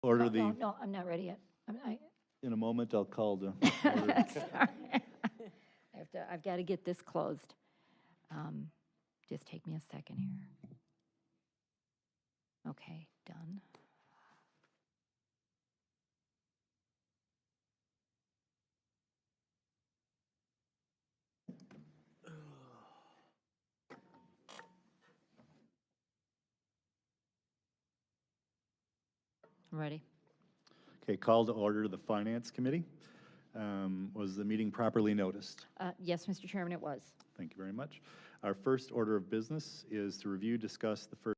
order No, the, no, no, I'm not ready yet. in a moment, I'll call to order. Sorry. I've got to get this closed. Just take me a second here. Okay, done. Ready? Okay, call to order the Finance Committee. Was the meeting properly noticed? Yes, Mr. Chairman, it was. Thank you very much. Our first order of business is to review, discuss the first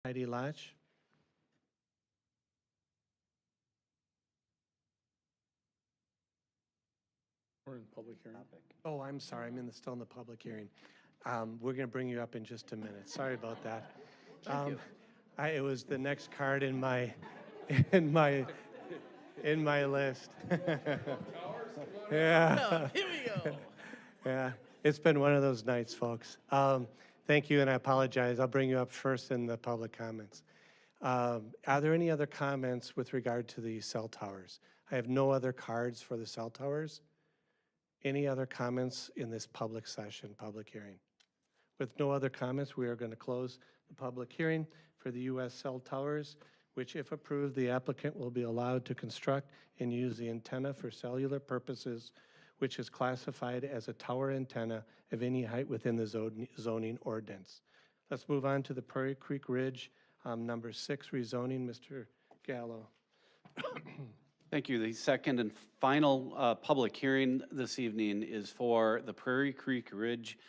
Heidi Latch. We're in public hearing. Oh, I'm sorry, still in the public hearing. We're going to bring you up in just a minute. Sorry about that. It was the next card in my, in my, in my list. Yeah. Here we go. Yeah, it's been one of those nights, folks. Thank you, and I apologize. I'll bring you up first in the public comments. Are there any other comments with regard to the cell towers? I have no other cards for the cell towers. Any other comments in this public session, public hearing? With no other comments, we are going to close the public hearing for the U.S. cell towers, which, if approved, the applicant will be allowed to construct and use the antenna for cellular purposes, which is classified as a tower antenna of any height within the zoning ordinance. Let's move on to the Prairie Creek Ridge, number 6 rezoning. Mr. Gallo. Thank you. The second and final public hearing this evening is for the Prairie Creek Ridge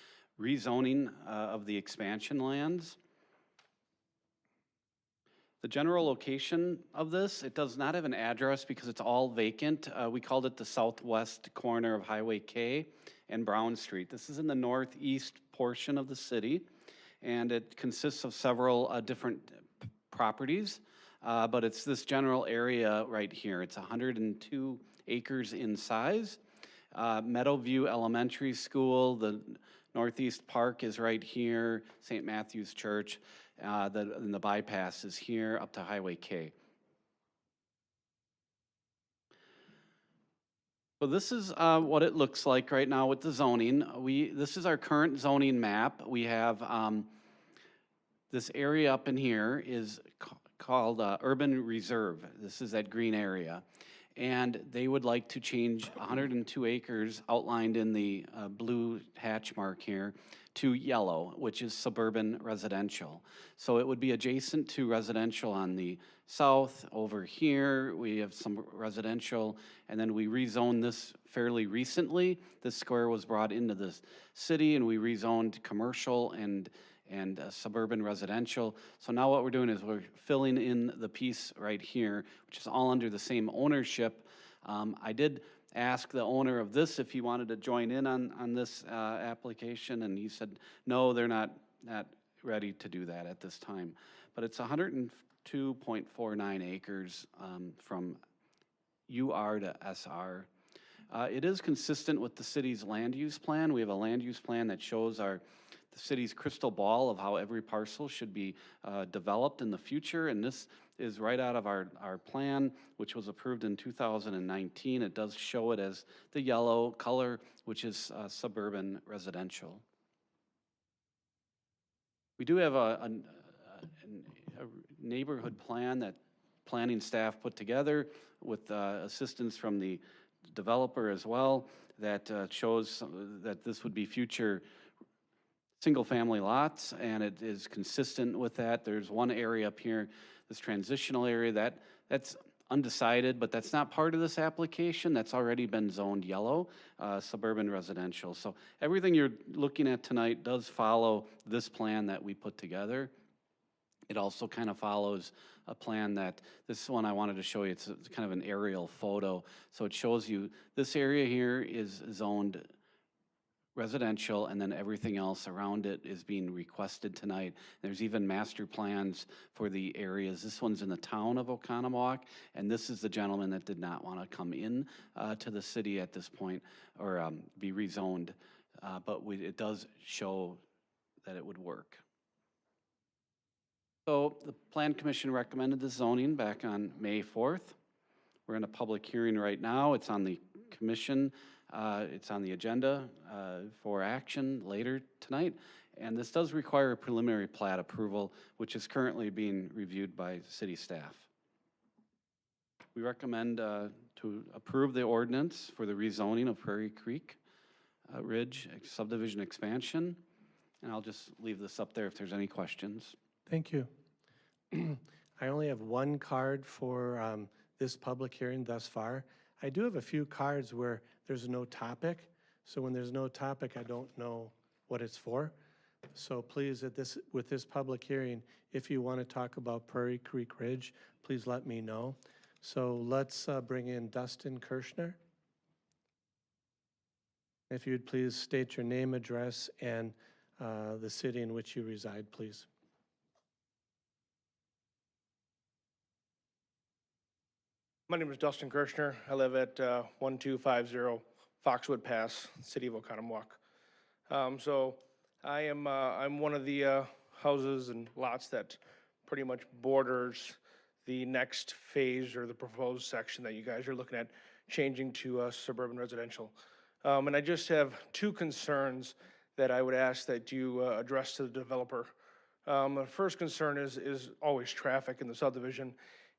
rezoning of the expansion lands. The general location of this, it does not have an address because it's all vacant. We called it the southwest corner of Highway K and Brown Street. This is in the northeast portion of the city, and it consists of several different properties, but it's this general area right here. It's 102 acres in size. Meadowview Elementary School, the Northeast Park is right here, St. Matthew's Church, and the bypass is here up to Highway K. So this is what it looks like right now with the zoning. This is our current zoning map. We have this area up in here is called Urban Reserve. This is that green area. And they would like to change 102 acres outlined in the blue hatch mark here to yellow, which is suburban residential. So it would be adjacent to residential on the south. Over here, we have some residential, and then we rezoned this fairly recently. This square was brought into the city, and we rezoned commercial and suburban residential. So now what we're doing is we're filling in the piece right here, which is all under the same ownership. I did ask the owner of this if he wanted to join in on this application, and he said, no, they're not ready to do that at this time. But it's 102.49 acres from UR to SR. It is consistent with the city's land use plan. We have a land use plan that shows the city's crystal ball of how every parcel should be developed in the future, and this is right out of our plan, which was approved in 2019. It does show it as the yellow color, which is suburban residential. We do have a neighborhood plan that planning staff put together with assistance from the developer as well that shows that this would be future single-family lots, and it is consistent with that. There's one area up here, this transitional area, that's undecided, but that's not part of this application. That's already been zoned yellow, suburban residential. So everything you're looking at tonight does follow this plan that we put together. It also kind of follows a plan that, this one I wanted to show you, it's kind of an aerial photo. So it shows you this area here is zoned residential, and then everything else around it is being requested tonight. There's even master plans for the areas. This one's in the town of Oconomowoc, and this is the gentleman that did not want to come in to the city at this point or be rezoned, but it does show that it would work. So the Plan Commission recommended the zoning back on May 4th. We're in a public hearing right now. It's on the commission. It's on the agenda for action later tonight, and this does require a preliminary plat approval, which is currently being reviewed by city staff. We recommend to approve the ordinance for the rezoning of Prairie Creek Ridge subdivision expansion, and I'll just leave this up there if there's any questions. Thank you. I only have one card for this public hearing thus far. I do have a few cards where there's no topic, so when there's no topic, I don't know what it's for. So please, with this public hearing, if you want to talk about Prairie Creek Ridge, please let me know. So let's bring in Dustin Kirschner. If you'd please state your name, address, and the city in which you reside, please. My name is Dustin Kirschner. I live at 1250 Foxwood Pass, City of Oconomowoc. So I'm one of the houses and lots that pretty much borders the next phase or the proposed section that you guys are looking at changing to suburban residential. And I just have two concerns that I would ask that you address to the developer. The first concern is always traffic in the subdivision.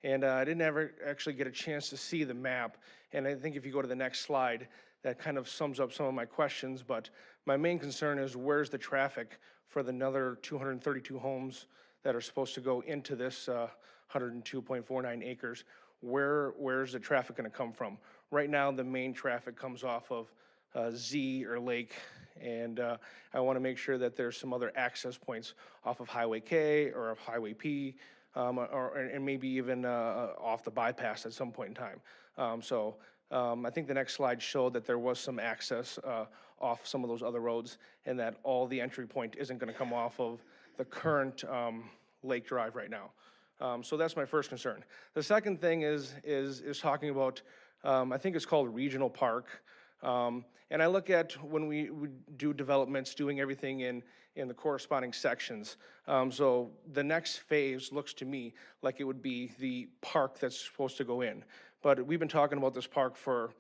And I didn't ever actually get a chance to see the map. And I think if you go to the next slide, that kind of sums up some of my questions. But my main concern is where's the traffic for the another 232 homes that are supposed to go into this 102.49 acres? Where's the traffic going to come from? Right now, the main traffic comes off of Z or Lake. And I want to make sure that there's some other access points off of Highway K or of Highway P. And maybe even off the bypass at some point in time. I think the next slide showed that there was some access off some of those other roads and that all the entry point isn't going to come off of the current Lake Drive right now. So that's my first concern. The second thing is talking about, I think it's called Regional Park. And I look at when we do developments, doing everything in the corresponding sections. So the next phase looks to me like it would be the park that's supposed to go in. But we've been talking about this park for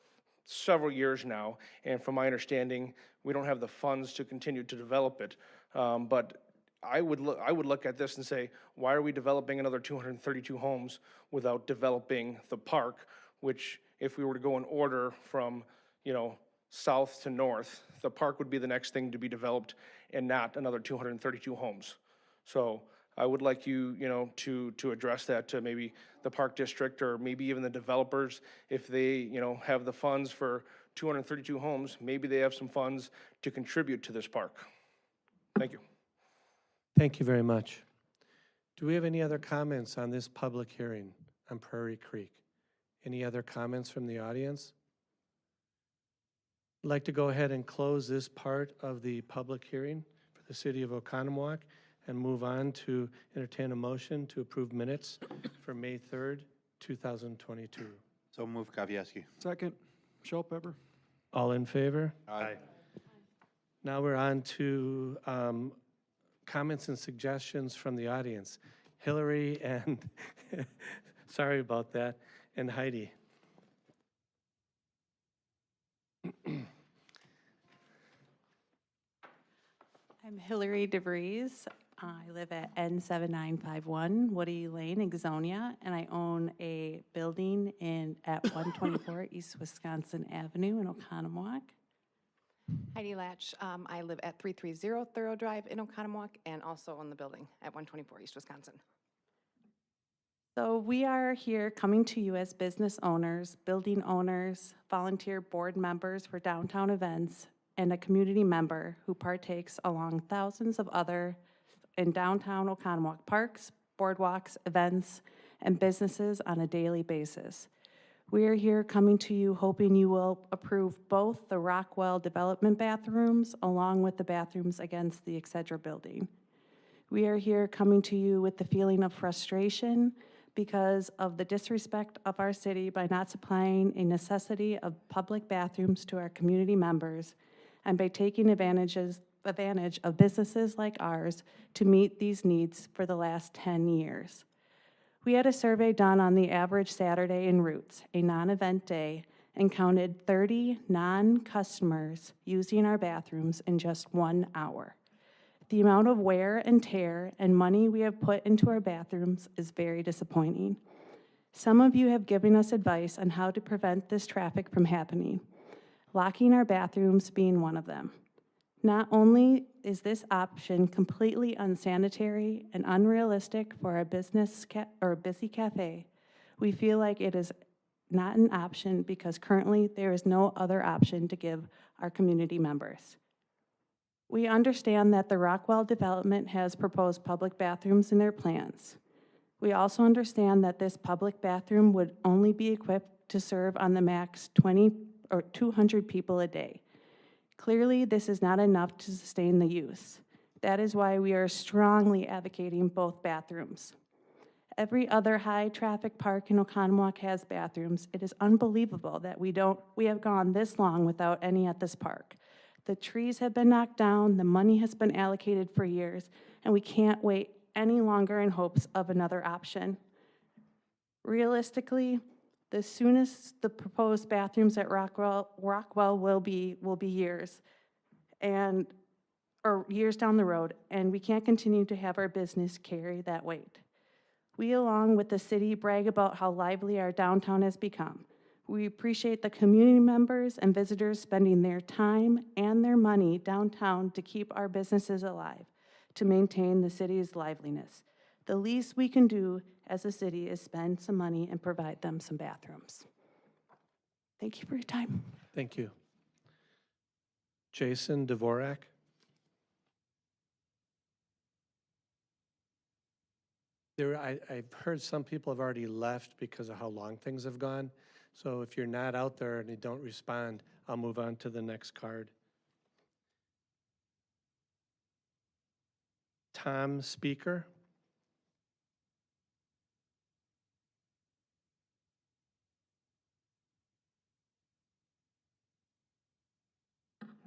several years now, and from my understanding, we don't have the funds to continue to develop it. But I would look at this and say, why are we developing another 232 homes without developing the park, which if we were to go in order from, south to north, the park would be the next thing to be developed and not another 232 homes. So I would like you, to address that to maybe the park district or maybe even the developers. If they, have the funds for 232 homes, maybe they have some funds to contribute to this park. Thank you. Thank you very much. Do we have any other comments on this public hearing on Prairie Creek? Any other comments from the audience? I'd like to go ahead and close this part of the public hearing for the City of Oconomowoc and move on to entertain a motion to approve minutes for May 3rd, 2022. So move, Kavieski. Second, Schulpepper. All in favor? Aye. Now we're on to comments and suggestions from the audience. Hillary and, sorry about that, and Heidi. I'm Hillary DeVries. I live at N7951 Woody Lane, Exonia, and I own a building at 124 East Wisconsin Avenue in Oconomowoc. Heidi Latch. I live at 330 Thorough Drive in Oconomowoc and also own the building at 124 East Wisconsin. So we are here coming to you as business owners, building owners, volunteer board members for downtown events, and a community member who partakes along thousands of other in downtown Oconomowoc parks, boardwalks, events, and businesses on a daily basis. We are here coming to you hoping you will approve both the Rockwell development bathrooms along with the bathrooms against the Excedra building. We are here coming to you with the feeling of frustration because of the disrespect of our city by not supplying a necessity of public bathrooms to our community members and by taking advantage of businesses like ours to meet these needs for the last 10 years. We had a survey done on the average Saturday in Roots, a non-event day, and counted 30 non-customers using our bathrooms in just 1 hour. The amount of wear and tear and money we have put into our bathrooms is very disappointing. Some of you have given us advice on how to prevent this traffic from happening, locking our bathrooms being one of them. Not only is this option completely unsanitary and unrealistic for a busy cafe, we feel like it is not an option because currently there is no other option to give our community members. We understand that the Rockwell development has proposed public bathrooms in their plans. We also understand that this public bathroom would only be equipped to serve on the max 20 or 200 people a day. Clearly, this is not enough to sustain the use. That is why we are strongly advocating both bathrooms. Every other high-traffic park in Oconomowoc has bathrooms. It is unbelievable that we have gone this long without any at this park. The trees have been knocked down, the money has been allocated for years, and we can't wait any longer in hopes of another option. Realistically, the soonest the proposed bathrooms at Rockwell will be years, or years down the road, and we can't continue to have our business carry that weight. We, along with the city, brag about how lively our downtown has become. We appreciate the community members and visitors spending their time and their money downtown to keep our businesses alive, to maintain the city's liveliness. The least we can do as a city is spend some money and provide them some bathrooms. Thank you for your time. Thank you. Jason Dvorak? I've heard some people have already left because of how long things have gone. So if you're not out there and you don't respond, I'll move on to the next card. Tom Speaker?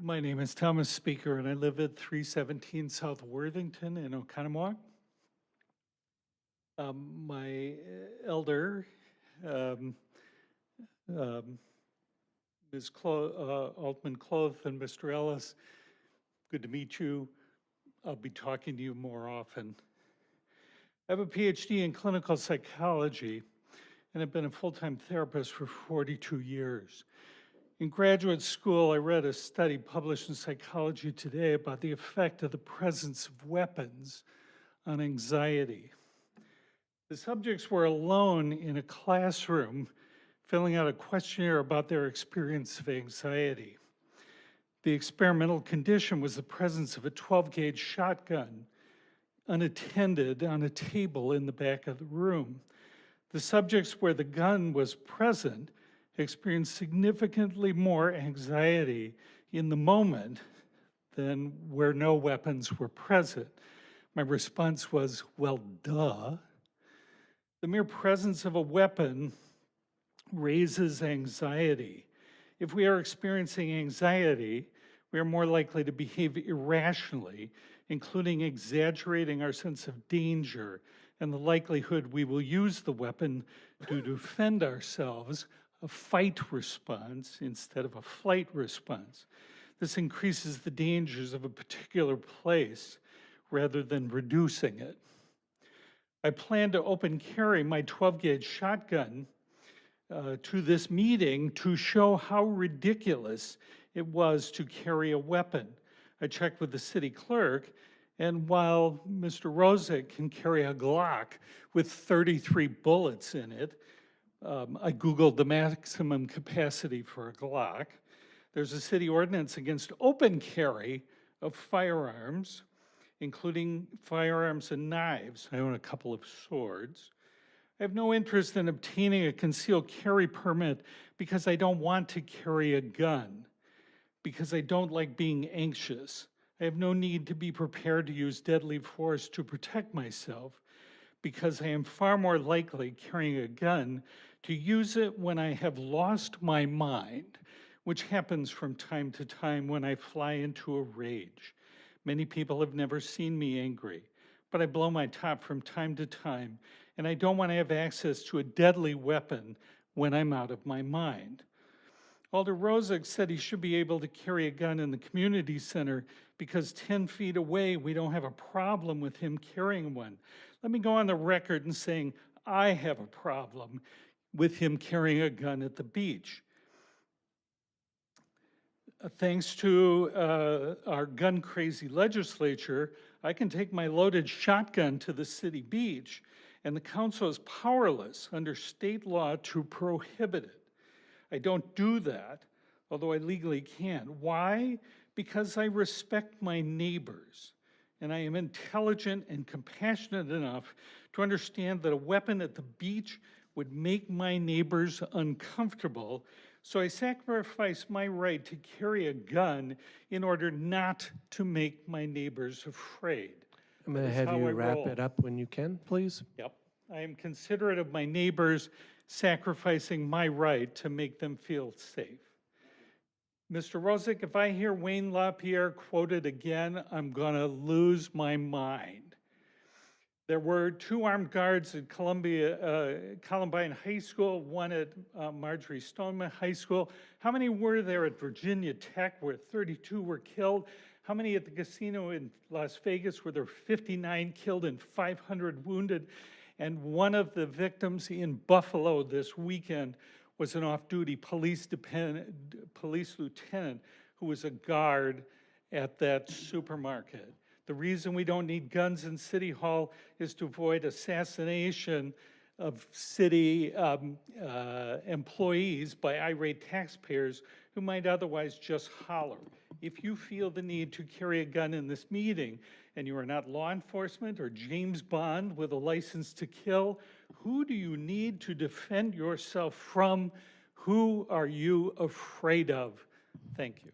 My name is Thomas Speaker, and I live at 317 South Worthington in Oconomowoc. My elder, Ms. Altman Cloth and Mr. Ellis, good to meet you. I'll be talking to you more often. I have a PhD in clinical psychology, and I've been a full-time therapist for 42 years. In graduate school, I read a study published in Psychology Today about the effect of the presence of weapons on anxiety. The subjects were alone in a classroom filling out a questionnaire about their experience of anxiety. The experimental condition was the presence of a 12-gauge shotgun unattended on a table in the back of the room. The subjects where the gun was present experienced significantly more anxiety in the moment than where no weapons were present. My response was, well, duh. The mere presence of a weapon raises anxiety. If we are experiencing anxiety, we are more likely to behave irrationally, including exaggerating our sense of danger and the likelihood we will use the weapon to defend ourselves, a fight response instead of a flight response. This increases the dangers of a particular place rather than reducing it. I plan to open carry my 12-gauge shotgun to this meeting to show how ridiculous it was to carry a weapon. I checked with the city clerk, and while Mr. Rosick can carry a Glock with 33 bullets in it, I Googled the maximum capacity for a Glock. There's a city ordinance against open carry of firearms, including firearms and knives. I own a couple of swords. I have no interest in obtaining a concealed carry permit because I don't want to carry a gun, because I don't like being anxious. I have no need to be prepared to use deadly force to protect myself, because I am far more likely carrying a gun to use it when I have lost my mind, which happens from time to time when I fly into a rage. Many people have never seen me angry, but I blow my top from time to time, and I don't want to have access to a deadly weapon when I'm out of my mind. Alder Rosick said he should be able to carry a gun in the community center because 10 feet away, we don't have a problem with him carrying one. Let me go on the record and saying I have a problem with him carrying a gun at the beach. Thanks to our gun-crazy legislature, I can take my loaded shotgun to the city beach, and the council is powerless under state law to prohibit it. I don't do that, although I legally can. Why? because I respect my neighbors, and I am intelligent and compassionate enough to understand that a weapon at the beach would make my neighbors uncomfortable, so I sacrifice my right to carry a gun in order not to make my neighbors afraid. I'm going to That is have how you I wrap roll. it up when you can, please. Yep. I am considerate of my neighbors, sacrificing my right to make them feel safe. Mr. Rosick, if I hear Wayne LaPierre quoted again, I'm going to lose my mind. There were 2 armed guards at Columbine High School, 1 at Marjorie Stoneman High School. How many were there at Virginia Tech where 32 were killed? How many at the casino in Las Vegas where there were 59 killed and 500 wounded? And one of the victims in Buffalo this weekend was an off-duty police lieutenant who was a guard at that supermarket. The reason we don't need guns in City Hall is to avoid assassination of city employees by irate taxpayers who might otherwise just holler. If you feel the need to carry a gun in this meeting and you are not law enforcement or James Bond with a license to kill, who do you need to defend yourself from? Who are you afraid of? Thank you.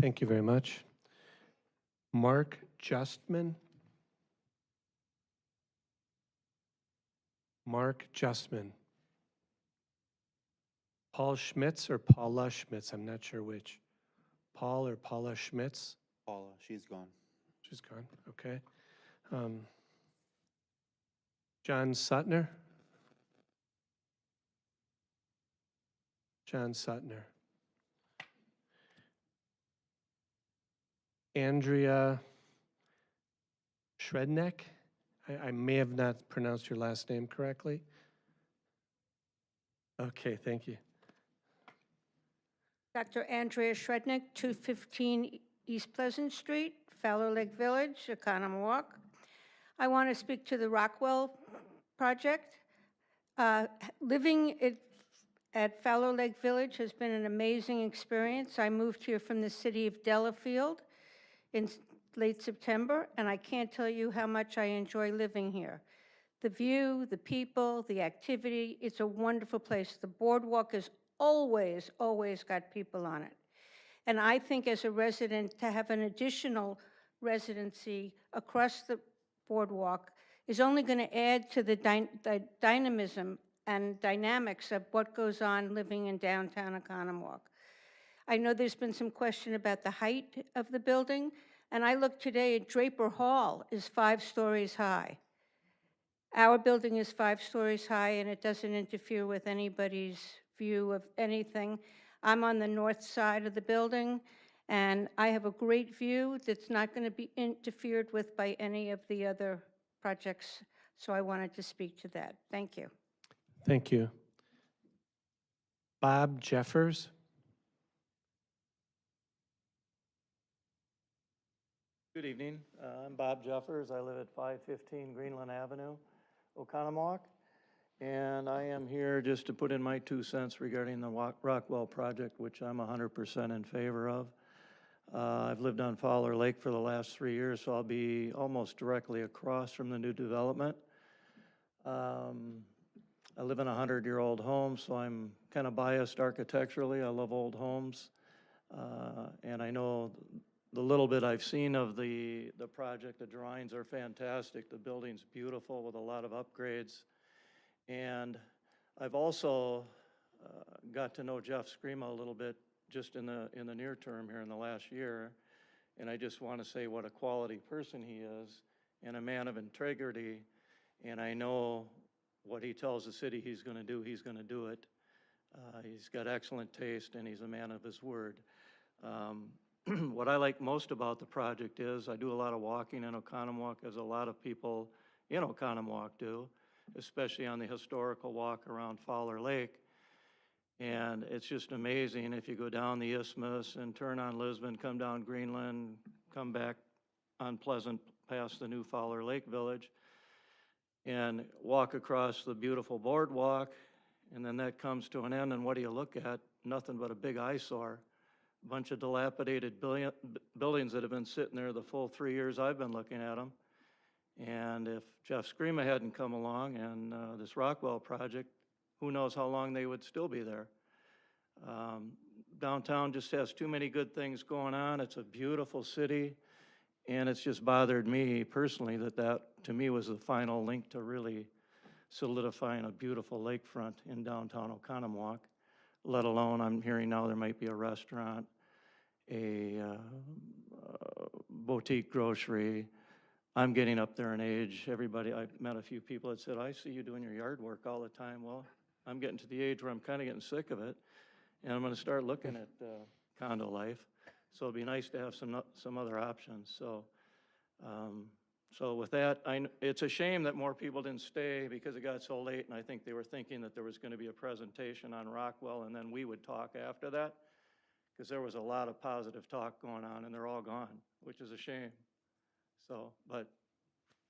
Thank you very much. Mark Justman. Mark Justman. Paul Schmitz or Paula Schmitz? I'm not sure which. Paul or Paula Schmitz? Paula, she's gone. She's gone, okay. John Sutner? John Sutner. Andrea Shredneck? I may have not pronounced your last name correctly. Okay, thank you. Dr. Andrea Shrednick, 215 East Pleasant Street, Fowler Lake Village, Oconomowoc. I want to speak to the Rockwell project. Living at Fowler Lake Village has been an amazing experience. I moved here from the city of Delafield in late September, and I can't tell you how much I enjoy living here. The view, the people, the activity, it's a wonderful place. The boardwalk has always, always got people on it. And I think as a resident, to have an additional residency across the boardwalk is only going to add to the dynamism and dynamics of what goes on living in downtown Oconomowoc. I know there's been some question about the height of the building, and I looked today at Draper Hall is 5 stories high. Our building is 5 stories high, and it doesn't interfere with anybody's view of anything. I'm on the north side of the building, and I have a great view that's not going to be interfered with by any of the other projects, so I wanted to speak to that. Thank you. Thank you. Bob Jeffers? Good evening. I'm Bob Jeffers. I live at 515 Greenland Avenue, Oconomowoc. And I am here just to put in my 2 cents regarding the Rockwell project, which I'm 100% in favor of. I've lived on Fowler Lake for the last 3 years, so I'll be almost directly across from the new development. I live in a 100-year-old home, so I'm kind of biased architecturally. I love old homes. And I know the little bit I've seen of the project, the drawings are fantastic. The building's beautiful with a lot of upgrades. And I've also got to know Jeff Screama a little bit just in the near term here in the last year. And I just want to say what a quality person he is and a man of integrity. And I know what he tells the city he's going to do it. He's got excellent taste and he's a man of his word. What I like most about the project is I do a lot of walking in Oconomowoc, as a lot of people in Oconomowoc do, especially on the historical walk around Fowler Lake. And it's just amazing if you go down the Isthmus and turn on Lisbon, come down Greenland, come back on Pleasant past the new Fowler Lake Village, and walk across the beautiful boardwalk, and then that comes to an end, and what do you look at? Nothing but a big eyesore bunch of dilapidated buildings that have been sitting there the full 3 years I've been looking at them. And if Jeff Screama hadn't come along and this Rockwell project, who knows how long they would still be there. Downtown just has too many good things going on. It's a beautiful city. And it's just bothered me personally that to me was the final link to really solidifying a beautiful lakefront in downtown Oconomowoc, let alone I'm hearing now there might be a restaurant, a boutique grocery. I'm getting up there in age. Everybody, I've met a few people that said, I see you doing your yard work all the time. Well, I'm getting to the age where I'm kind of getting sick of it, and I'm going to start looking at condo life. So it'd be nice to have some other options. So, so with that, it's a shame that more people didn't stay because it got so late, and I think they were thinking that there was going to be a presentation on Rockwell, and then we would talk after that, because there was a lot of positive talk going on, and they're all gone, which is a shame. So, but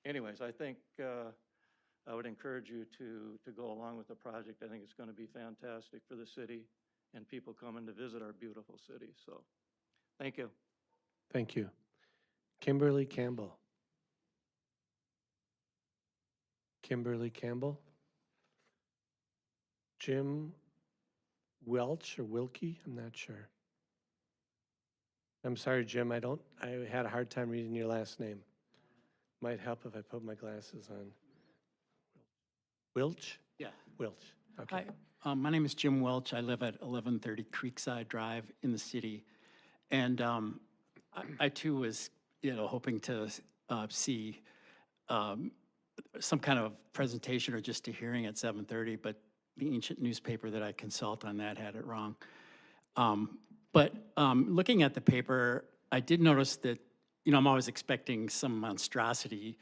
anyways, I think I would encourage you to go along with the project. I think it's going to be fantastic for the city and people coming to visit our beautiful city. So, thank you. Thank you. Kimberly Campbell. Kimberly Campbell. Jim Welch or Wilkie? I'm not sure. I'm sorry, Jim, I had a hard time reading your last name. Might help if I put my glasses on. Welch? Yeah. Welch, okay. Hi, my name is Jim Welch. I live at 1130 Creekside Drive in the city. And I too was, hoping to see some kind of presentation or just a hearing at 7:30, but the ancient newspaper that I consult on that had it wrong. But looking at the paper, I did notice that, I'm always expecting some monstrosity,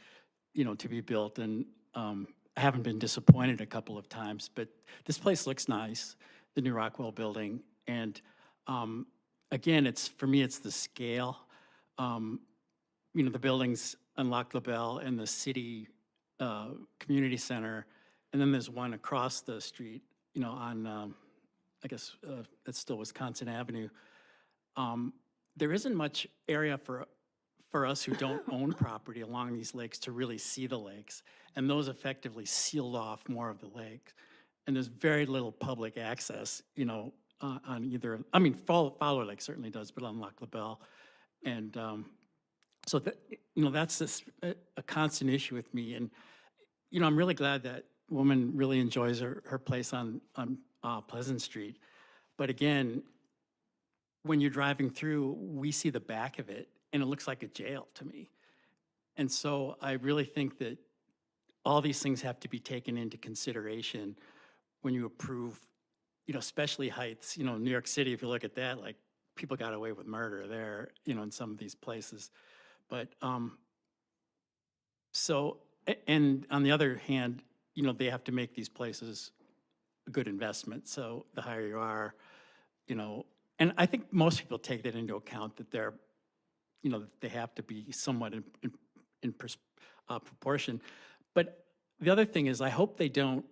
to be built, and I haven't been disappointed a couple of times, but this place looks nice, the new Rockwell building, and again, for me, it's the scale. The buildings on Lac La Belle and the city community center, and then there's one across the street, on, I guess, that's still Wisconsin Avenue. There isn't much area for us who don't own property along these lakes to really see the lakes, and those effectively sealed off more of the lake. And there's very little public access, on either, Fowler Lake certainly does, but on Lac La Belle. And so that, that's a constant issue with me. And, I'm really glad that woman really enjoys her place on Pleasant Street. But again, when you're driving through, we see the back of it, and it looks like a jail to me. And so I really think that all these things have to be taken into consideration when you approve, especially heights. New York City, if you look at that, like, people got away with murder there, in some of these places. But, and on the other hand, they have to make these places a good investment. So the higher you are, and I think most people take that into account, that they're, they have to be somewhat in proportion. But the other thing is, I hope they don't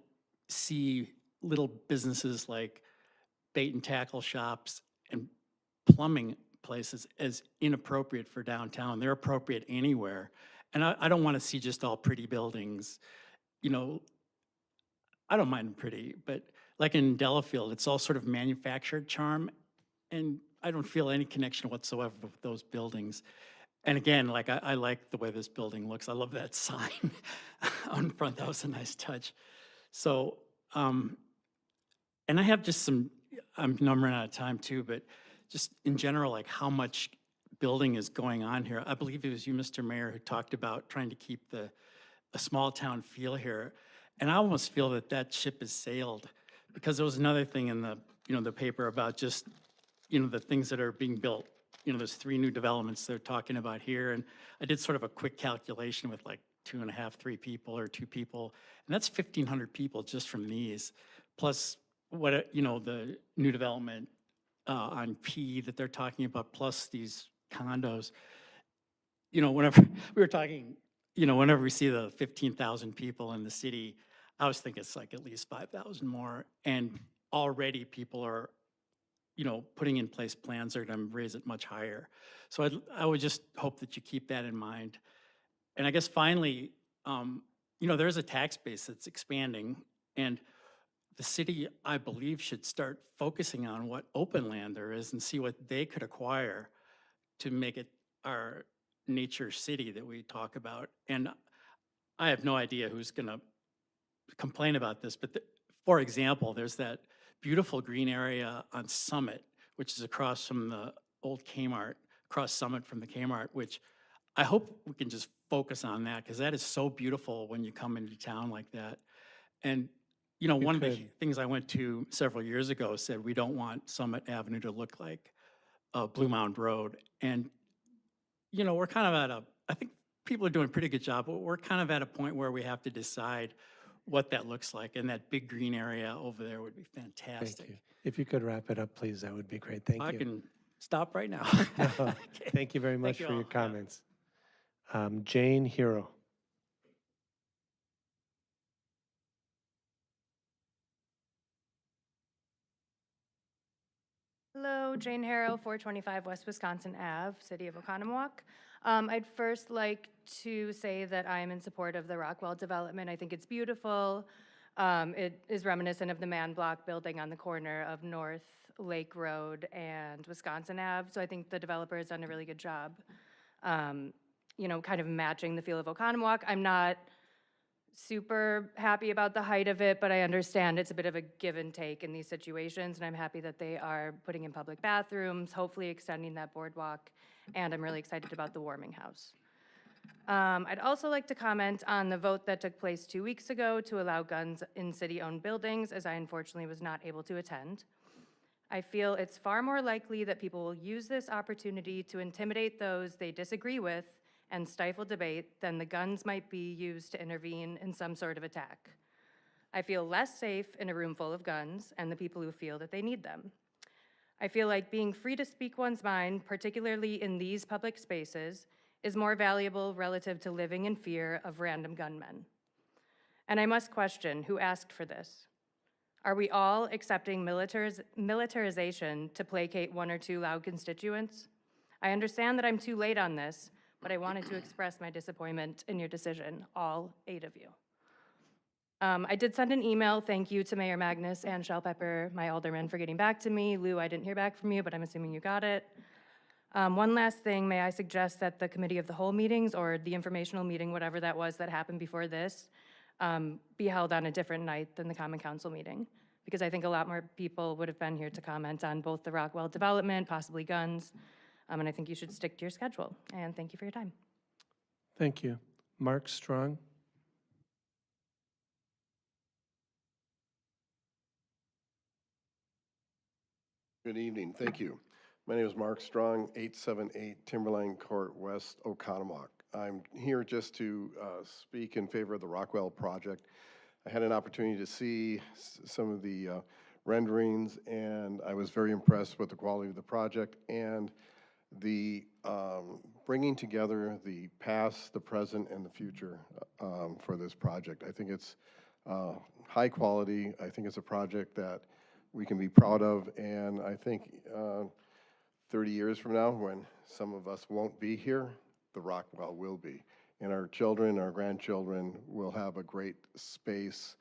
see little businesses like bait and tackle shops and plumbing places as inappropriate for downtown. They're appropriate anywhere. And I don't want to see just all pretty buildings. I don't mind pretty, but like in Delafield, it's all sort of manufactured charm. And I don't feel any connection whatsoever with those buildings. And again, like, I like the way this building looks. I love that sign on front. That was a nice touch. So, and I have just I'm running out of time too, but just in general, like, how much building is going on here. I believe it was you, Mr. Mayor, who talked about trying to keep a small town feel here. And I almost feel that ship has sailed, because there was another thing in the paper about just, the things that are being built. There's 3 new developments they're talking about here. And I did sort of a quick calculation with like 2.5, 3 people or 2 people. And that's 1,500 people just from these, plus what, the new development on P that they're talking about, plus these condos. Whenever we were talking, whenever we see the 15,000 people in the city, I was thinking it's like at least 5,000 more. And already people are putting in place plans that are going to raise it much higher. So I would just hope that you keep that in mind. And I guess finally, there's a tax base that's expanding, and the city, I believe, should start focusing on what open land there is and see what they could acquire to make it our nature city that we talk about. And I have no idea who's going to complain about this, but for example, there's that beautiful green area on Summit, which is across from the old Kmart, across Summit from the Kmart, which I hope we can just focus on that, because that is so beautiful when you come into town like that. And, one of the things I went to several years ago said, we don't want Summit Avenue to look like Blue Mound Road. And, we're kind of I think people are doing a pretty good job, but we're kind of at a point where we have to decide what that looks like, and that big green area over there would be fantastic. Thank you. If you could wrap it up, please, that would be great. Thank you. I can stop right now. No, thank you very much you for all. your Yeah. comments. Jane Hero. Hello, Jane Harrow, 425 West Wisconsin Ave, City of Oconomowoc. I'd first like to say that I am in support of the Rockwell development. I think it's beautiful. It is reminiscent of the Man Block building on the corner of North Lake Road and Wisconsin Ave, so I think the developer has done a really good job, kind of matching the feel of Oconomowoc. I'm not super happy about the height of it, but I understand it's a bit of a give and take in these situations, and I'm happy that they are putting in public bathrooms, hopefully extending that boardwalk, and I'm really excited about the warming house. I'd also like to comment on the vote that took place 2 weeks ago to allow guns in city-owned buildings, as I unfortunately was not able to attend. I feel it's far more likely that people will use this opportunity to intimidate those they disagree with and stifle debate than the guns might be used to intervene in some sort of attack. I feel less safe in a room full of guns and the people who feel that they need them. I feel like being free to speak one's mind, particularly in these public spaces, is more valuable relative to living in fear of random gunmen. And I must question who asked for this. Are we all accepting militarization to placate one or two loud constituents? I understand that I'm too late on this, but I wanted to express my disappointment in your decision, all 8 of you. I did send an email, thank you to Mayor Magnus and Shell Pepper, my alderman, for getting back to me. Lou, I didn't hear back from you, but I'm assuming you got it. One last thing, may I suggest that the committee of the whole meetings, or the informational meeting, whatever that was that happened before this, be held on a different night than the common council meeting, because I think a lot more people would have been here to comment on both the Rockwell development, possibly guns, and I think you should stick to your schedule. And thank you for your time. Thank you. Mark Strong. Good evening, thank you. My name is Mark Strong, 878 Timberline Court West, Oconomowoc. I'm here just to speak in favor of the Rockwell project. I had an opportunity to see some of the renderings, and I was very impressed with the quality of the project and the bringing together the past, the present, and the future for this project. I think it's high quality. I think it's a project that we can be proud of, and I think 30 years from now, when some of us won't be here, the Rockwell will be. And our children, our grandchildren will have a great space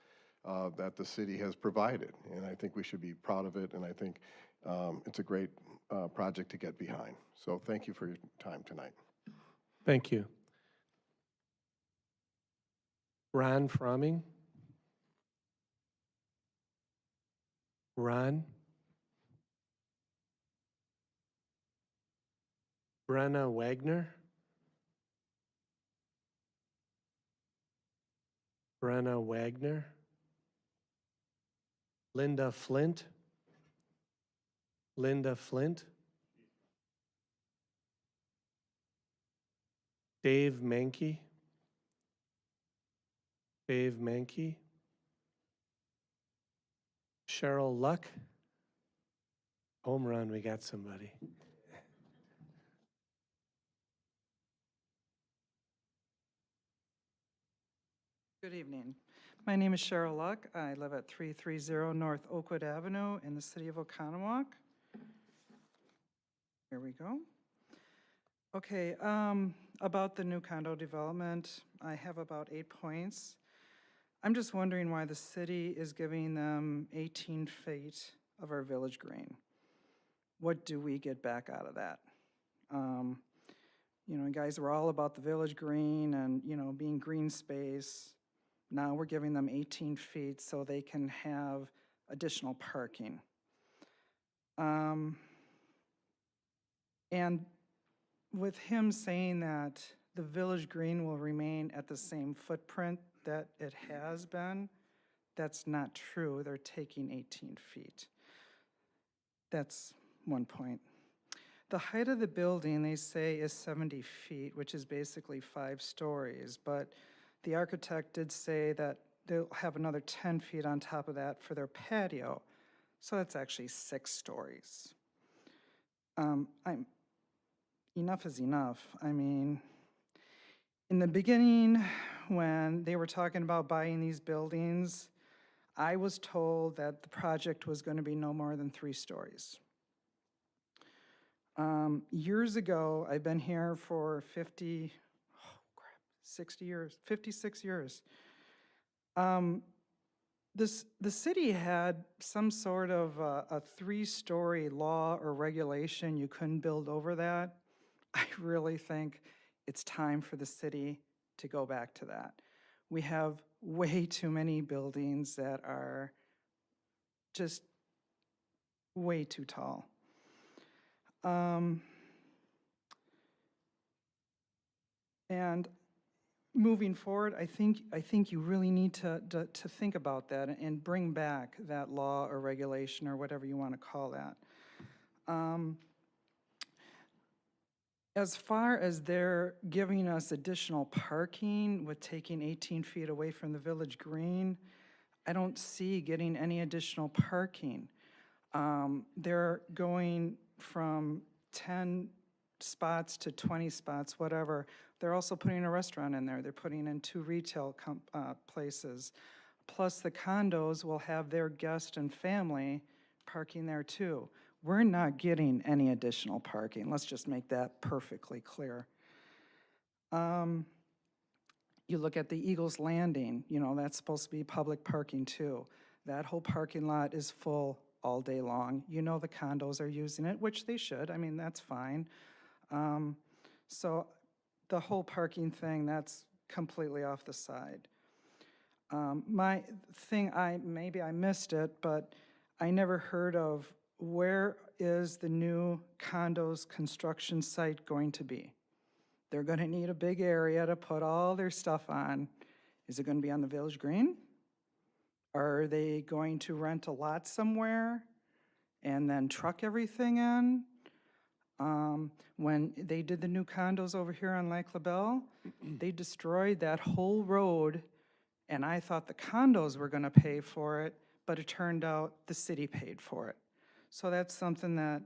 that the city has provided. And I think we should be proud of it, and I think it's a great project to get behind. So thank you for your time tonight. Thank you. Ron Fromming. Ron. Brenna Wagner. Brenna Wagner. Linda Flint. Linda Flint. Dave Mankey. Dave Mankey. Cheryl Luck. Home run, we got somebody. Good evening. My name is Cheryl Luck. I live at 330 North Oakwood Avenue in the city of Oconomowoc. Here we go. Okay, about the new condo development, I have about 8 points. I'm just wondering why the city is giving them 18 feet of our village green. What do we get back out of that? You know, guys, we're all about the village green and, you know, being green space. Now we're giving them 18 feet so they can have additional parking. And with him saying that the village green will remain at the same footprint that it has been, that's not true. They're taking 18 feet. That's one point. The height of the building, they say, is 70 feet, which is basically 5 stories, but the architect did say that they'll have another 10 feet on top of that for their patio, so that's actually 6 stories. Enough is enough. I mean, in the beginning, when they were talking about buying these buildings, I was told that the project was going to be no more than 3 stories. Years ago, I've been here for 56 years. The city had some sort of a 3-story law or regulation. You couldn't build over that. I really think it's time for the city to go back to that. We have way too many buildings that are just way too tall. And moving forward, I think you really need to think about that and bring back that law or regulation or whatever you want to call that. As far as they're giving us additional parking with taking 18 feet away from the village green, I don't see getting any additional parking. They're going from 10 spots to 20 spots, whatever. They're also putting a restaurant in there. They're putting in 2 retail places. Plus the condos will have their guest and family parking there too. We're not getting any additional parking. Let's just make that perfectly clear. You look at the Eagles Landing, you know, that's supposed to be public parking too. That whole parking lot is full all day long. You know the condos are using it, which they should. I mean, that's fine. So the whole parking thing, that's completely off the side. My thing, maybe I missed it, but I never heard of where is the new condos construction site going to be? They're going to need a big area to put all their stuff on. Is it going to be on the village green? Are they going to rent a lot somewhere and then truck everything in? When they did the new condos over here on Lake LaBelle, they destroyed that whole road, and I thought the condos were going to pay for it, but it turned out the city paid for it. So that's something that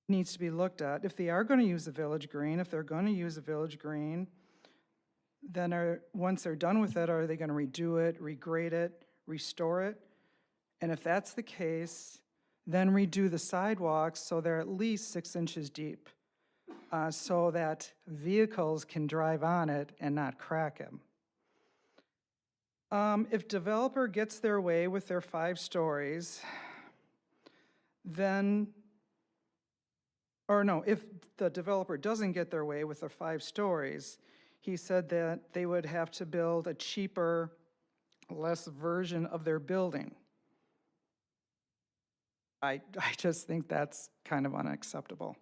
needs to be looked at. If they are going to use the village green, then once they're done with it, are they going to redo it, regrade it, restore it? And if that's the case, then redo the sidewalks so they're at least 6 inches deep, so that vehicles can drive on it and not crack them. If developer gets their way with their 5 stories, then, or no, if the developer doesn't get their way with their 5 stories, he said that they would have to build a cheaper, less version of their building. I just think that's kind of unacceptable.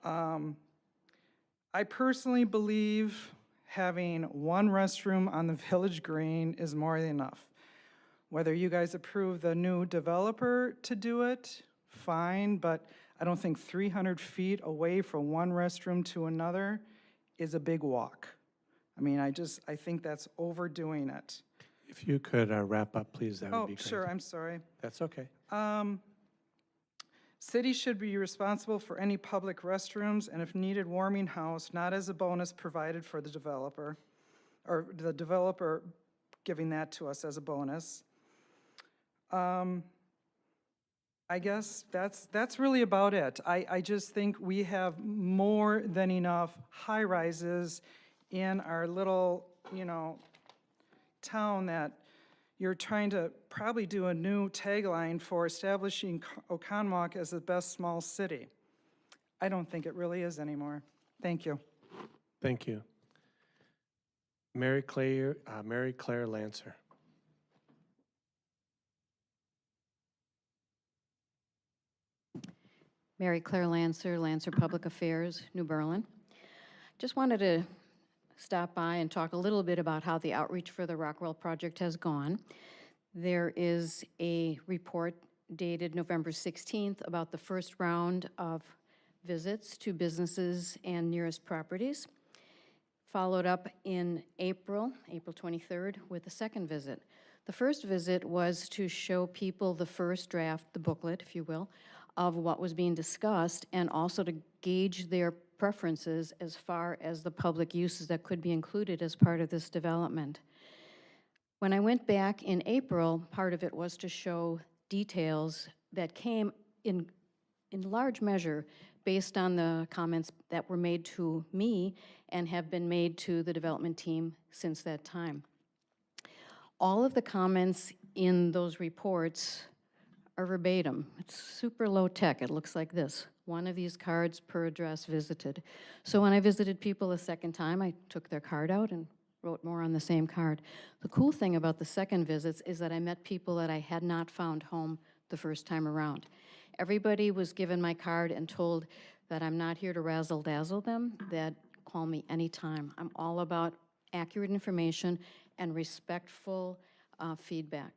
I personally believe having 1 restroom on the village green is more than enough. Whether you guys approve the new developer to do it, fine, but I don't think 300 feet away from 1 restroom to another is a big walk. I mean, I think that's overdoing it. If you could wrap up, please, that would be great. Oh, sure, I'm sorry. That's okay. City should be responsible for any public restrooms and if needed, warming house, not as a bonus provided for the developer, or the developer giving that to us as a bonus. I guess that's really about it. I just think we have more than enough high-rises in our little, town that you're trying to probably do a new tagline for establishing Oconomowoc as the best small city. I don't think it really is anymore. Thank you. Thank you. Mary Claire Lancer. Mary Claire Lancer, Lancer Public Affairs, New Berlin. Just wanted to stop by and talk a little bit about how the outreach for the Rockwell project has gone. There is a report dated November 16th about the first round of visits to businesses and nearest properties, followed up in April 23rd, with a second visit. The first visit was to show people the first draft, the booklet, if you will, of what was being discussed, and also to gauge their preferences as far as the public uses that could be included as part of this development. When I went back in April, part of it was to show details that came in large measure based on the comments that were made to me and have been made to the development team since that time. All of the comments in those reports are verbatim. It's super low tech. It looks like this. One of these cards per address visited. So when I visited people a second time, I took their card out and wrote more on the same card. The cool thing about the second visits is that I met people that I had not found home the first time around. Everybody was given my card and told that I'm not here to razzle-dazzle them, that call me anytime. I'm all about accurate information and respectful feedback.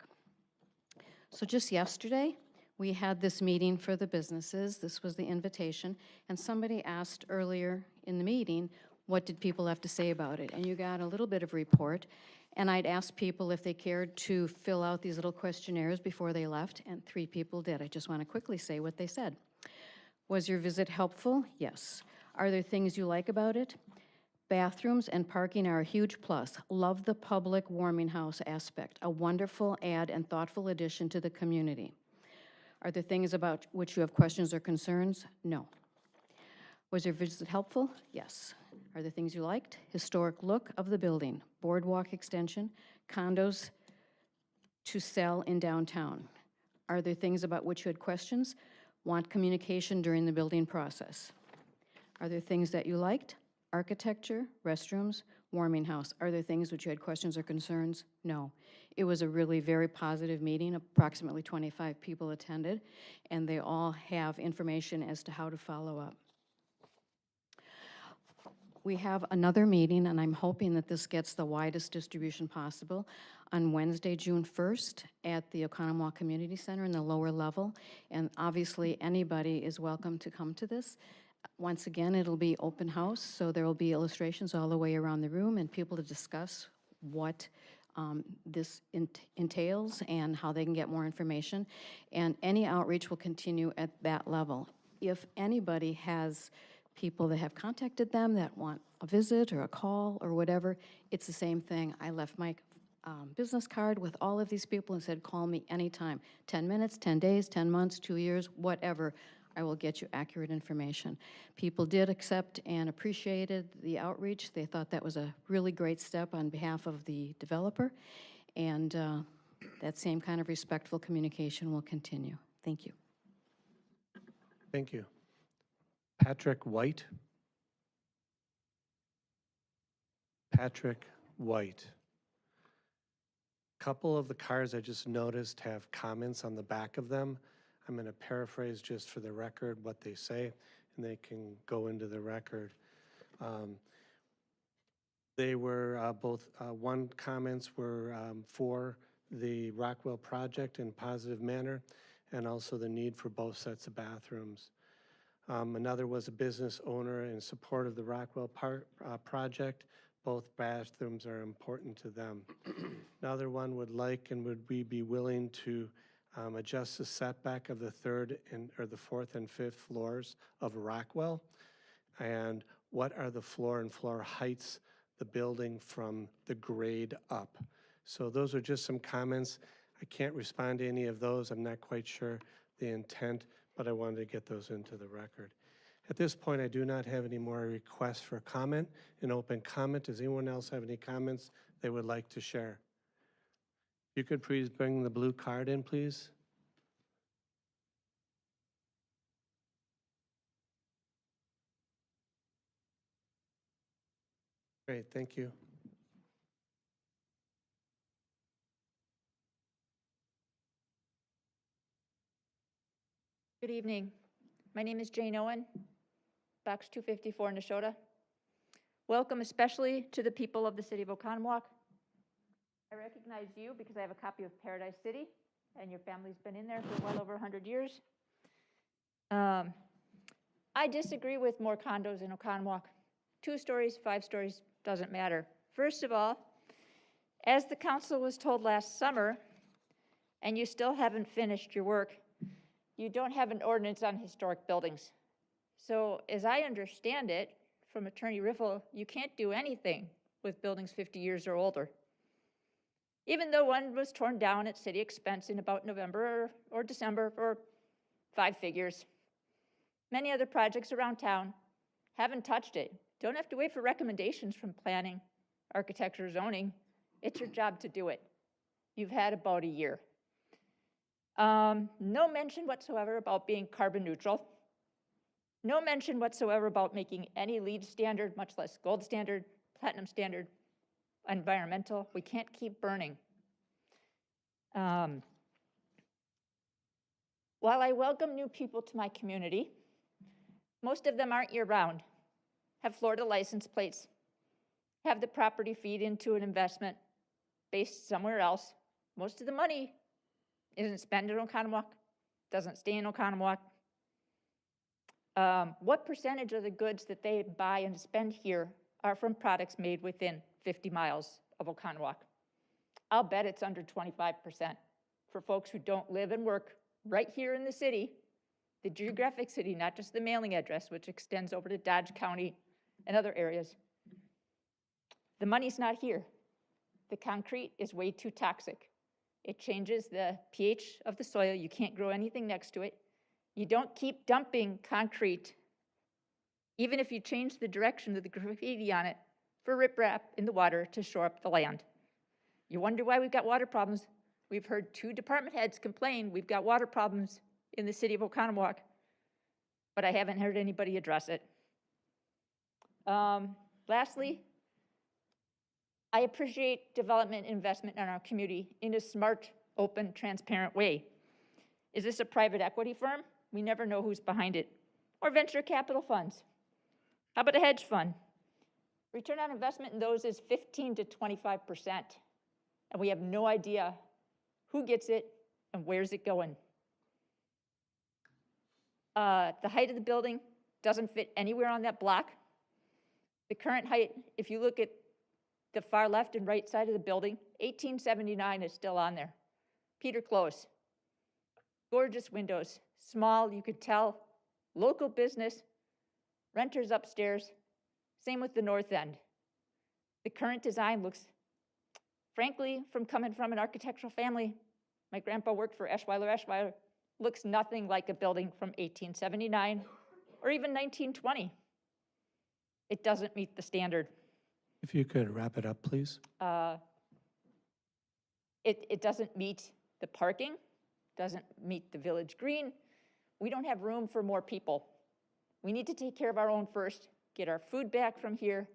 So just yesterday, we had this meeting for the businesses. This was the invitation, and somebody asked earlier in the meeting, what did people have to say about it? And you got a little bit of report, and I'd asked people if they cared to fill out these little questionnaires before they left, and 3 people did. I just want to quickly say what they said. Was your visit helpful? Yes. Are there things you like about it? Bathrooms and parking are a huge plus. Love the public warming house aspect, a wonderful add and thoughtful addition to the community. Are there things about which you have questions or concerns? No. Was your visit helpful? Yes. Are there things you liked? Historic look of the building, boardwalk extension, condos to sell in downtown. Are there things about which you had questions? Want communication during the building process. Are there things that you liked? Architecture, restrooms, warming house. Are there things which you had questions or concerns? No. It was a really very positive meeting. Approximately 25 people attended, and they all have information as to how to follow up. We have another meeting, and I'm hoping that this gets the widest distribution possible, on Wednesday, June 1st, at the Oconomowoc Community Center in the lower level. And obviously, anybody is welcome to come to this. Once again, it'll be open house, so there will be illustrations all the way around the room and people to discuss what this entails and how they can get more information. And any outreach will continue at that level. If anybody has people that have contacted them that want a visit or a call or whatever, it's the same thing. I left my business card with all of these people and said, call me anytime. 10 minutes, 10 days, 10 months, 2 years, whatever. I will get you accurate information. People did accept and appreciated the outreach. They thought that was a really great step on behalf of the developer, and that same kind of respectful communication will continue. Thank you. Thank you. Patrick White. Patrick White. Couple of the cards I just noticed have comments on the back of them. I'm going to paraphrase just for the record what they say, and they can go into the record. They were both, one comments were for the Rockwell project in a positive manner, and also the need for both sets of bathrooms. Another was a business owner in support of the Rockwell project. Both bathrooms are important to them. Another one would like and would we be willing to adjust the setback of the 3rd or the 4th and 5th floors of Rockwell, and what are the floor and floor heights the building from the grade up. So those are just some comments. I can't respond to any of those. I'm not quite sure the intent, but I wanted to get those into the record. At this point, I do not have any more requests for comment. An open comment, does anyone else have any comments they would like to share? You could please bring the blue card in, please. Great, thank you. Good evening. My name is Jane Owen, Box 254, Neshota. Welcome especially to the people of the city of Oconomowoc. I recognize you because I have a copy of Paradise City, and your family's been in there for well over 100 years. I disagree with more condos in Oconomowoc. 2 stories, 5 stories, doesn't matter. First of all, as the council was told last summer, and you still haven't finished your work, you don't have an ordinance on historic buildings. So as I understand it, from Attorney Riffle, you can't do anything with buildings 50 years or older. Even though one was torn down at city expense in about November or December for 5 figures. Many other projects around town haven't touched it. Don't have to wait for recommendations from planning, architecture, zoning. It's your job to do it. You've had about a year. No mention whatsoever about being carbon neutral. No mention whatsoever about making any LEED standard, much less gold standard, platinum standard, environmental. We can't keep burning. While I welcome new people to my community, most of them aren't year-round, have Florida license plates, have the property feed into an investment based somewhere else. Most of the money isn't spent in Oconomowoc, doesn't stay in Oconomowoc. What percentage of the goods that they buy and spend here are from products made within 50 miles of Oconomowoc? I'll bet it's under 25% for folks who don't live and work right here in the city, the geographic city, not just the mailing address, which extends over to Dodge County and other areas. The money's not here. The concrete is way too toxic. It changes the pH of the soil. You can't grow anything next to it. You don't keep dumping concrete, even if you change the direction of the graffiti on it, for riprap in the water to shore up the land. You wonder why we've got water problems. We've heard 2 department heads complain we've got water problems in the city of Oconomowoc, but I haven't heard anybody address it. Lastly, I appreciate development investment in our community in a smart, open, transparent way. Is this a private equity firm? We never know who's behind it. Or venture capital funds. How about a hedge fund? Return on investment in those is 15 to 25%. And we have no idea who gets it and where's it going. The height of the building doesn't fit anywhere on that block. The current height, if you look at the far left and right side of the building, 1879 is still on there. Peter Close. Gorgeous windows, small, you could tell. Local business, renters upstairs. Same with the north end. The current design looks, frankly, from coming from an architectural family, my grandpa worked for Eschweiler, looks nothing like a building from 1879 or even 1920. It doesn't meet the standard. If you could wrap it up, please. It doesn't meet the parking, doesn't meet the village green. We don't have room for more people. We need to take care of our own first, get our food back from here,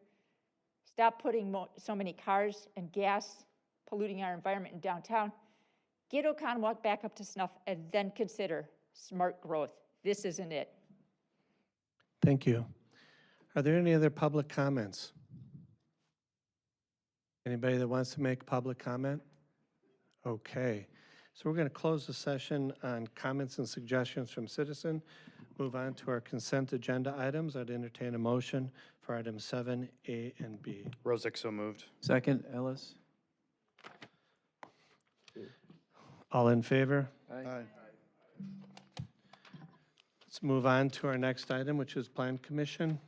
stop putting so many cars and gas polluting our environment in downtown, get Oconomowoc back up to snuff, and then consider smart growth. This isn't it. Thank you. Are there any other public comments? Anybody that wants to make public comment? Okay. So we're going to close the session on comments and suggestions from citizen. Move on to our consent agenda items. I'd entertain a motion for items 7, A, and B. Rosick, so moved. Second, Ellis. All in favor? Aye. Let's move on to our next item, which is Plan Commission.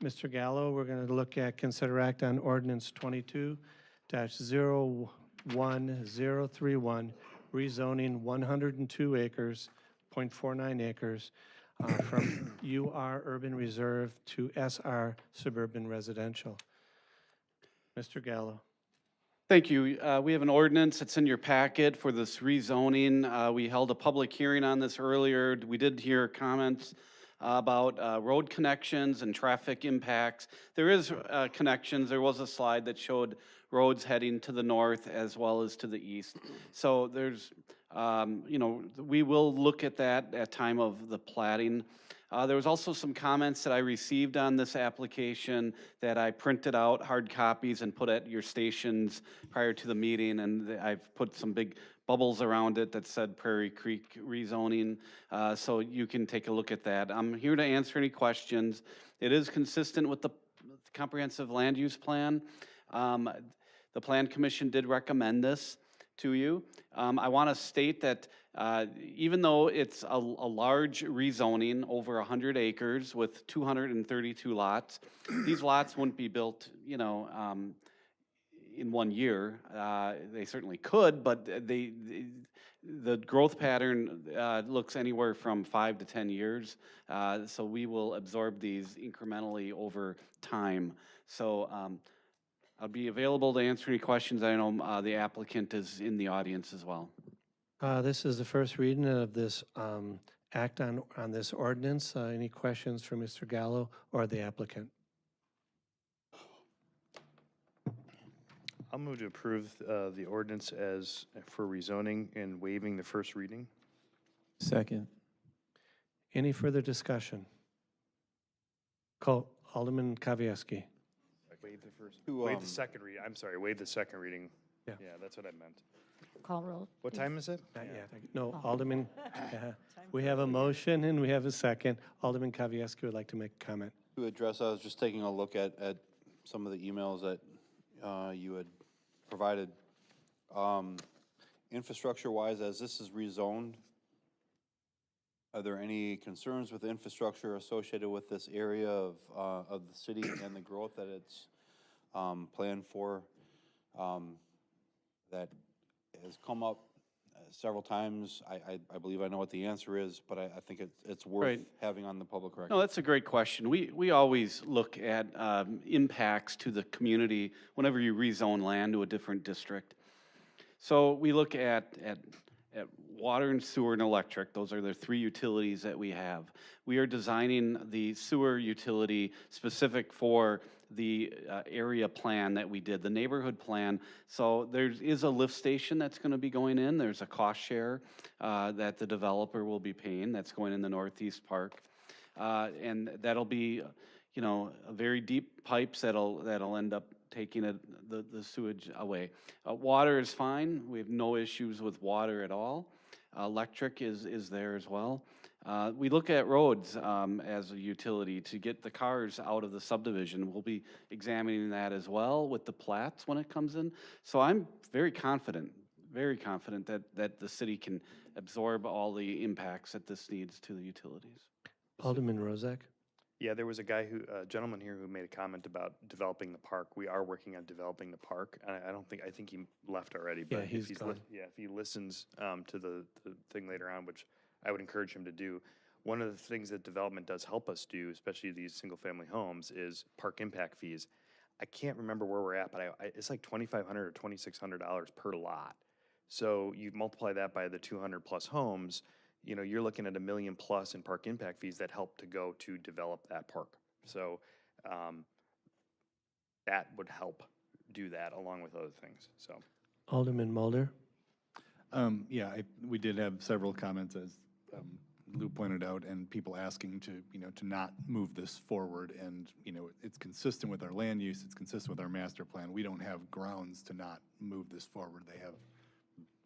Mr. Gallo, we're going to look at consider act on ordinance 22-01031, rezoning 102 acres, 0.49 acres, from UR Urban Reserve to SR Suburban Residential. Mr. Gallo. Thank you. We have an ordinance that's in your packet for this rezoning. We held a public hearing on this earlier. We did hear comments about road connections and traffic impacts. There is connections. There was a slide that showed roads heading to the north as well as to the east. So there's, we will look at that at time of the platting. There was also some comments that I received on this application that I printed out, hard copies, and put at your stations prior to the meeting, and I've put some big bubbles around it that said Prairie Creek rezoning, so you can take a look at that. I'm here to answer any questions. It is consistent with the comprehensive land use plan. The Plan Commission did recommend this to you. I want to state that even though it's a large rezoning, over 100 acres with 232 lots, these lots wouldn't be built, in 1 year. They certainly could, but the growth pattern looks anywhere from 5 to 10 years. So we will absorb these incrementally over time. So I'll be available to answer any questions. I know the applicant is in the audience as well. This is the first reading of this act on this ordinance. Any questions for Mr. Gallo or the applicant? I'll move to approve the ordinance as for rezoning and waiving the first reading. Second. Any further discussion? Call Alderman Kavieski. Waive the first. To, Waive the second reading. I'm sorry. Waive the second reading. Yeah. Yeah, that's what I meant. Call roll. What please. time is it? Not yet. No, Alderman, we have a motion and we have a second. Alderman Kavieski would like to make a comment. To address, I was just taking a look at some of the emails that you had provided. Infrastructure-wise, as this is rezoned, are there any concerns with the infrastructure associated with this area of the city and the growth that it's planned for? That has come up several times. I believe I know what the answer is, but I think it's worth Right. having on the public record. No, that's a great question. We always look at impacts to the community whenever you rezone land to a different district. So we look at water and sewer and electric. Those are the three utilities that we have. We are designing the sewer utility specific for the area plan that we did, the neighborhood plan. So there is a lift station that's going to be going in. There's a cost share that the developer will be paying that's going in the Northeast Park. And that'll be, very deep pipes that'll end up taking the sewage away. Water is fine. We have no issues with water at all. Electric is there as well. We look at roads as a utility to get the cars out of the subdivision. We'll be examining that as well with the plats when it comes in. So I'm very confident that the city can absorb all the impacts that this needs to the utilities. Alderman Rozak. Yeah, there was a gentleman here who made a comment about developing the park. We are working on developing the park. I think he left already, but Yeah, he's gone. if he listens to the thing later on, which I would encourage him to do, one of the things that development does help us do, especially these single-family homes, is park impact fees. I can't remember where we're at, but it's like $2,500 or $2,600 per lot. So you multiply that by the 200-plus homes, you're looking at $1 million plus in park impact fees that help to go to develop that park. So that would help do that along with other things. So Alderman Mulder. We did have several comments, as Lou pointed out, and people asking to not move this forward. And, it's consistent with our land use, it's consistent with our master plan. We don't have grounds to not move this forward. They have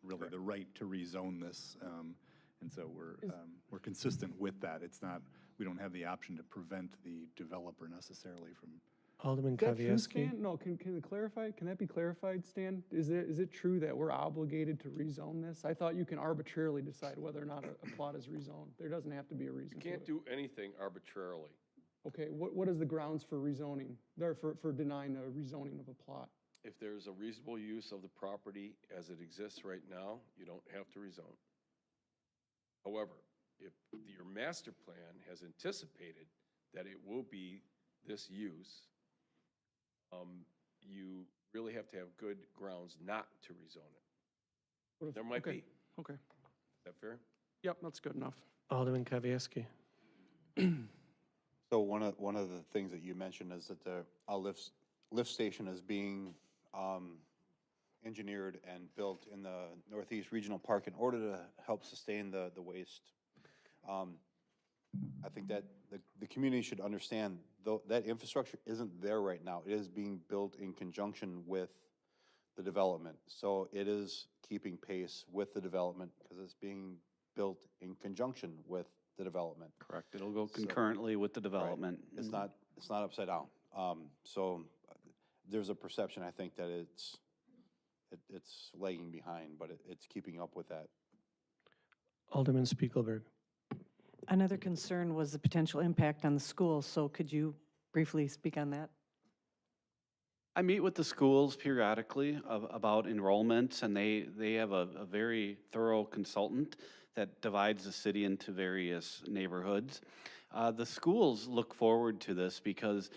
really the right to rezone this. And so we're consistent with that. It's not, we don't have the option to prevent the developer necessarily from. Alderman Is that true, Kavieski. Stan? No, can it clarify? Can that be clarified, Stan? Is it true that we're obligated to rezone this? I thought you can arbitrarily decide whether or not a plot is rezoned. There doesn't have to be a reason You for can't it. do anything arbitrarily. Okay, what is the grounds for rezoning, or for denying a rezoning of a plot? if there's a reasonable use of the property as it exists right now, you don't have to rezone. However, if your master plan has anticipated that it will be this use, you really have to have good grounds not to rezone it. There might be. Okay. Is that fair? Yep, that's good enough. Alderman Kavieski. So one of the things that you mentioned is that the lift station is being engineered and built in the Northeast Regional Park in order to help sustain the waste. I think that the community should understand, though, that infrastructure isn't there right now. It is being built in conjunction with the development. So it is keeping pace with the development because it's being built in conjunction with the development. Correct. It'll go concurrently with the development. Right. It's not upside down. So there's a perception, I think, that it's lagging behind, but it's keeping up with that. Alderman Spiegelberg. Another concern was the potential impact on the schools, so could you briefly speak on that? I meet with the schools periodically about enrollments, and they have a very thorough consultant that divides the city into various neighborhoods. The schools look forward to this because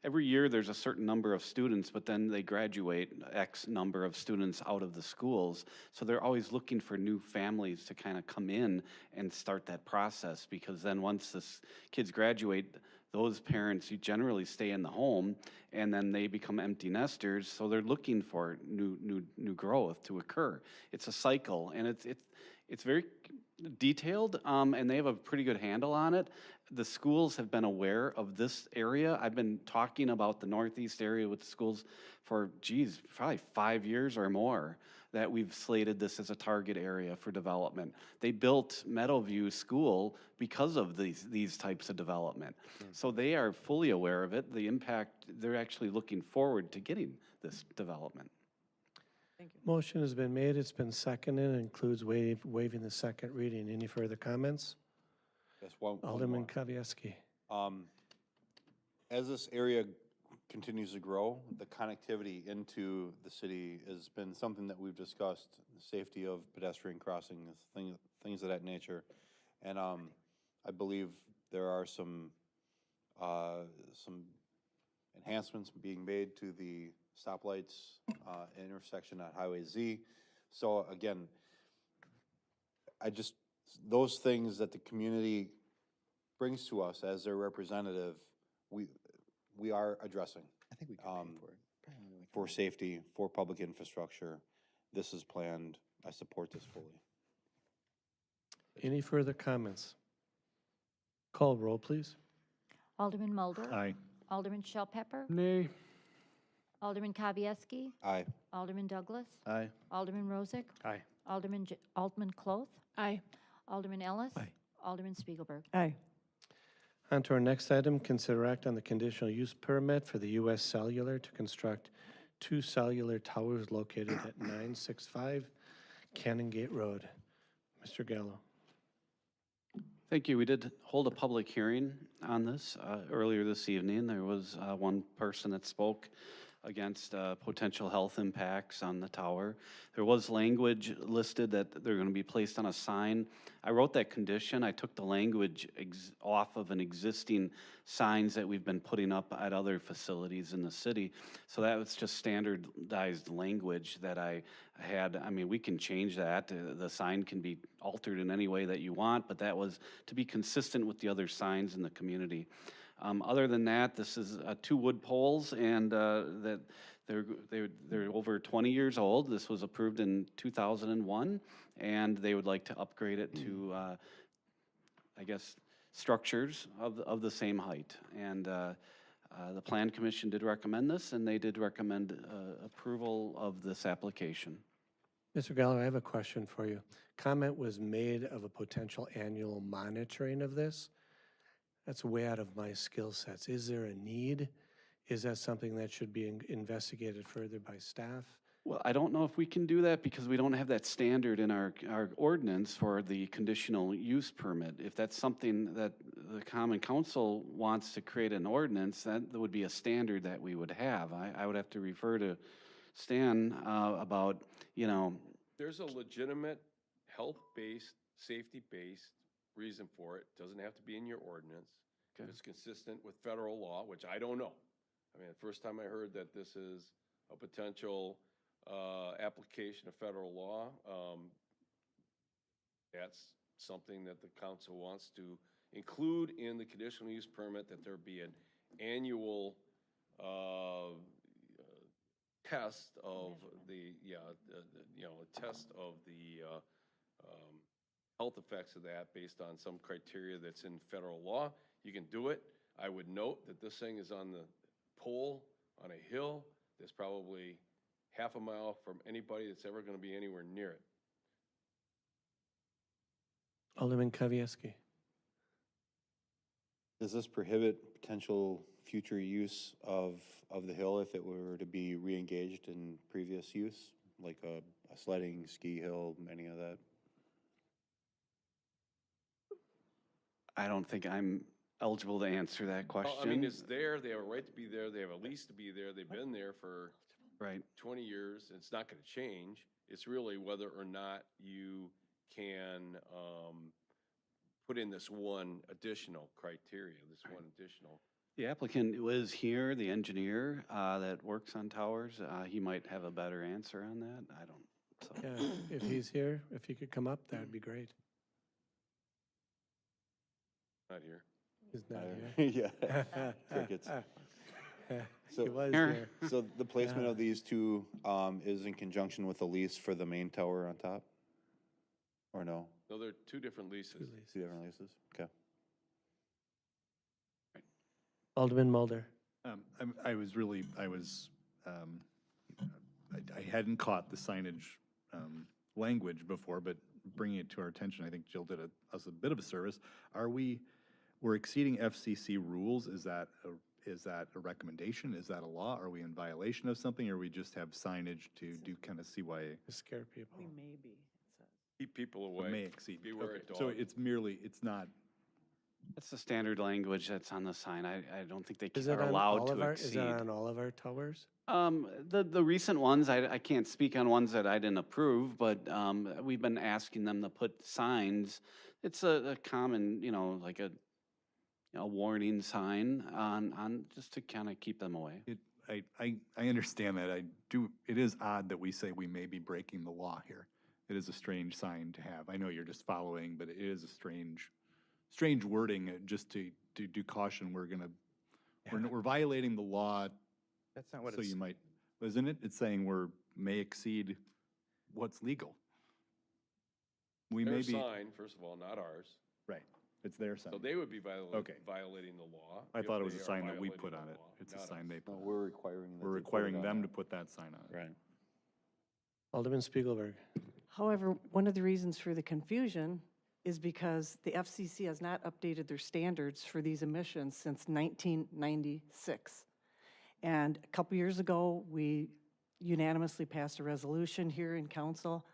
every year there's a certain number of students, but then they graduate X number of students out of the schools. So they're always looking for new families to kind of come in and start that process, because then once the kids graduate, those parents generally stay in the home, and then they become empty nesters. So they're looking for new growth to occur. It's a cycle, and it's very detailed, and they have a pretty good handle on it. The schools have been aware of this area. I've been talking about the Northeast area with the schools for, probably 5 years or more, that we've slated this as a target area for development. They built Meadowview School because of these types of development. So they are fully aware of it, the impact. They're actually looking forward to getting this development. Motion has been made, it's been seconded, and includes waiving the second reading. Any further comments? Yes, one Alderman more. Kavieski. As this area continues to grow, the connectivity into the city has been something that we've discussed, the safety of pedestrian crossings, things of that nature. And I believe there are some enhancements being made to the stoplights intersection at Highway Z. So again, those things that the community brings to us as their representative, we are addressing. I think we can pay for it. For safety, for public infrastructure. This is planned. I support this fully. Any further comments? Call roll, please. Alderman Mulder? Aye. Alderman Shell Pepper? Nay. Alderman Kavieski? Aye. Alderman Douglas? Aye. Alderman Rozak? Aye. Alderman Cloth? Aye. Alderman Ellis? Aye. Alderman Spiegelberg? Aye. On to our next item, consider act on the conditional use permit for the U.S. Cellular to construct 2 cellular towers located at 965 Cannon Gate Road. Mr. Gallo. Thank you. We did hold a public hearing on this earlier this evening. There was one person that spoke against potential health impacts on the tower. There was language listed that they're going to be placed on a sign. I wrote that condition. I took the language off of an existing signs that we've been putting up at other facilities in the city. So that was just standardized language that I had. I mean, we can change that. The sign can be altered in any way that you want, but that was to be consistent with the other signs in the community. Other than that, this is 2 wood poles, and that they're over 20 years old. This was approved in 2001, and they would like to upgrade it to, I guess, structures of the same height. And the Plan Commission did recommend this, and they did recommend approval of this application. Mr. Gallo, I have a question for you. Comment was made of a potential annual monitoring of this. That's way out of my skill sets. Is there a need? Is that something that should be investigated further by staff? Well, I don't know if we can do that because we don't have that standard in our ordinance for the conditional use permit. If that's something that the Common Council wants to create an ordinance, that would be a standard that we would have. I would have to refer to Stan about, you know, There's a legitimate, health-based, safety-based reason for it. Doesn't have to be in your ordinance. If it's consistent with federal law, which I don't know. I mean, the first time I heard that this is a potential application of federal law, that's something that the council wants to include in the conditional use permit, that there be an annual test of the, a test of the health effects of that based on some criteria that's in federal law. You can do it. I would note that this thing is on the pole on a hill that's probably half a mile from anybody that's ever going to be anywhere near it. Alderman Kavieski. Does this prohibit potential future use of the hill if it were to be re-engaged in previous use, like a sledding, ski hill, any of that? I don't think I'm eligible to answer that question. Well, I mean, it's there. They have a right to be there. They have a lease to be there. They've been there for 20 years. It's not going to change. It's really whether or not you can put in this one additional criteria, this one additional. The applicant was here, the engineer that works on towers. He might have a better answer on that. I don't. So. Yeah, if he's here, if he could come up, that'd be great. Not here. He's not here. Yeah. Crickets. He was here. So the placement of these two is in conjunction with the lease for the main tower on top? Or no? No, they're two different leases. Two different leases? Okay. Alderman Mulder. I hadn't caught the signage language before, but bringing it to our attention, I think Jill did us a bit of a service. We're exceeding FCC rules. Is that a recommendation? Is that a law? Are we in violation of something, or we just have signage to do kind of CYA? To scare people. We may be. Keep people away. May exceed. Beware Okay. a dog. So it's not. That's the standard language that's on the sign. I don't think they Is are it on allowed all to of our, exceed. is it on all of our towers? The recent ones, I can't speak on ones that I didn't approve, but we've been asking them to put signs. It's a common, like a warning sign on just to kind of keep them away. I understand that. It is odd that we say we may be breaking the law here. It is a strange sign to have. I know you're just following, but it is a strange wording, just to do caution. We're violating the law. That's not what So it's. you might, isn't it? It's saying may exceed what's legal. We Their may be, sign, first of all, not ours. right, it's their sign. So they would be Okay. violating the law. I if thought it was they a are sign that we violating put the on it. law, It's a not sign us. they put No, on. we're requiring that. We're they put it requiring on them there. to put that sign on it. Right. Alderman Spiegelberg. However, one of the reasons for the confusion is because the FCC has not updated their standards for these emissions since 1996. And a couple years ago, we unanimously passed a resolution here in council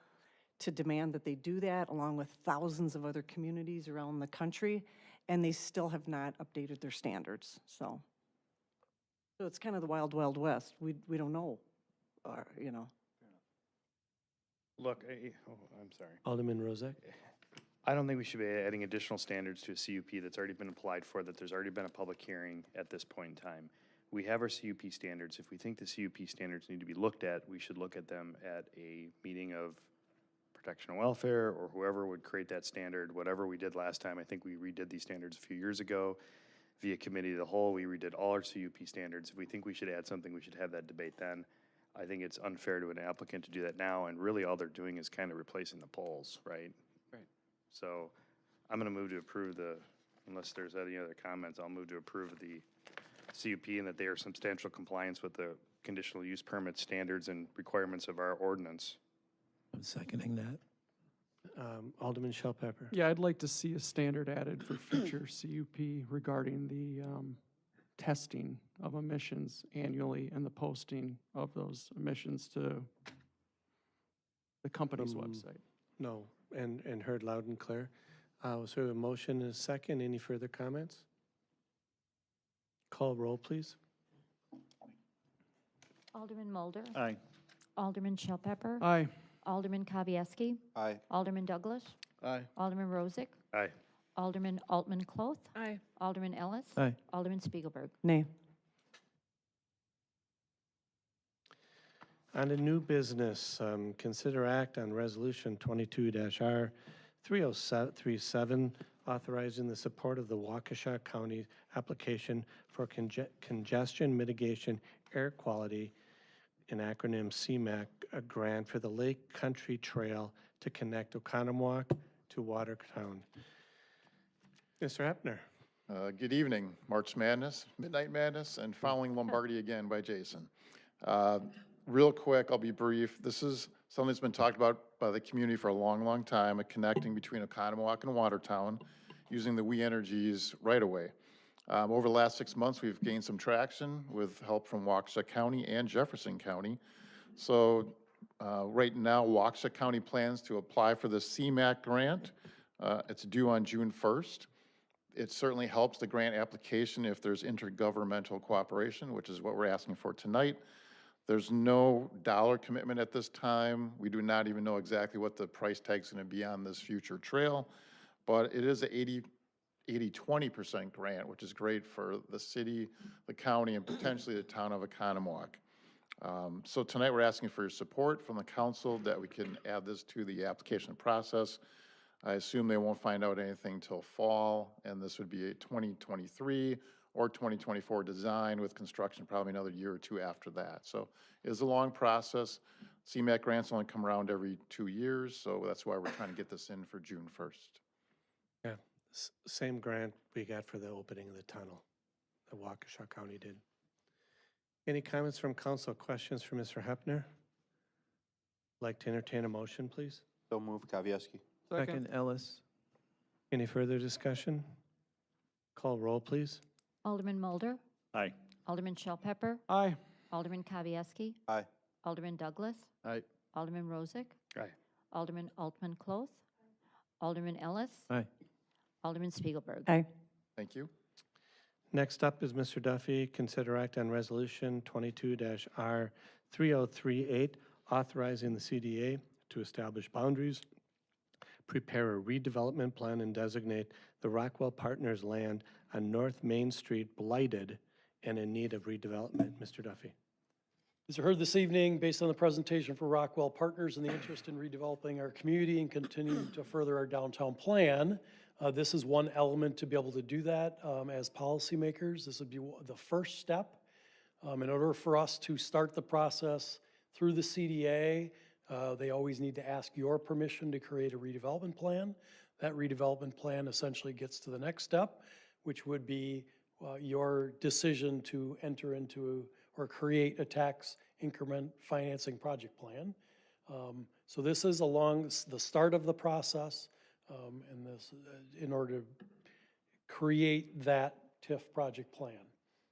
to demand that they do that, along with thousands of other communities around the country, and they still have not updated their standards, so. So it's kind of the wild, wild west. We don't know, Look, I'm sorry. Alderman Rozak. I don't think we should be adding additional standards to a CUP that's already been applied for, that there's already been a public hearing at this point in time. We have our CUP standards. If we think the CUP standards need to be looked at, we should look at them at a meeting of protection and welfare, or whoever would create that standard, whatever we did last time. I think we redid these standards a few years ago via committee of the whole. We redid all our CUP standards. If we think we should add something, we should have that debate then. I think it's unfair to an applicant to do that now, and really all they're doing is kind of replacing the poles, right? Right. So I'm gonna move to approve unless there's any other comments, I'll move to approve the CUP and that they are substantial compliance with the conditional use permit standards and requirements of our ordinance. I'm seconding that. Alderman Shell Pepper. Yeah, I'd like to see a standard added for future CUP regarding the testing of emissions annually and the posting of those emissions to the company's website. No, and heard loud and clear. So we have a motion and a second. Any further comments? Call roll, please. Alderman Mulder. Aye. Alderman Shell Pepper. Aye. Alderman Kavieski. Aye. Alderman Douglas. Aye. Alderman Rozak. Aye. Alderman Altman Cloth. Aye. Alderman Ellis. Aye. Alderman Spiegelberg. Nay. On to new business, consider act on Resolution 22-R 3037, authorizing the support of the Waukesha County application for congestion mitigation air quality, an acronym CMAQ, a grant for the Lake Country Trail to connect Oconomowoc to Watertown. Mr. Hepner. Good evening. March Madness, Midnight Madness, and Following Lombardi again by Jason. Real quick, I'll be brief. This is something that's been talked about by the community for a long, long time, a connecting between Oconomowoc and Watertown using the We Energies right away. Over the last 6 months, we've gained some traction with help from Waukesha County and Jefferson County. So right now, Waukesha County plans to apply for the CMAQ grant. It's due on June 1st. It certainly helps the grant application if there's intergovernmental cooperation, which is what we're asking for tonight. There's no dollar commitment at this time. We do not even know exactly what the price tag is going to be on this future trail, but it is a 80-20% grant, which is great for the city, the county, and potentially the town of Oconomowoc. So tonight we're asking for your support from the council that we can add this to the application process. I assume they won't find out anything till fall, and this would be a 2023 or 2024 design with construction probably another year or two after that. So it is a long process. CMAQ grants only come around every 2 years, so that's why we're trying to get this in for June 1st. Yeah, same grant we got for the opening of the tunnel that Waukesha County did. Any comments from council, questions for Mr. Hepner? Like to entertain a motion, please? So move, Kavieski. Second, Ellis. Any further discussion? Call roll, please. Alderman Mulder. Aye. Alderman Shell Pepper. Aye. Alderman Kavieski. Aye. Alderman Douglas. Aye. Alderman Rozak. Aye. Alderman Altman Cloth. Alderman Ellis. Aye. Alderman Spiegelberg. Aye. Thank you. Next up is Mr. Duffy. Consider act on Resolution 22-R 3038, authorizing the CDA to establish boundaries, prepare a redevelopment plan, and designate the Rockwell Partners land on North Main Street blighted and in need of redevelopment. Mr. Duffy. As you heard this evening, based on the presentation for Rockwell Partners and the interest in redeveloping our community and continuing to further our downtown plan, this is one element to be able to do that as policymakers. This would be the first step. In order for us to start the process through the CDA, they always need to ask your permission to create a redevelopment plan. That redevelopment plan essentially gets to the next step, which would be your decision to enter into or create a tax increment financing project plan. So this is along the start of the process, and this in order to create that TIF project plan.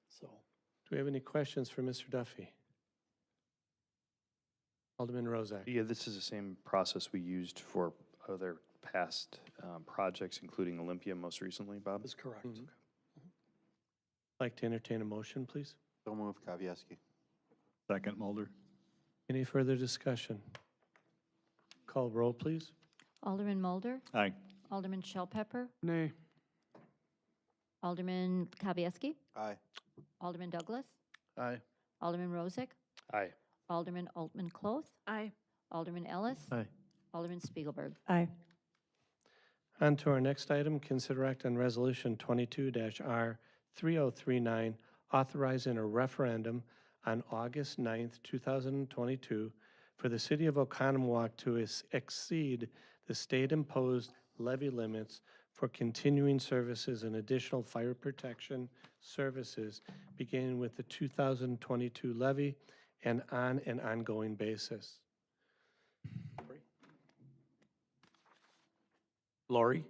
So, Do we have any questions for Mr. Duffy? Alderman Rozak. Yeah, this is the same process we used for other past projects, including Olympia most recently, Bob? That's correct. Like to entertain a motion, please? So move, Kavieski. Second, Mulder. Any further discussion? Call roll, please. Alderman Mulder. Aye. Alderman Shell Pepper. Nay. Alderman Kavieski. Aye. Alderman Douglas. Aye. Alderman Rozak. Aye. Alderman Altman Cloth. Aye. Alderman Ellis. Aye. Alderman Spiegelberg. Aye. On to our next item, consider act on Resolution 22-R 3039, authorizing a referendum on August 9th, 2022, for the city of Oconomowoc to exceed the state-imposed levy limits for continuing services and additional fire protection services, beginning with the 2022 levy and on an ongoing basis. Lori?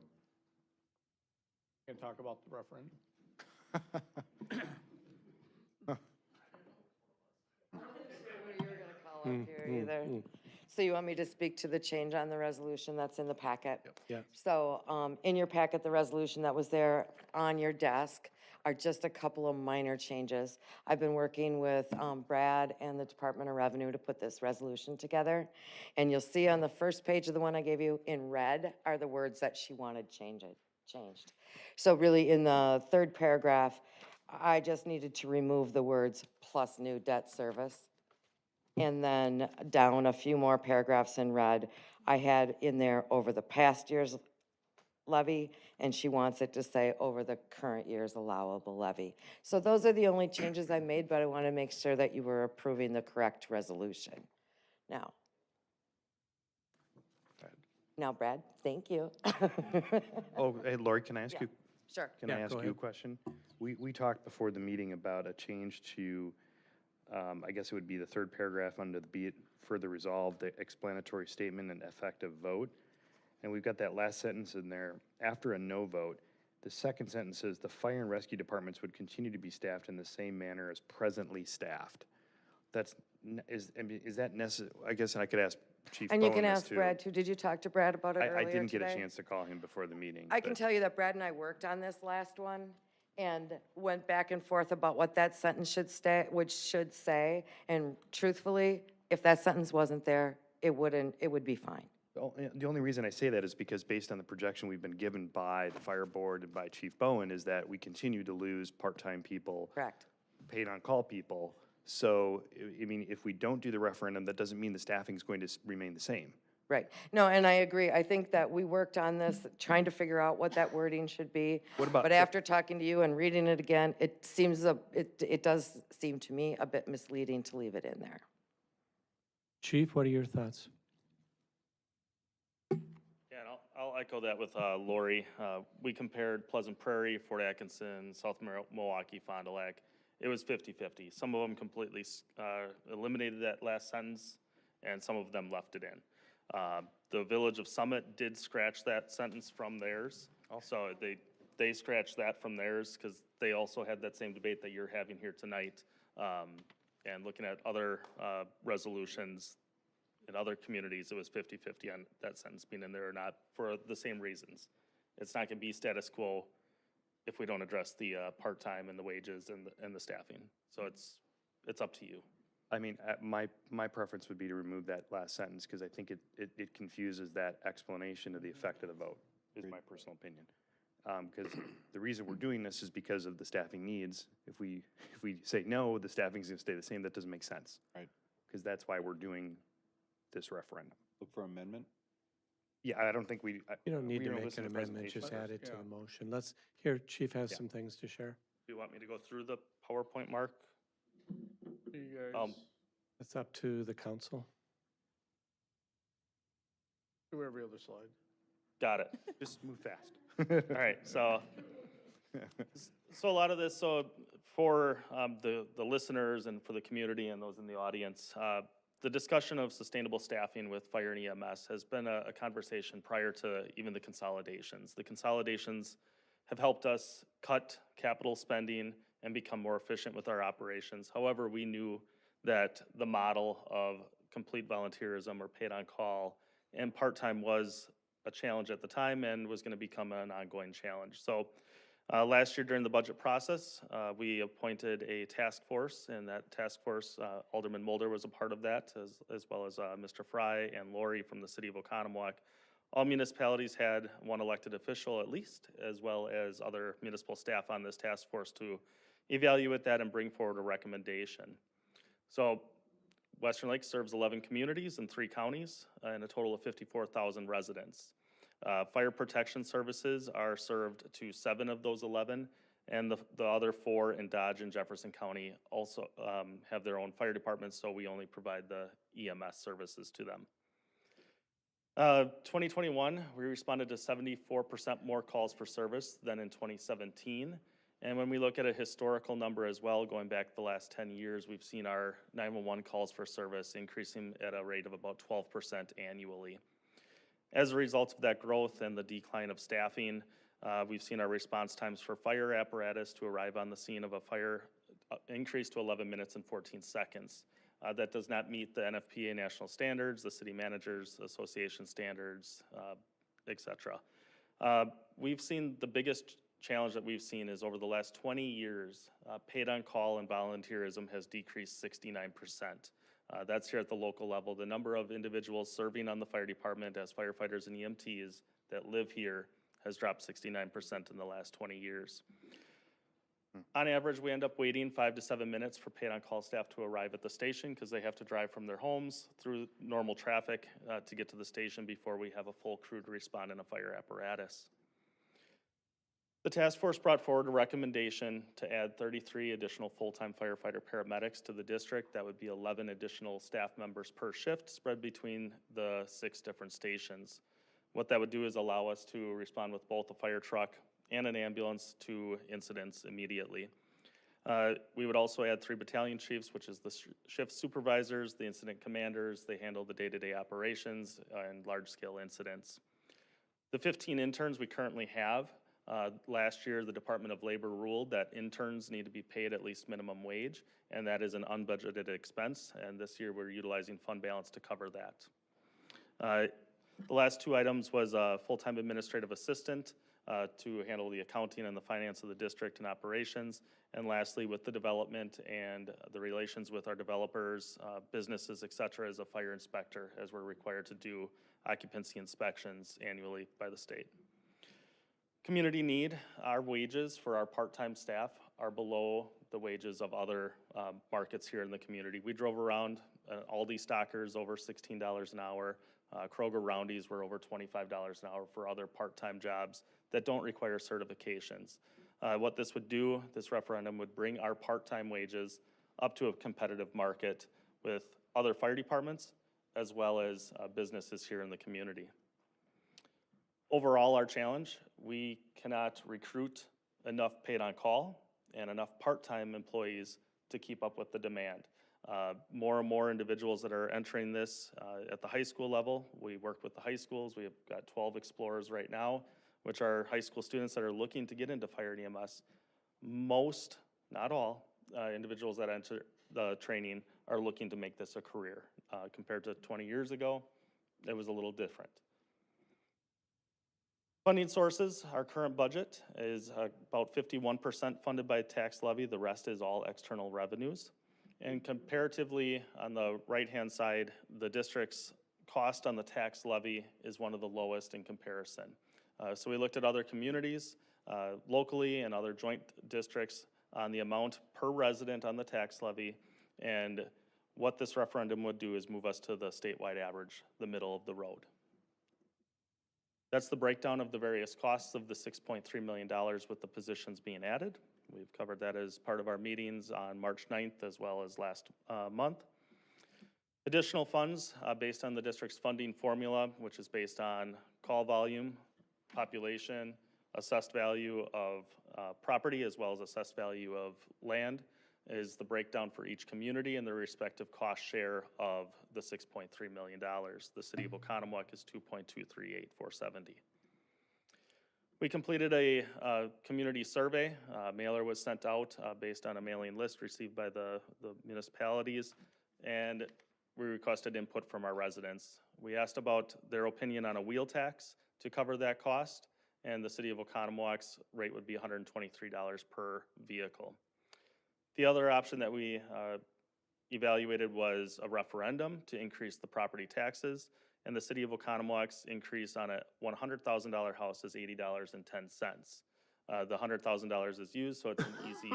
Can talk about the referendum. So you want me to speak to the change on the resolution that's in the packet? Yeah. So in your packet, the resolution that was there on your desk are just a couple of minor changes. I've been working with Brad and the Department of Revenue to put this resolution together. And you'll see on the first page of the one I gave you in red are the words that she wanted changed. So really in the third paragraph, I just needed to remove the words plus new debt service. And then down a few more paragraphs in red, I had in there over the past year's levy, and she wants it to say over the current year's allowable levy. So those are the only changes I made, but I want to make sure that you were approving the correct resolution. Now, Brad, thank you. Oh, hey, Lori, can I ask Yeah, you? sure. Can Yeah, I ask go you a ahead. question? We talked before the meeting about a change to, I guess it would be the third paragraph under the be it further resolved, the explanatory statement and effective vote. And we've got that last sentence in there. After a no vote, the second sentence says the fire and rescue departments would continue to be staffed in the same manner as presently staffed. Is that necessary? I guess I could ask Chief And you Bowen can this ask too. Brad too. Did you talk to Brad about it earlier I didn't get a today? chance to call him before the meeting. I can but- tell you that Brad and I worked on this last one and went back and forth about what that sentence should say. And truthfully, if that sentence wasn't there, it would be fine. The only reason I say that is because based on the projection we've been given by the fire board and by Chief Bowen is that we continue to lose part-time people. Correct. Paid on-call people. So, I mean, if we don't do the referendum, that doesn't mean the staffing is going to remain the same. Right. No, and I agree. I think that we worked on this, trying to figure out what that wording should be. What about- But after talking to you and reading it again, it does seem to me a bit misleading to leave it in there. Chief, what are your thoughts? Yeah, and I'll echo that with Lori. We compared Pleasant Prairie, Fort Atkinson, South Milwaukee, Fond du Lac. It was 50-50. Some of them completely eliminated that last sentence, and some of them left it in. The Village of Summit did scratch that sentence from theirs. So they scratched that from theirs because they also had that same debate that you're having here tonight. And looking at other resolutions in other communities, it was 50-50 on that sentence being in there or not for the same reasons. It's not going to be status quo if we don't address the part-time and the wages and the staffing. So it's up to you. I mean, my preference would be to remove that last sentence because I think it confuses that explanation of the effect of the vote, is my personal opinion. Because the reason we're doing this is because of the staffing needs. If we say no, the staffing's gonna stay the same, that doesn't make sense. Right. Because that's why we're doing this referendum. Look for amendment? Yeah, I don't think we. You don't need we to don't make listen an to amendment, presentation just first. add it to the motion. Let's, here, Chief has some things to share. Do you want me to go through the PowerPoint, Mark? It's up to the council. Do every other slide. Got it. Just move fast. All right, so a lot of this, so for the listeners and for the community and those in the audience, the discussion of sustainable staffing with fire and EMS has been a conversation prior to even the consolidations. The consolidations have helped us cut capital spending and become more efficient with our operations. However, we knew that the model of complete volunteerism or paid on call and part-time was a challenge at the time and was going to become an ongoing challenge. So last year during the budget process, we appointed a task force, and that task force, Alderman Mulder was a part of that, as well as Mr. Fry and Lori from the city of Oconomowoc. All municipalities had one elected official at least, as well as other municipal staff on this task force to evaluate that and bring forward a recommendation. So Western Lake serves 11 communities in 3 counties and a total of 54,000 residents. Fire protection services are served to 7 of those 11, and the other 4 in Dodge and Jefferson County also have their own fire departments, so we only provide the EMS services to them. 2021, we responded to 74% more calls for service than in 2017. And when we look at a historical number as well, going back the last 10 years, we've seen our 911 calls for service increasing at a rate of about 12% annually. As a result of that growth and the decline of staffing, we've seen our response times for fire apparatus to arrive on the scene of a fire increase to 11 minutes and 14 seconds. that does not meet the NFPA national standards, the City Managers Association standards, et cetera. We've seen the biggest challenge that we've seen is over the last 20 years, paid on call and volunteerism has decreased 69%. That's here at the local level. The number of individuals serving on the fire department as firefighters and EMTs that live here has dropped 69% in the last 20 years. On average, we end up waiting 5 to 7 minutes for paid on call staff to arrive at the station because they have to drive from their homes through normal traffic to get to the station before we have a full crew to respond in a fire apparatus. The task force brought forward a recommendation to add 33 additional full-time firefighter paramedics to the district. That would be 11 additional staff members per shift spread between the 6 different stations. What that would do is allow us to respond with both a fire truck and an ambulance to incidents immediately. We would also add 3 battalion chiefs, which is the shift supervisors, the incident commanders. They handle the day-to-day operations and large-scale incidents. The 15 interns we currently have, last year the Department of Labor ruled that interns need to be paid at least minimum wage, and that is an unbudgeted expense, and this year we're utilizing fund balance to cover that. The last 2 items was a full-time administrative assistant to handle the accounting and the finance of the district and operations. And lastly, with the development and the relations with our developers, businesses, et cetera, as a fire inspector, as we're required to do occupancy inspections annually by the state. Community need, our wages for our part-time staff are below the wages of other markets here in the community. We drove around Aldi Stockers over $16 an hour. Kroger Roundies were over $25 an hour for other part-time jobs that don't require certifications. What this would do, this referendum would bring our part-time wages up to a competitive market with other fire departments as well as businesses here in the community. Overall, our challenge, we cannot recruit enough paid on call and enough part-time employees to keep up with the demand. More and more individuals that are entering this at the high school level. We work with the high schools. We have got 12 Explorers right now, which are high school students that are looking to get into fire and EMS. Most, not all, individuals that enter the training are looking to make this a career. Compared to 20 years ago, it was a little different. Funding sources, our current budget is about 51% funded by tax levy. The rest is all external revenues. And comparatively, on the right-hand side, the district's cost on the tax levy is one of the lowest in comparison. So we looked at other communities locally and other joint districts on the amount per resident on the tax levy. And what this referendum would do is move us to the statewide average, the middle of the road. That's the breakdown of the various costs of the $6.3 million with the positions being added. We've covered that as part of our meetings on March 9th as well as last month. Additional funds based on the district's funding formula, which is based on call volume, population, assessed value of property, as well as assessed value of land, is the breakdown for each community and the respective cost share of the $6.3 million. The city of Oconomowoc is $2,238,470. We completed a community survey. Mailer was sent out based on a mailing list received by the municipalities, and we requested input from our residents. We asked about their opinion on a wheel tax to cover that cost, and the city of Oconomowoc's rate would be $123 per vehicle. The other option that we evaluated was a referendum to increase the property taxes, and the city of Oconomowoc's increase on a $100,000 house is $80.10. The $100,000 is used, so it's an easy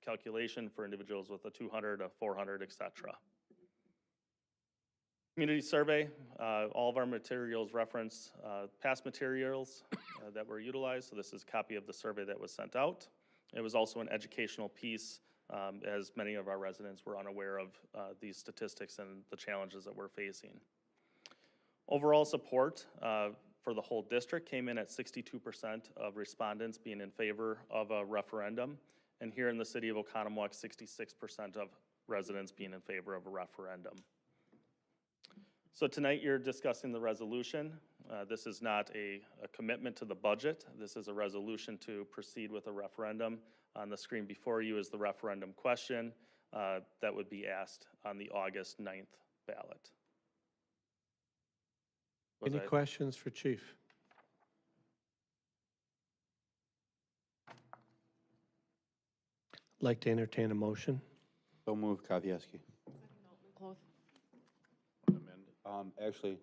calculation for individuals with a 200, a 400, et cetera. Community survey, all of our materials reference past materials that were utilized, so this is a copy of the survey that was sent out. It was also an educational piece, as many of our residents were unaware of these statistics and the challenges that we're facing. Overall support for the whole district came in at 62% of respondents being in favor of a referendum, and here in the city of Oconomowoc, 66% of residents being in favor of a referendum. So tonight you're discussing the resolution. This is not a commitment to the budget. This is a resolution to proceed with a referendum. On the screen before you is the referendum question. that would be asked on the August 9th ballot. Was Any I- questions for Chief? Like to entertain a motion? So move, Kavieski. Actually,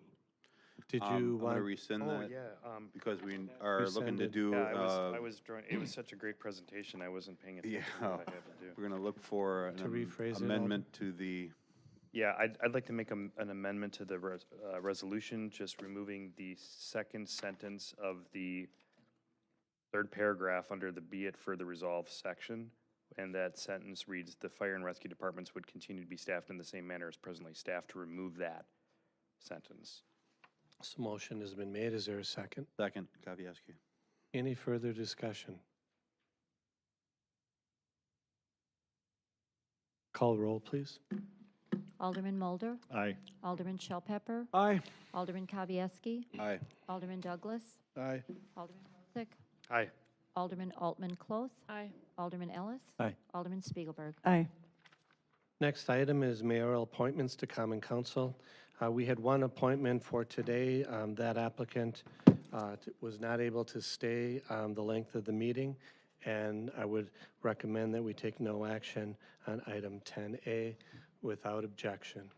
Did I'm you gonna want, rescind Oh, that yeah, because we are looking to Rescinded. do, yeah, I was it was such a great presentation, I wasn't paying attention to yeah, what I had to do. we're gonna look for To an rephrase it, Alder? amendment to the, Yeah, I'd like to make an amendment to the resolution, just removing the second sentence of the third paragraph under the "be it further resolved" section. And that sentence reads, "The fire and rescue departments would continue to be staffed in the same manner as presently staffed," to remove that sentence. this motion has been made. Is there a second? second, Kavieski. Any further discussion? Call roll, please. Alderman Mulder? Aye. Alderman Shell Pepper? Aye. Alderman Kavieski? Aye. Alderman Douglas? Aye. Alderman Rozak? Aye. Alderman Altman Cloth? Aye. Alderman Ellis? Aye. Alderman Spiegelberg? Aye. Next item is mayoral appointments to Common Council. We had one appointment for today. That applicant was not able to stay the length of the meeting, and I would recommend that we take no action on item 10A without objection.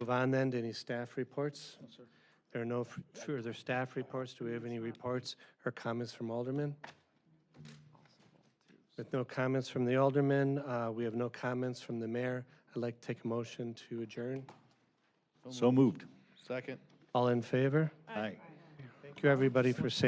Move on then to any staff reports. There are no further staff reports. Do we have any reports or comments from aldermen? With no comments from the aldermen, we have no comments from the mayor. I'd like to take a motion to adjourn. So moved. Second. All in favor? Aye. Thank you, everybody, for saying.